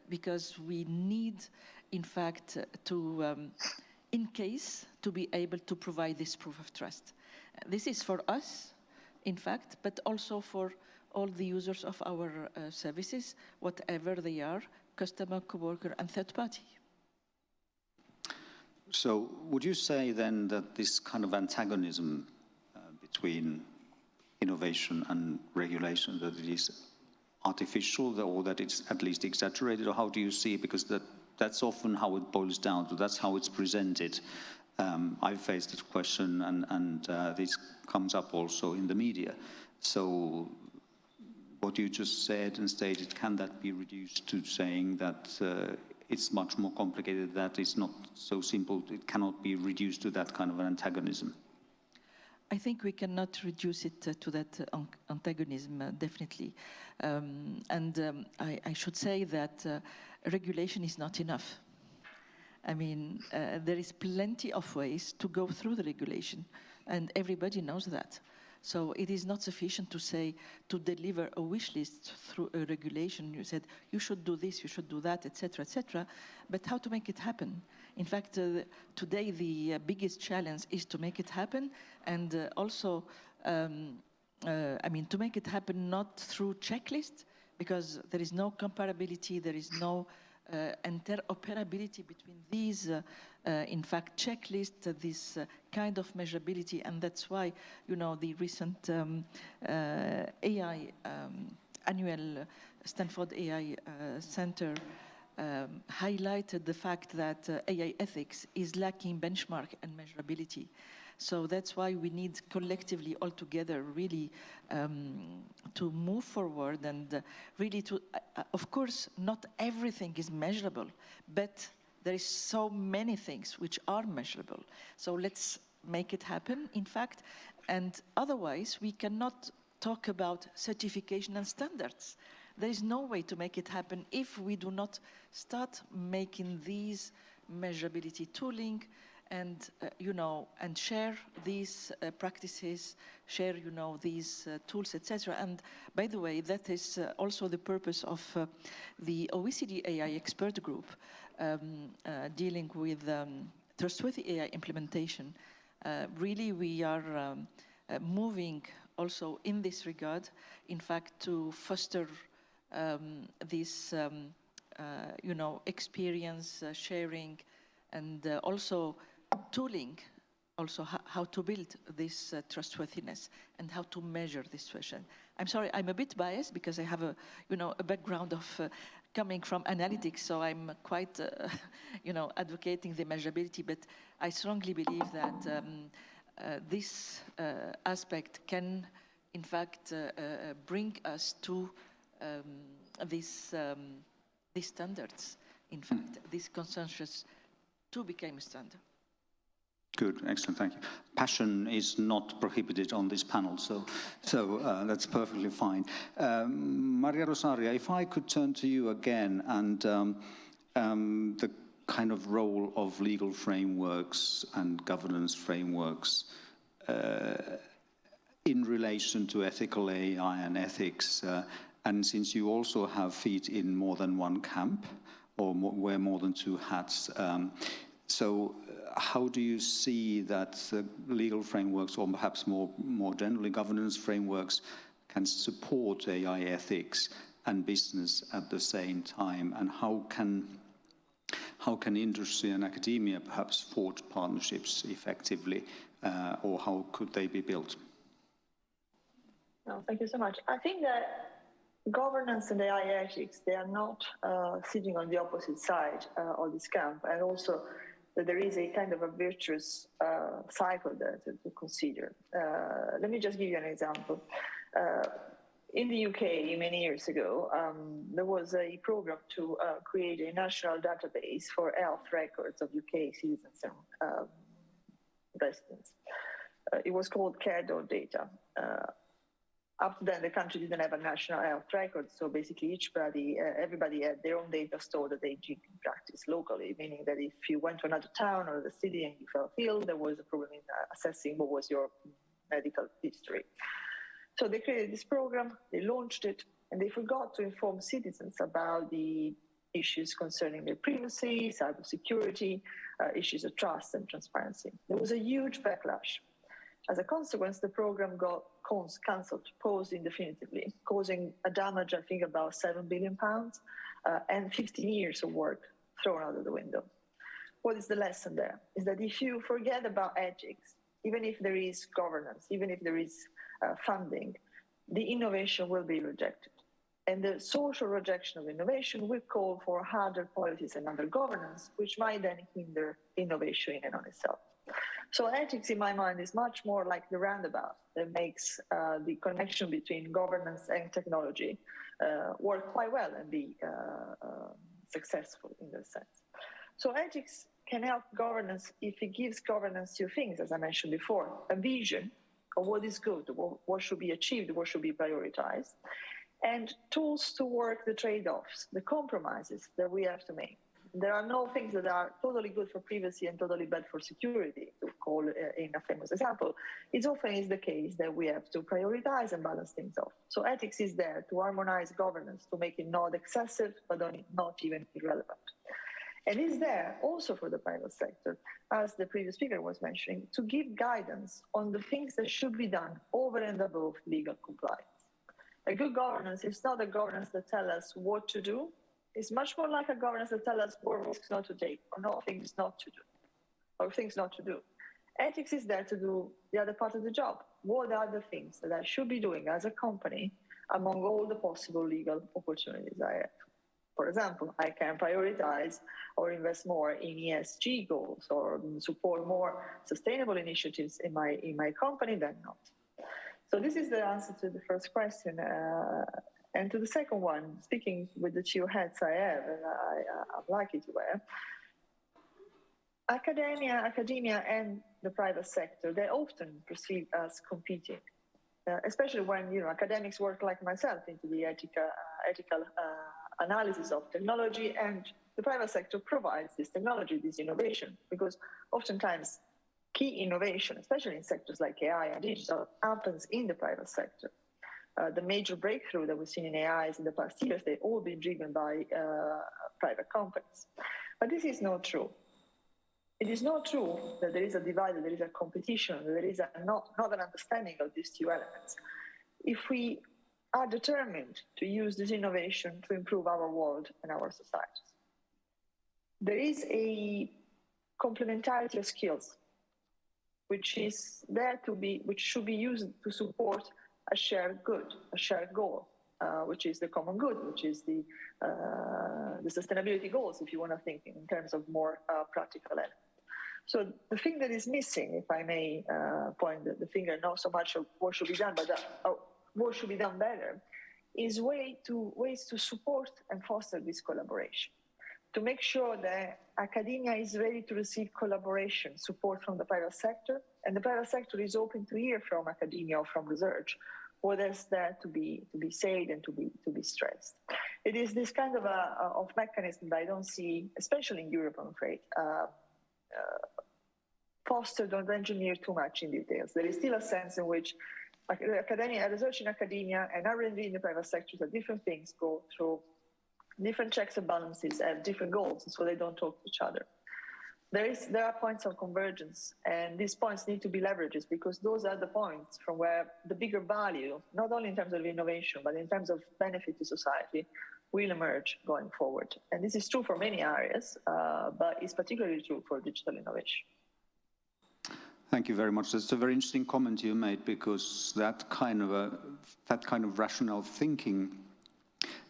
because we need, in fact, to, in case, to be able to provide this proof of trust. This is for us, in fact, but also for all the users of our services, whatever they are, customer, coworker, and third party. So would you say then that this kind of antagonism between innovation and regulation, that it is artificial, or that it's at least exaggerated, or how do you see it? Because that's often how it boils down to, that's how it's presented. I've faced this question, and this comes up also in the media. So what you just said and stated, can that be reduced to saying that it's much more complicated, that it's not so simple, it cannot be reduced to that kind of an antagonism? I think we cannot reduce it to that antagonism, definitely. I should say that regulation is not enough. I mean, there is plenty of ways to go through the regulation, and everybody knows that. So it is not sufficient to say, to deliver a wish list through a regulation. You said, you should do this, you should do that, etc., but how to make it happen? In fact, today the biggest challenge is to make it happen, and also, I mean, to make it happen not through checklists, because there is no comparability, there is no interoperability between these, in fact, checklists, this kind of measurability, and that's why, you know, the recent AI annual Stanford AI Center highlighted the fact that AI ethics is lacking benchmark and measurability. So that's why we need collectively, all together, really to move forward and really to, of course, not everything is measurable, but there is so many things which are measurable. So let's make it happen, in fact, and otherwise we cannot talk about certification and standards. There is no way to make it happen if we do not start making these measurability tooling and, you know, and share these practices, share, you know, these tools, etc. And by the way, that is also the purpose of the OECD AI expert group dealing with trustworthy AI implementation. Really, we are moving also in this regard, in fact, to foster this, you know, experience sharing, and also tooling, also how to build this trustworthiness and how to measure this question. I'm sorry, I'm a bit biased because I have a, you know, a background of coming from analytics, so I'm quite, you know, advocating the measurability, but I strongly believe that this aspect can, in fact, bring us to these standards, in fact, this consensus to become a standard. Good, excellent, thank you. Passion is not prohibited on this panel, so that's perfectly fine. Maria Rosaria, if I could turn to you again, and the kind of role of legal frameworks and governance frameworks in relation to ethical AI and ethics, and since you also have feet in more than one camp, or wear more than two hats, so how do you see that legal frameworks, or perhaps more generally governance frameworks, can support AI ethics and business at the same time? And how can industry and academia perhaps forge partnerships effectively, or how could they be built? No, thank you so much. I think that governance and AI ethics, they are not sitting on the opposite side of this camp, and also that there is a kind of a virtuous cycle there to consider. Let me just give you an example. In the UK, many years ago, there was a program to create a national database for health records of UK citizens and residents. It was called care.data. Up to then, the country didn't have a national health record, so basically everybody had their own data stored that they did in practice locally, meaning that if you went to another town or the city and you felt ill, there was a problem in assessing what was your medical history. So they created this program, they launched it, and they forgot to inform citizens about the issues concerning their privacy, cybersecurity, issues of trust and transparency. There was a huge backlash. As a consequence, the program got cancelled, paused indefinitely, causing a damage, I think, about £7 billion and 15 years of work thrown out of the window. What is the lesson there? Is that if you forget about ethics, even if there is governance, even if there is funding, the innovation will be rejected. And the social rejection of innovation will call for harder policies and under governance, which might then hinder innovation in and on itself. So ethics, in my mind, is much more like the roundabout that makes the connection between governance and technology work quite well and be successful in that sense. So ethics can help governance if it gives governance two things, as I mentioned before: a vision of what is good, what should be achieved, what should be prioritized, and tools to work the trade-offs, the compromises that we have to make. There are no things that are totally good for privacy and totally bad for security, to call in a famous example. It often is the case that we have to prioritize and balance things off. So ethics is there to harmonize governance, to make it not excessive, but not even irrelevant. And is there also for the private sector, as the previous speaker was mentioning, to give guidance on the things that should be done over and above legal compliance. A good governance is not a governance that tells us what to do. It's much more like a governance that tells us what risks not to take, or not things not to do, or things not to do. Ethics is there to do the other part of the job. What are the things that I should be doing as a company among all the possible legal opportunities I have? For example, I can prioritize or invest more in ESG goals or support more sustainable initiatives in my company than not. So this is the answer to the first question. And to the second one, speaking with the two hats I have, and I'm lucky to wear, academia and the private sector, they often perceive as competing, especially when academics work like myself into the ethical analysis of technology, and the private sector provides this technology, this innovation, because oftentimes key innovation, especially in sectors like AI and digital, happens in the private sector. The major breakthrough that we've seen in AIs in the past years, they've all been driven by private companies. But this is not true. It is not true that there is a divide, that there is a competition, that there is not an understanding of these two elements. If we are determined to use this innovation to improve our world and our societies, there is a complementarity of skills which is there to be, which should be used to support a shared good, a shared goal, which is the common good, which is the sustainability goals, if you want to think in terms of more practical elements. So the thing that is missing, if I may point the finger, not so much of what should be done, but what should be done better, is ways to support and foster this collaboration, to make sure that academia is ready to receive collaboration, support from the private sector, and the private sector is open to hear from academia or from research what is there to be said and to be stressed. It is this kind of mechanism that I don't see, especially in Europe, I'm afraid, fostered or engineered too much in details. There is still a sense in which research in academia and R&D in the private sector are different things, go through different checks and balances, have different goals, so they don't talk to each other. There are points of convergence, and these points need to be leveraged, because those are the points from where the bigger value, not only in terms of innovation, but in terms of benefit to society, will emerge going forward. And this is true for many areas, but it's particularly true for digital innovation. Thank you very much. That's a very interesting comment you made, because that kind of rational thinking,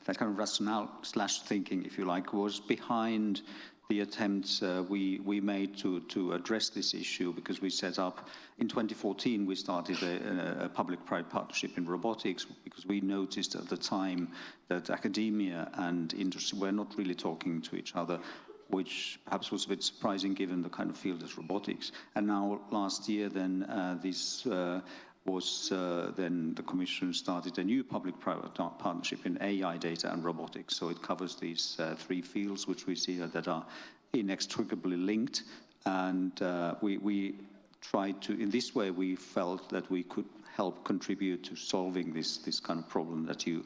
that kind of rationale/thinking, if you like, was behind the attempts we made to address this issue, because we set up, in 2014, we started a public-private partnership in robotics, because we noticed at the time that academia and industry were not really talking to each other, which perhaps was a bit surprising given the kind of field as robotics. And now last year then then the Commission started a new public-private partnership in AI, data and robotics. So it covers these three fields which we see that are inextricably linked. And we tried to, in this way, we felt that we could help contribute to solving this kind of problem that you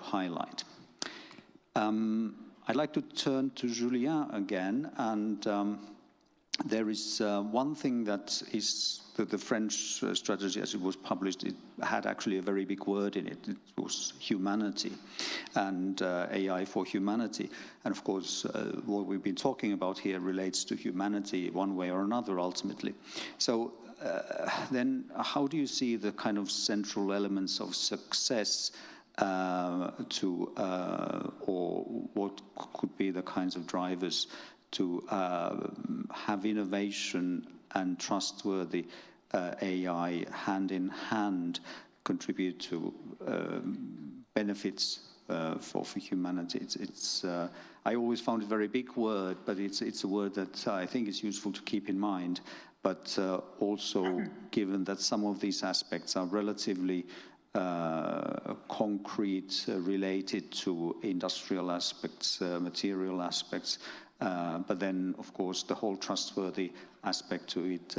highlight. I'd like to turn to Julien again, and there is one thing that is the French strategy, as it was published, it had actually a very big word in it. It was humanity and AI for humanity. And of course, what we've been talking about here relates to humanity one way or another, ultimately. So then how do you see the kind of central elements of success or what could be the kinds of drivers to have innovation and trustworthy AI hand in hand contribute to benefits for humanity? I always found it a very big word, but it's a word that I think is useful to keep in mind. But also, given that some of these aspects are relatively concrete, related to industrial aspects, material aspects, but then, of course, the whole trustworthy aspect to it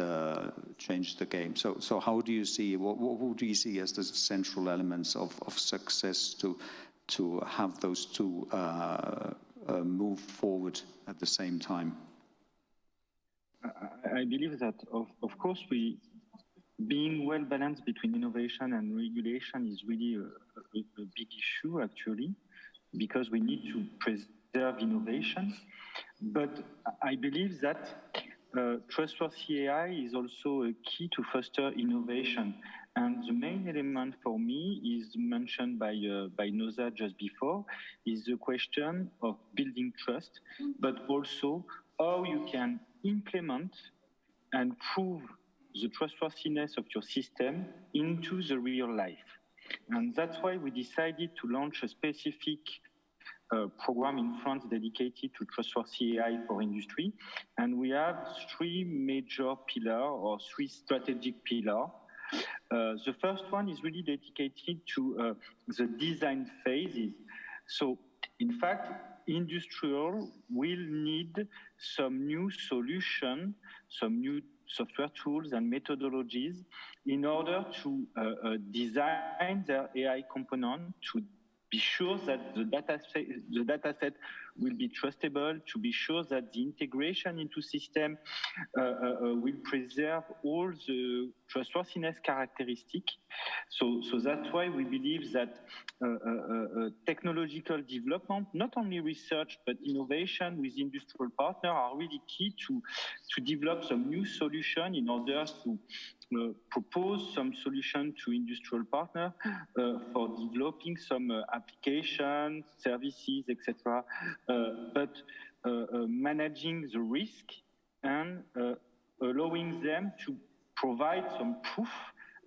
changed the game. So how do you see, what do you see as the central elements of success to have those two move forward at the same time? I believe that, of course, being well balanced between innovation and regulation is really a big issue, actually, because we need to preserve innovation. But I believe that trustworthy AI is also a key to foster innovation. And the main element for me is mentioned by Noza just before, is the question of building trust, but also how you can implement and prove the trustworthiness of your system into the real life. And that's why we decided to launch a specific program in France dedicated to trustworthy AI for industry. And we have three major pillars or three strategic pillars. The first one is really dedicated to the design phases. So, in fact, industrial will need some new solution, some new software tools and methodologies in order to design their AI component, to be sure that the data set will be trustable, to be sure that the integration into system will preserve all the trustworthiness characteristics. So that's why we believe that technological development, not only research, but innovation with industrial partners are really key to develop some new solution in order to propose some solution to industrial partners for developing some applications, services, etc. But managing the risk and allowing them to provide some proof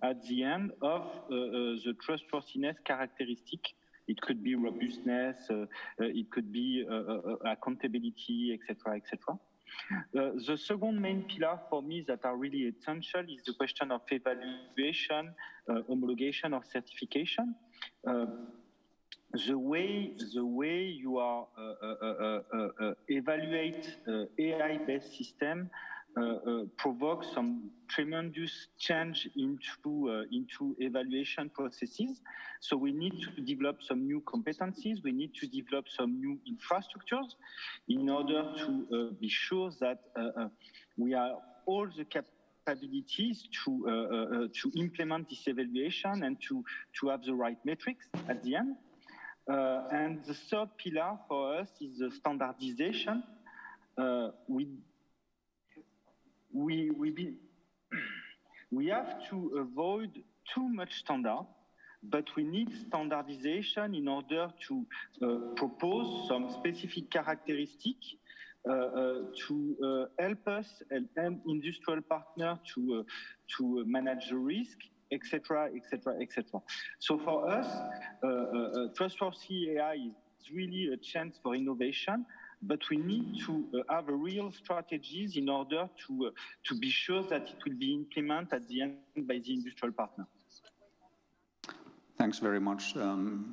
at the end of the trustworthiness characteristic. It could be robustness, it could be accountability, etc., etc. The second main pillar for me that are really essential is the question of evaluation, homologation, or certification. The way you are evaluate AI-based system provokes some tremendous change into evaluation processes. So we need to develop some new competencies. We need to develop some new infrastructures in order to be sure that we have all the capabilities to implement this evaluation and to have the right metrics at the end. And the third pillar for us is the standardization. We have to avoid too much standard, but we need standardization in order to propose some specific characteristics to help us and industrial partners to manage the risk, etc., etc., etc. So for us, trustworthy AI is really a chance for innovation, but we need to have a real strategies in order to be sure that it will be implemented at the end by the industrial partner. Thanks very much.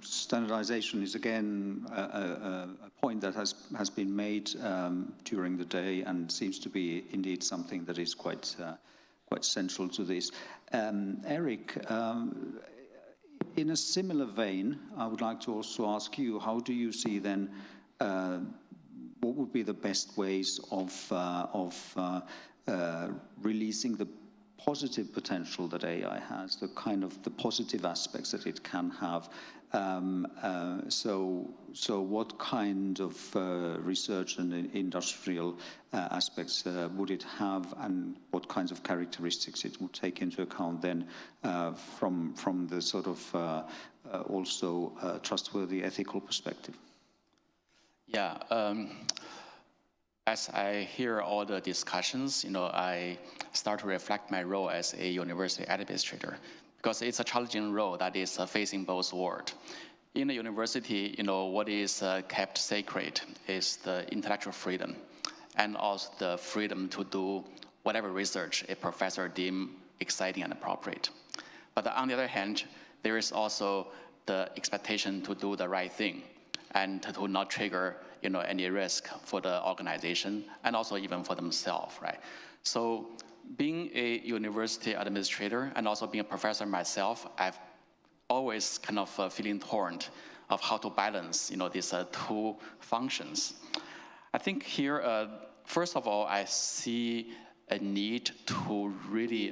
Standardization is again a point that has been made during the day and seems to be indeed something that is quite central to this. Eric, in a similar vein, I would like to also ask you, how do you see then what would be the best ways of releasing the positive potential that AI has, the kind of the positive aspects that it can have. So what kind of research and industrial aspects would it have, and what kinds of characteristics it would take into account then from the sort of also trustworthy ethical perspective? Yeah. As I hear all the discussions, I start to reflect my role as a university administrator, because it's a challenging role that is facing both worlds. In a university, what is kept sacred is the intellectual freedom, and also the freedom to do whatever research a professor deems exciting and appropriate. But on the other hand, there is also the expectation to do the right thing and to not trigger any risk for the organization and also even for themselves, right? So being a university administrator and also being a professor myself, I've always kind of feeling torn of how to balance these two functions. I think here, first of all, I see a need to really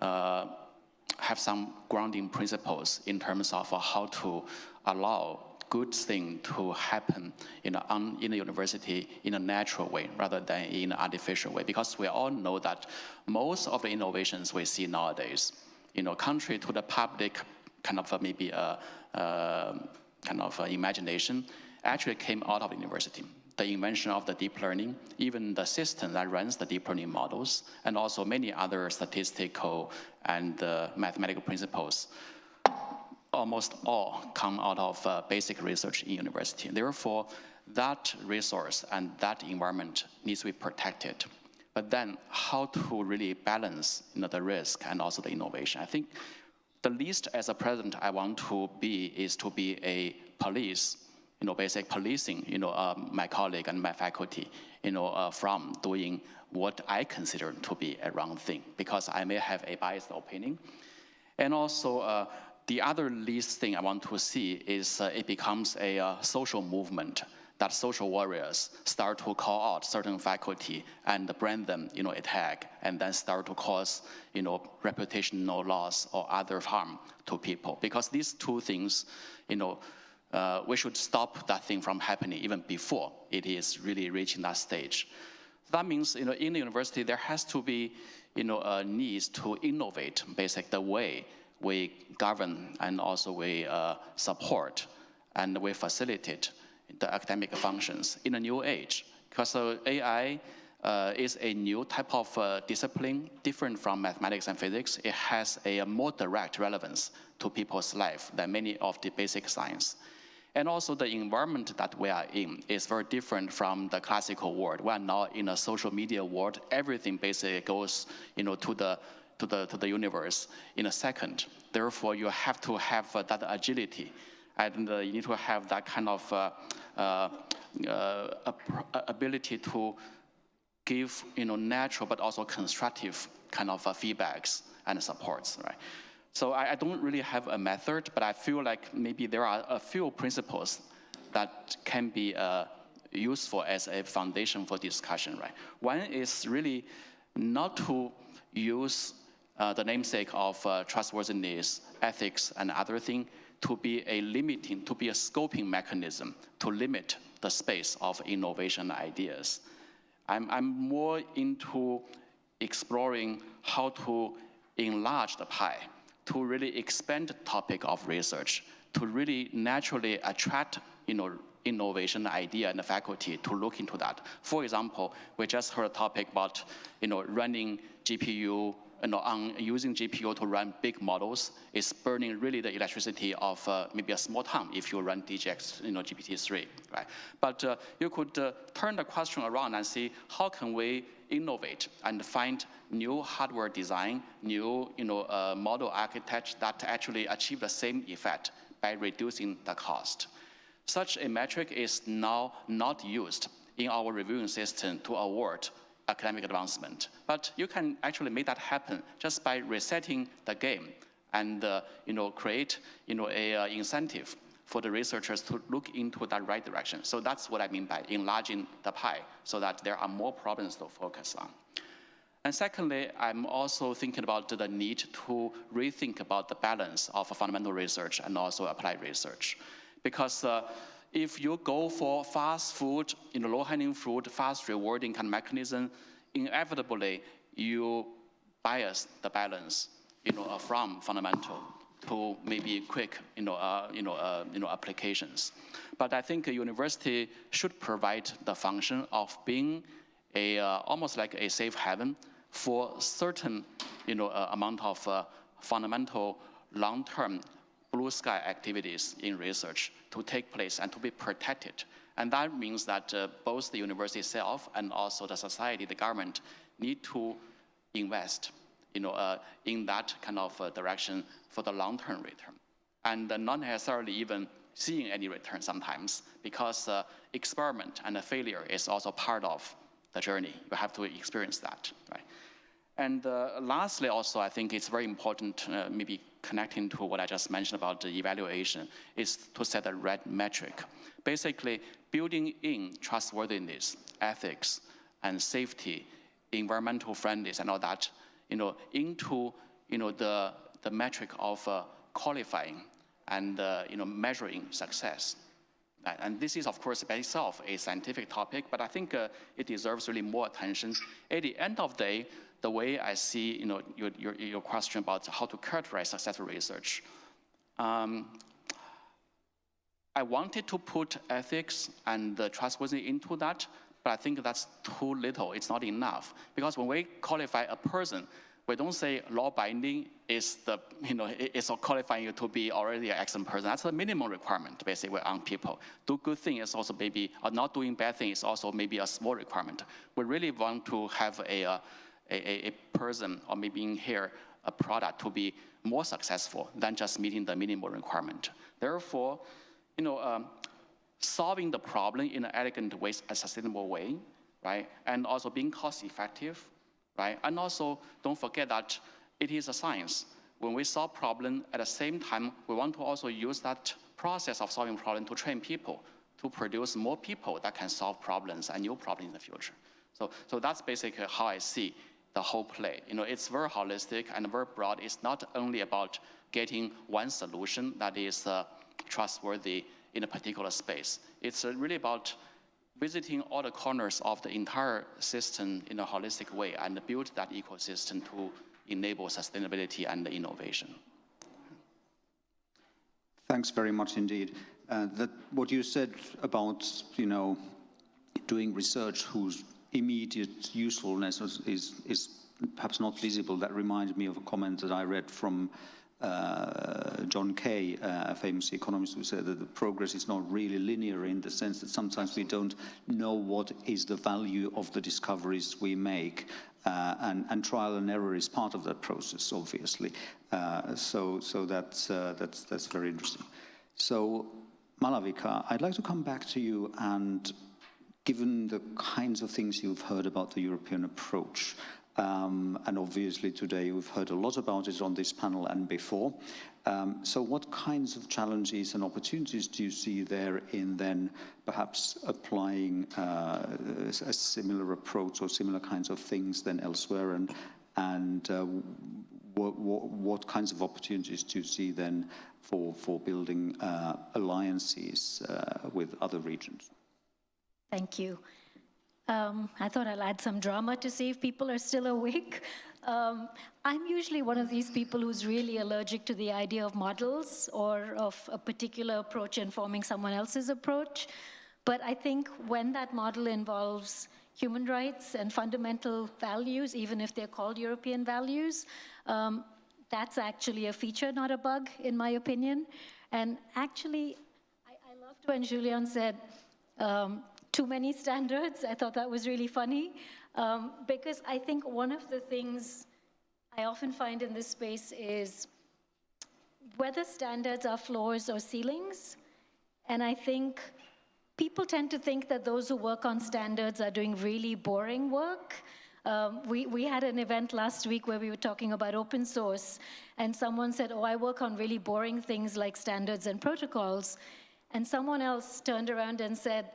have some grounding principles in terms of how to allow good thing to happen in a university in a natural way rather than in an artificial way. Because we all know that most of the innovations we see nowadays, contrary to the public kind of maybe imagination, actually came out of university. The invention of the deep learning, even the system that runs the deep learning models, and also many other statistical and mathematical principles, almost all come out of basic research in university. Therefore, that resource and that environment needs to be protected. But then how to really balance the risk and also the innovation? I think the least as a president I want to be is to be a police, basic policing, my colleague and my faculty, from doing what I consider to be a wrong thing, because I may have a biased opinion. And also, the other least thing I want to see is it becomes a social movement, that social warriors start to call out certain faculty and brand them, attack, and then start to cause, reputational loss or other harm to people. Because these two things, we should stop that thing from happening even before it is really reaching that stage. That means, in the university, there has to be, a need to innovate, basically, the way we govern and also we support and we facilitate the academic functions in a new age. Because AI is a new type of discipline, different from mathematics and physics. It has a more direct relevance to people's life than many of the basic science. And also the environment that we are in is very different from the classical world. We are now in a social media world. Everything basically goes, to the universe in a second. Therefore, you have to have that agility, and you need to have that kind of ability to give, natural but also constructive kind of feedbacks and supports, right? So I don't really have a method, but I feel like maybe there are a few principles that can be useful as a foundation for discussion, right? One is really not to use the namesake of trustworthiness, ethics, and other things to be a limiting, to be a scoping mechanism to limit the space of innovation ideas. I'm more into exploring how to enlarge the pie, to really expand the topic of research, to really naturally attract, innovation idea in the faculty to look into that. For example, we just heard a topic about, running GPU, using GPU to run big models is burning really the electricity of maybe a small town if you run DGX, GPT-3, right? But you could turn the question around and see how can we innovate and find new hardware design, new model architecture that actually achieve the same effect by reducing the cost. Such a metric is now not used in our reviewing system to award academic advancement. But you can actually make that happen just by resetting the game and create a incentive for the researchers to look into that right direction. So that's what I mean by enlarging the pie, so that there are more problems to focus on. And secondly, I'm also thinking about the need to rethink about the balance of fundamental research and also applied research. Because if you go for fast food, low-hanging fruit, fast rewarding kind of mechanism, inevitably you bias the balance, from fundamental to maybe quick, applications. But I think a university should provide the function of being almost like a safe haven for certain, amount of fundamental, long-term, blue sky activities in research to take place and to be protected. And that means that both the university itself and also the society, the government, need to invest, in that kind of direction for the long-term return, and not necessarily even seeing any return sometimes, because experiment and failure is also part of the journey. You have to experience that, right? And lastly, also, I think it's very important, maybe connecting to what I just mentioned about the evaluation, is to set a red metric. Basically, building in trustworthiness, ethics, and safety, environmental friendliness, and all that, into the metric of qualifying and measuring success. And this is, of course, by itself a scientific topic, but I think it deserves really more attention. At the end of the day, the way I see, your question about how to characterize successful research, I wanted to put ethics and trustworthiness into that, but I think that's too little. It's not enough, because when we qualify a person, we don't say law binding is is qualifying you to be already an excellent person. That's the minimum requirement, basically, on people. Do good thing is also maybe, or not doing bad thing is also maybe a small requirement. We really want to have a person, or maybe in here, a product to be more successful than just meeting the minimum requirement. Therefore, solving the problem in an elegant way, a sustainable way, right? And also being cost effective, right? And also don't forget that it is a science. When we solve problem, at the same time, we want to also use that process of solving problem to train people, to produce more people that can solve problems and new problems in the future. So that's basically how I see the whole play. It's very holistic and very broad. It's not only about getting one solution that is trustworthy in a particular space. It's really about visiting all the corners of the entire system in a holistic way and build that ecosystem to enable sustainability and innovation. Thanks very much indeed. What you said about, doing research whose immediate usefulness is perhaps not visible, that reminds me of a comment that I read from John Kay, a famous economist, who said that the progress is not really linear, in the sense that sometimes we don't know what is the value of the discoveries we make, and trial and error is part of that process, obviously. So that's very interesting. So, Malavika, I'd like to come back to you, and given the kinds of things you've heard about the European approach, and obviously today we've heard a lot about it on this panel and before. So what kinds of challenges and opportunities do you see there in then perhaps applying a similar approach or similar kinds of things than elsewhere, and what kinds of opportunities do you see then for building alliances with other regions? Thank you. I thought I'll add some drama to see if people are still awake. I'm usually one of these people who's really allergic to the idea of models or of a particular approach informing someone else's approach. But I think when that model involves human rights and fundamental values, even if they're called European values, that's actually a feature, not a bug, in my opinion. And actually, I loved when Julian said, too many standards. I thought that was really funny, because I think one of the things I often find in this space is whether standards are floors or ceilings. And I think people tend to think that those who work on standards are doing really boring work. We had an event last week where we were talking about open source, and someone said, oh, I work on really boring things like standards and protocols. And someone else turned around and said,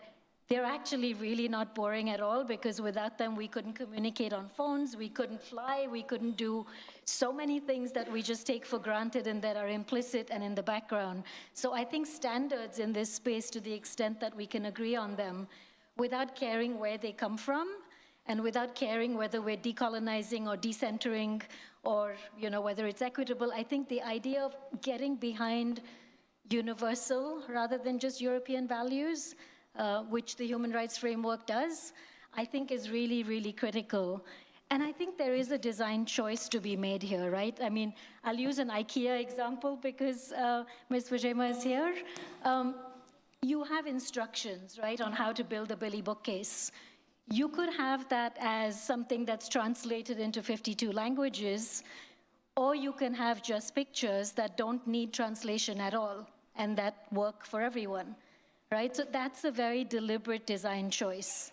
They're actually really not boring at all, because without them, we couldn't communicate on phones, we couldn't fly, we couldn't do so many things that we just take for granted and that are implicit and in the background. So I think standards in this space, to the extent that we can agree on them, without caring where they come from, and without caring whether we're decolonizing or decentering, or whether it's equitable, I think the idea of getting behind universal rather than just European values, which the human rights framework does, I think is really, really critical. And I think there is a design choice to be made here, right? I mean, I'll use an IKEA example because Ms. Vajema is here. You have instructions, right, on how to build a Billy bookcase. You could have that as something that's translated into 52 languages, or you can have just pictures that don't need translation at all and that work for everyone. Right? So that's a very deliberate design choice.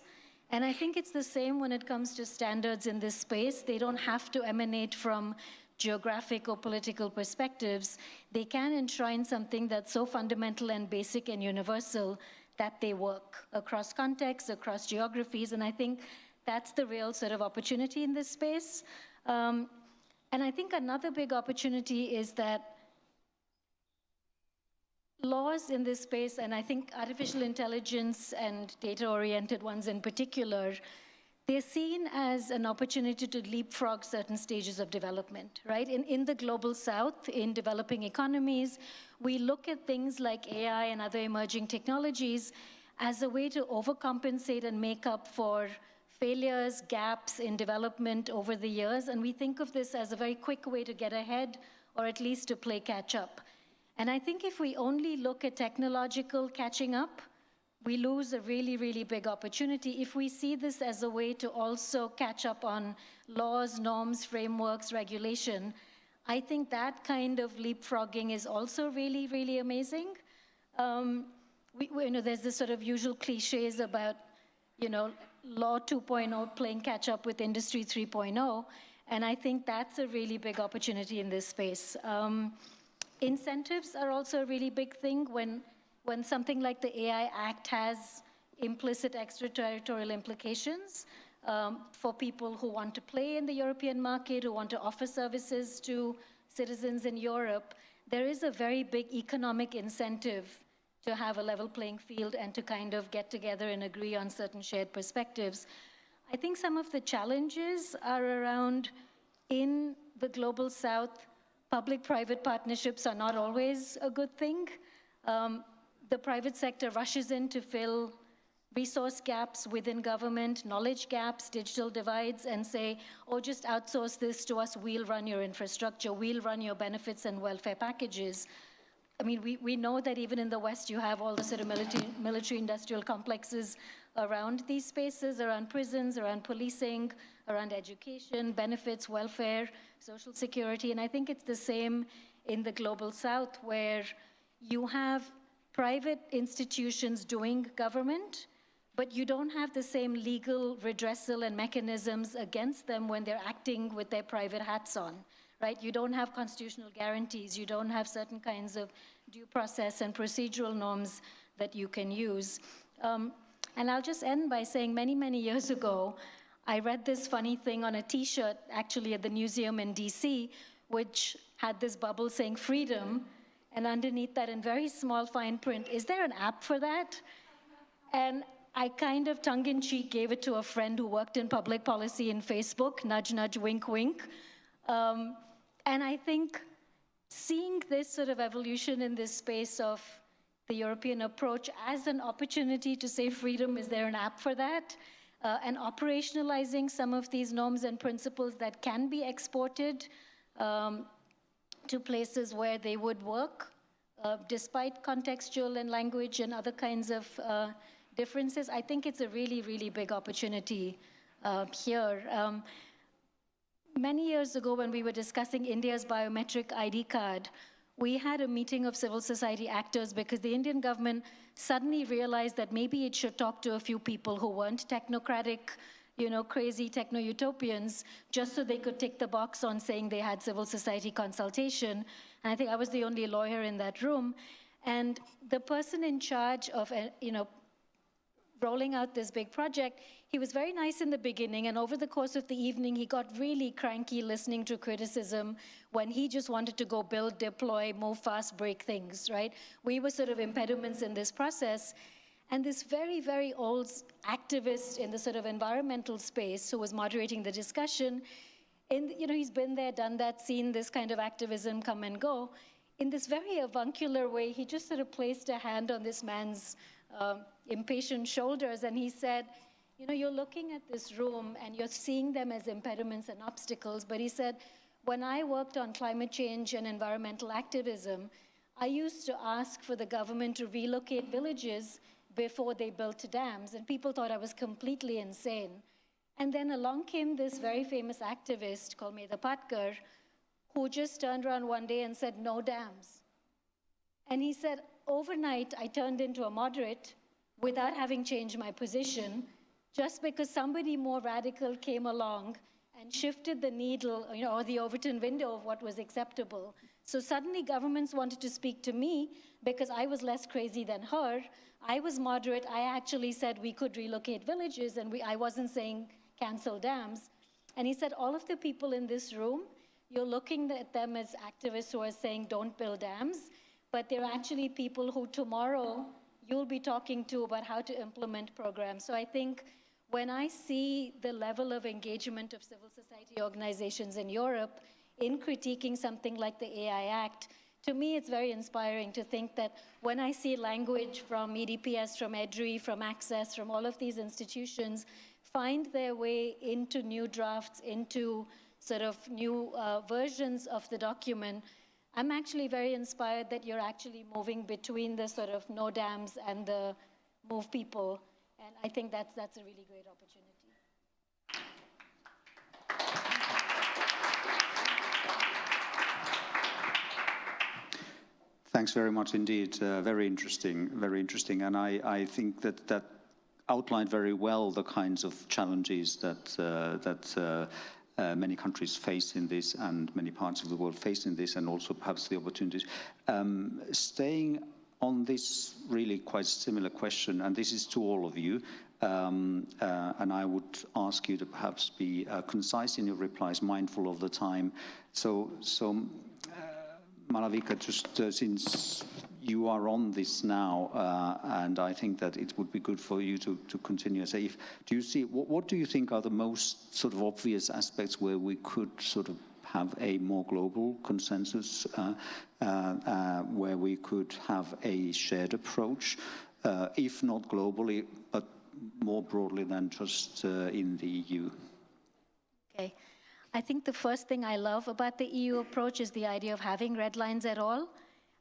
And I think it's the same when it comes to standards in this space. They don't have to emanate from geographic or political perspectives. They can enshrine something that's so fundamental and basic and universal that they work across contexts, across geographies, and I think that's the real sort of opportunity in this space. And I think another big opportunity is that laws in this space, and I think artificial intelligence and data-oriented ones in particular, they're seen as an opportunity to leapfrog certain stages of development, right? In the global south, in developing economies, we look at things like AI and other emerging technologies as a way to overcompensate and make up for failures, gaps in development over the years, and we think of this as a very quick way to get ahead, or at least to play catch up. And I think if we only look at technological catching up, we lose a really, really big opportunity. If we see this as a way to also catch up on laws, norms, frameworks, regulation, I think that kind of leapfrogging is also really, really amazing. There's this sort of usual cliches about, law 2.0 playing catch up with industry 3.0, and I think that's a really big opportunity in this space. Incentives are also a really big thing. When something like the AI Act has implicit extraterritorial implications for people who want to play in the European market, who want to offer services to citizens in Europe, there is a very big economic incentive to have a level playing field and to kind of get together and agree on certain shared perspectives. I think some of the challenges are around, in the global south, public-private partnerships are not always a good thing. The private sector rushes in to fill resource gaps within government, knowledge gaps, digital divides, and say, oh, just outsource this to us, we'll run your infrastructure, we'll run your benefits and welfare packages. I mean, we know that even in the West, you have all the sort of military-industrial complexes around these spaces, around prisons, around policing, around education, benefits, welfare, social security, and I think it's the same in the global south, where you have private institutions doing government, but you don't have the same legal redressal and mechanisms against them when they're acting with their private hats on, right? You don't have constitutional guarantees, you don't have certain kinds of due process and procedural norms that you can use. And I'll just end by saying many, many years ago, I read this funny thing on a T-shirt, actually at the museum in DC, which had this bubble saying freedom, and underneath that in very small fine print, is there an app for that? And I kind of tongue-in-cheek gave it to a friend who worked in public policy in Facebook, nudge, nudge, wink, wink. And I think seeing this sort of evolution in this space of the European approach as an opportunity to say freedom, is there an app for that? And operationalizing some of these norms and principles that can be exported to places where they would work, despite contextual and language and other kinds of differences. I think it's a really, really big opportunity here. Many years ago, when we were discussing India's biometric ID card, we had a meeting of civil society actors because the Indian government suddenly realized that maybe it should talk to a few people who weren't technocratic, crazy techno-utopians, just so they could tick the box on saying they had civil society consultation. And I think I was the only lawyer in that room. And the person in charge of, rolling out this big project. He was very nice in the beginning, and over the course of the evening, he got really cranky listening to criticism when he just wanted to go build, deploy, move fast, break things, right? We were sort of impediments in this process. And this very, very old activist in the sort of environmental space who was moderating the discussion, he's been there, done that, seen this kind of activism come and go. In this very avuncular way, he just sort of placed a hand on this man's impatient shoulders, and he said, you're looking at this room and you're seeing them as impediments and obstacles, but he said, when I worked on climate change and environmental activism, I used to ask for the government to relocate villages before they built dams, and people thought I was completely insane. And then along came this very famous activist called Medha Patkar, who just turned around one day and said, no dams. And he said, overnight, I turned into a moderate without having changed my position, just because somebody more radical came along and shifted the needle, or the Overton window of what was acceptable. So suddenly governments wanted to speak to me because I was less crazy than her. I was moderate. I actually said we could relocate villages, and I wasn't saying cancel dams. And he said, all of the people in this room, you're looking at them as activists who are saying don't build dams, but they're actually people who tomorrow you'll be talking to about how to implement programs. So I think when I see the level of engagement of civil society organizations in Europe in critiquing something like the AI Act, to me it's very inspiring to think that when I see language from EDPS, from EDRI, from Access, from all of these institutions find their way into new drafts, into sort of new versions of the document, I'm actually very inspired that you're actually moving between the sort of no dams and the move people. And I think that's a really great opportunity. Thanks very much indeed. Very interesting, very interesting. And I think that outlined very well the kinds of challenges that many countries face in this, and many parts of the world face in this, and also perhaps the opportunities. Staying on this really quite similar question, and this is to all of you, and I would ask you to perhaps be concise in your replies, mindful of the time. So Malavika, just since you are on this now, and I think that it would be good for you to continue. Say, do you see, what do you think are the most sort of obvious aspects where we could sort of have a more global consensus, where we could have a shared approach, if not globally, but more broadly than just in the EU? Okay. I think the first thing I love about the EU approach is the idea of having red lines at all.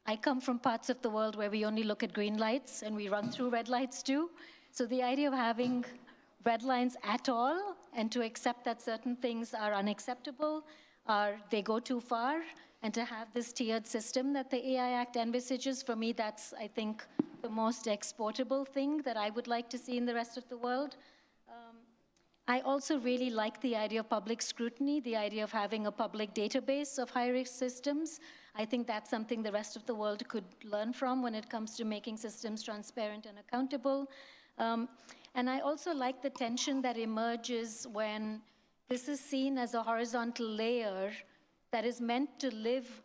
I come from parts of the world where we only look at green lights and we run through red lights too. So the idea of having red lines at all and to accept that certain things are unacceptable, they go too far, and to have this tiered system that the AI Act envisages, for me, that's, I think, the most exportable thing that I would like to see in the rest of the world. I also really like the idea of public scrutiny, the idea of having a public database of high-risk systems. I think that's something the rest of the world could learn from when it comes to making systems transparent and accountable. And I also like the tension that emerges when this is seen as a horizontal layer that is meant to live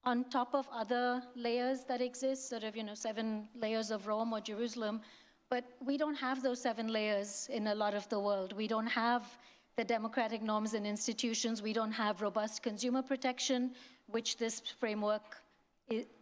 on top of other layers that exist, sort of, 7 layers of Rome or Jerusalem. But we don't have those 7 layers in a lot of the world. We don't have the democratic norms and institutions. We don't have robust consumer protection, which this framework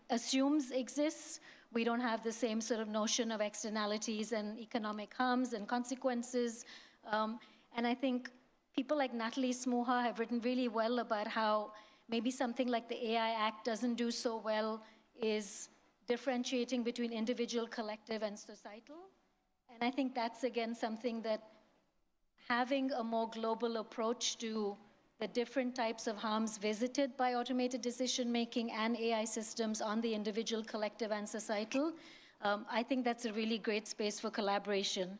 assumes exists. We don't have the same sort of notion of externalities and economic harms and consequences. And I think people like Natalie Smuha have written really well about how maybe something like the AI Act doesn't do so well is differentiating between individual, collective, and societal. And I think that's, again, something that having a more global approach to the different types of harms visited by automated decision-making and AI systems on the individual, collective, and societal, I think that's a really great space for collaboration.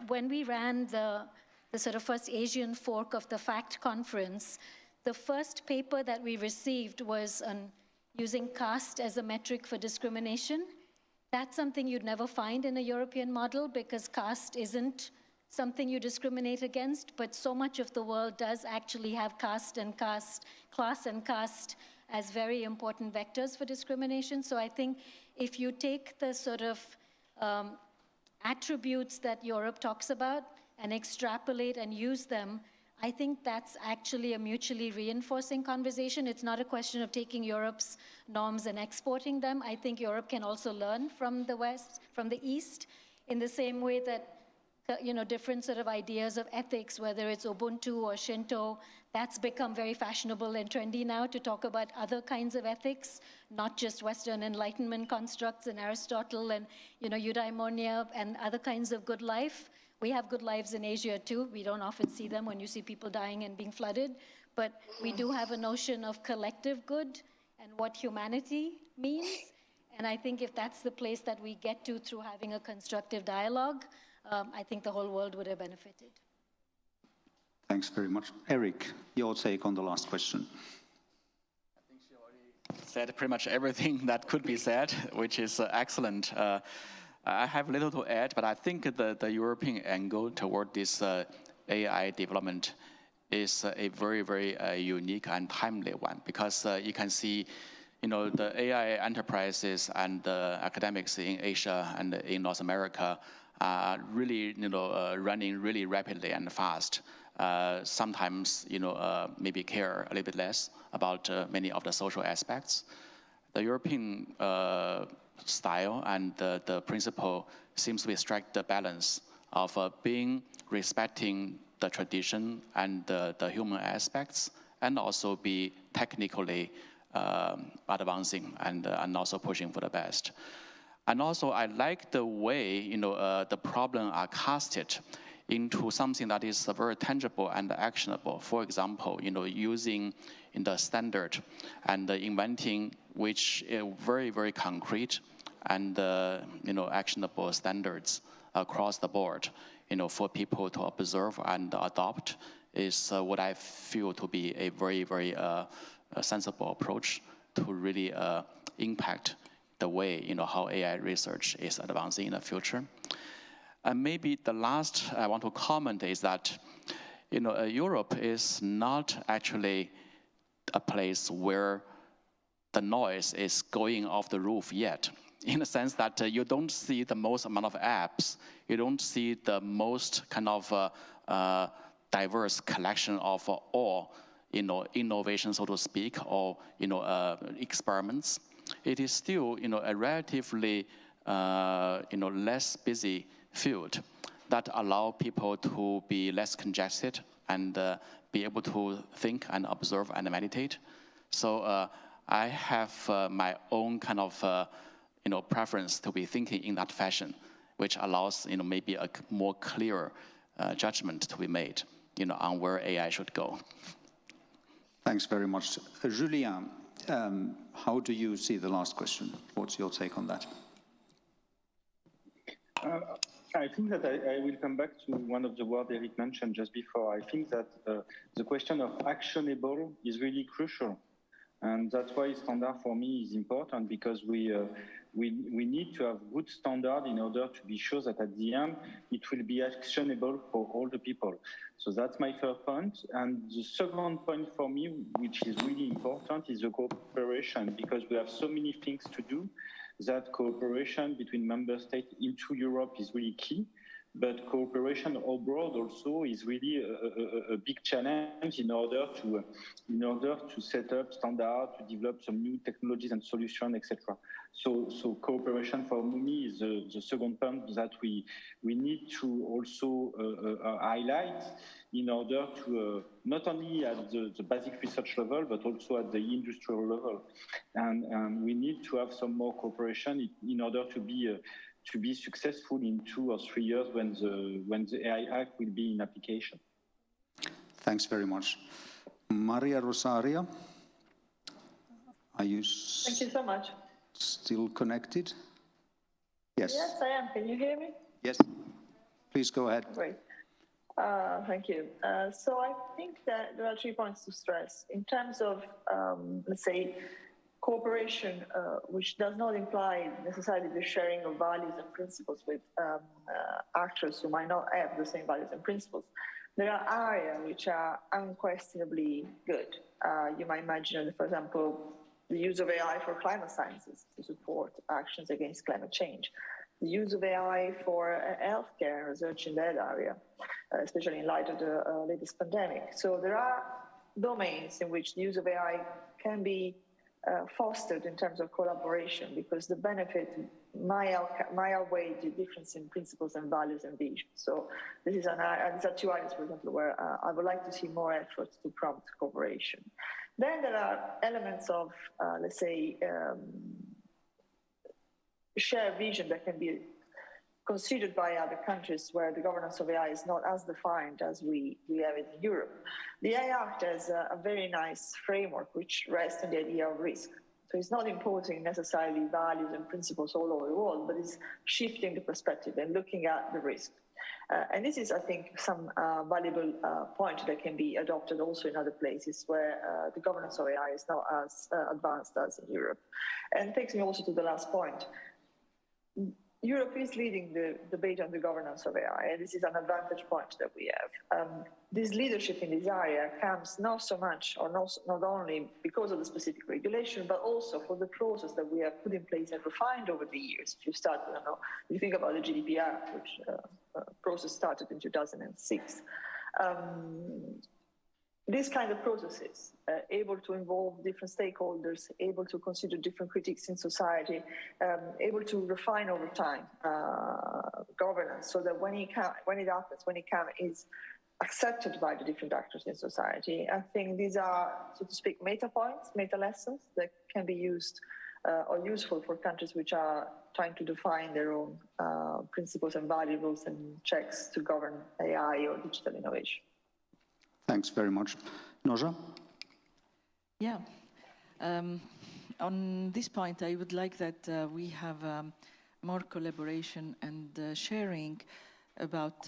When we ran the sort of first Asian fork of the FACT conference, the first paper that we received was on using caste as a metric for discrimination. That's something you'd never find in a European model because caste isn't something you discriminate against, but so much of the world does actually have caste and caste, class and caste as very important vectors for discrimination. So I think if you take the sort of attributes that Europe talks about and extrapolate and use them, I think that's actually a mutually reinforcing conversation. It's not a question of taking Europe's norms and exporting them. I think Europe can also learn from the West, from the East, in the same way that different sort of ideas of ethics, whether it's Ubuntu or Shinto, that's become very fashionable and trendy now to talk about other kinds of ethics, not just Western Enlightenment constructs and Aristotle and eudaimonia and other kinds of good life. We have good lives in Asia too. We don't often see them when you see people dying and being flooded, but we do have a notion of collective good and what humanity means. And I think if that's the place that we get to through having a constructive dialogue, I think the whole world would have benefited. Thanks very much. Eric, your take on the last question. I think she already said pretty much everything that could be said, which is excellent. I have little to add, but I think the European angle toward this AI development is a very, very unique and timely one, because you can see, the AI enterprises and the academics in Asia and in North America are really, running really rapidly and fast. Sometimes, maybe care a little bit less about many of the social aspects. The European style and the principle seems to strike the balance of respecting the tradition and the human aspects, and also be technically advancing and also pushing for the best. And also, I like the way the problem are casted into something that is very tangible and actionable. For example, using the standard and inventing which very, very concrete and actionable standards across the board, for people to observe and adopt is what I feel to be a very, very sensible approach to really impact the way how AI research is advancing in the future. And maybe the last I want to comment is that Europe is not actually a place where the noise is going off the roof yet, in the sense that you don't see the most amount of apps, you don't see the most kind of diverse collection of all innovation, so to speak, or experiments. It is still a relatively less busy field that allow people to be less congested and be able to think and observe and meditate. So I have my own kind of preference to be thinking in that fashion, which allows maybe a more clear judgment to be made on where AI should go. Thanks very much. Julien, how do you see the last question? What's your take on that? I think that I will come back to one of the words Eric mentioned just before. I think that the question of actionable is really crucial. And that's why standard for me is important, because we need to have good standard in order to be sure that at the end it will be actionable for all the people. So that's my first point. And the second point for me, which is really important, is the cooperation, because we have so many things to do that cooperation between member states into Europe is really key. But cooperation abroad also is really a big challenge in order to set up standards, to develop some new technologies and solutions, etc. So cooperation for me is the second point that we need to also highlight in order to not only at the basic research level, but also at the industrial level. And we need to have some more cooperation in order to be successful in 2 or 3 years when the AI Act will be in application. Thanks very much. Maria Rosaria, are you Thank you so much. Still connected? Yes. Yes, I am. Can you hear me? Yes. Please go ahead. Great. Thank you. So I think that there are 3 points to stress. In terms of, let's say, cooperation, which does not imply necessarily the sharing of values and principles with actors who might not have the same values and principles. There are areas which are unquestionably good. You might imagine, for example, the use of AI for climate sciences to support actions against climate change, the use of AI for healthcare and research in that area, especially in light of the latest pandemic. So there are domains in which the use of AI can be fostered in terms of collaboration, because the benefit might outweigh the difference in principles and values and vision. So these are two areas, for example, where I would like to see more efforts to prompt cooperation. Then there are elements of, let's say, shared vision that can be considered by other countries where the governance of AI is not as defined as we have it in Europe. The AI Act has a very nice framework which rests on the idea of risk. So it's not importing necessarily values and principles all over the world, but it's shifting the perspective and looking at the risk. And this is, I think, some valuable point that can be adopted also in other places where the governance of AI is not as advanced as in Europe. And takes me also to the last point. Europe is leading the debate on the governance of AI, and this is an advantage point that we have. This leadership in this area comes not so much, or not only because of the specific regulation, but also for the process that we have put in place and refined over the years. If you start, I don't know, if you think about the GDPR, which process started in 2006. These kind of processes, able to involve different stakeholders, able to consider different critiques in society, able to refine over time governance, so that when it is accepted by the different actors in society. I think these are, so to speak, meta points, meta lessons that can be used or useful for countries which are trying to define their own principles and values and checks to govern AI or digital innovation. Thanks very much. Noja? Yeah. On this point, I would like that we have more collaboration and sharing about,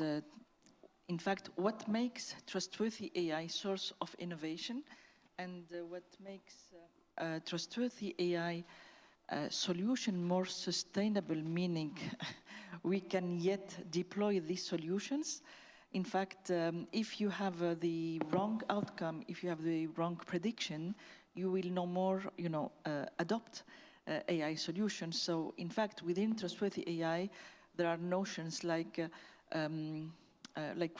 in fact, what makes trustworthy AI source of innovation, and what makes trustworthy AI solution more sustainable, meaning we can yet deploy these solutions. In fact, if you have the wrong outcome, if you have the wrong prediction, you will no more, adopt AI solutions. So, in fact, within trustworthy AI, there are notions like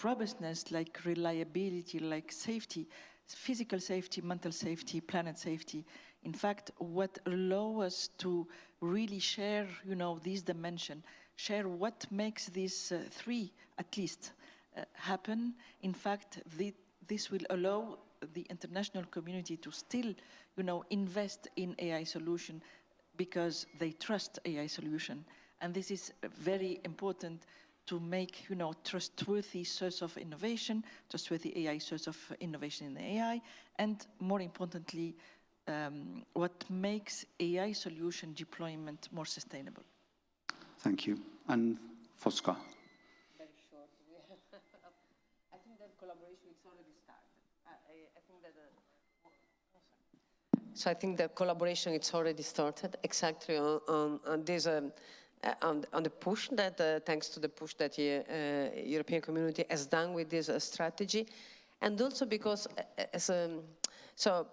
robustness, like reliability, like safety, physical safety, mental safety, planet safety. In fact, what allows us to really share, this dimension, share what makes these three, at least, happen. In fact, this will allow the international community to still, invest in AI solution because they trust AI solution. And this is very important to make, trustworthy source of innovation, trustworthy AI source of innovation in the AI, and more importantly, what makes AI solution deployment more sustainable. Thank you. And Fosca? So I think the collaboration it's already started exactly on this on the push that thanks to the push that the European community has done with this strategy, and also because so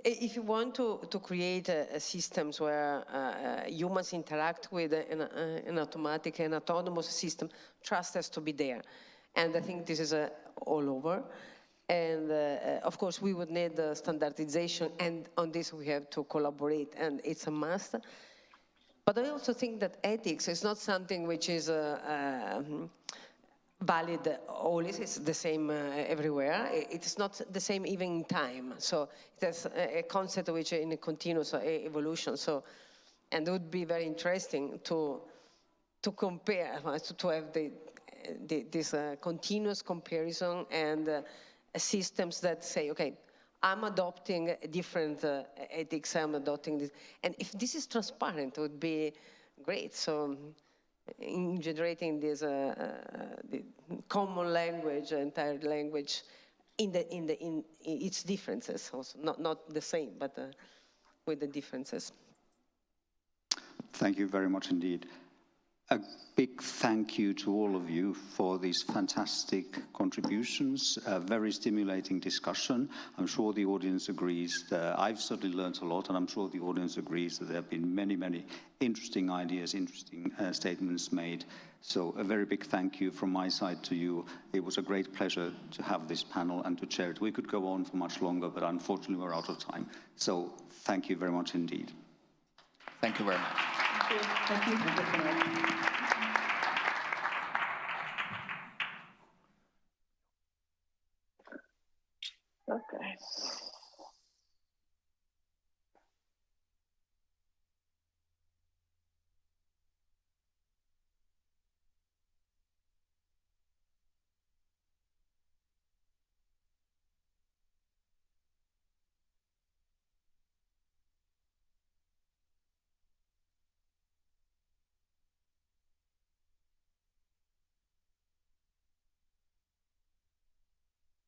if you want to create systems where humans interact with an automatic and autonomous system, trust has to be there, and I think this is all over. And of course, we would need standardization, and on this we have to collaborate, and it's a must. But I also think that ethics is not something which is valid always. It's the same everywhere. It's not the same even in time. So there's a concept which is in a continuous evolution. So, and it would be very interesting to compare, to have this continuous comparison and systems that say, okay, I'm adopting different ethics, I'm adopting this. And if this is transparent, it would be great. So in generating this the common language, entire language, in its differences also, not the same, but with the differences. Thank you very much indeed. A big thank you to all of you for these fantastic contributions, a very stimulating discussion. I'm sure the audience agrees. I've certainly learned a lot, and I'm sure the audience agrees that there have been many, many interesting ideas, interesting statements made. So a very big thank you from my side to you. It was a great pleasure to have this panel and to chair it. We could go on for much longer, but unfortunately we're out of time. So thank you very much indeed. Thank you very much. Thank you. Thank you. Okay.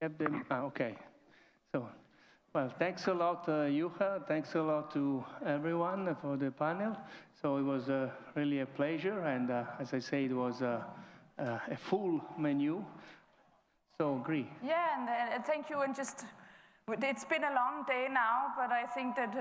Have them, okay. So, well, thanks a lot, Juha. Thanks a lot to everyone for the panel. So it was really a pleasure, and as I say, it was a full menu. So agree. Yeah, and thank you. And just, it's been a long day now, but I think that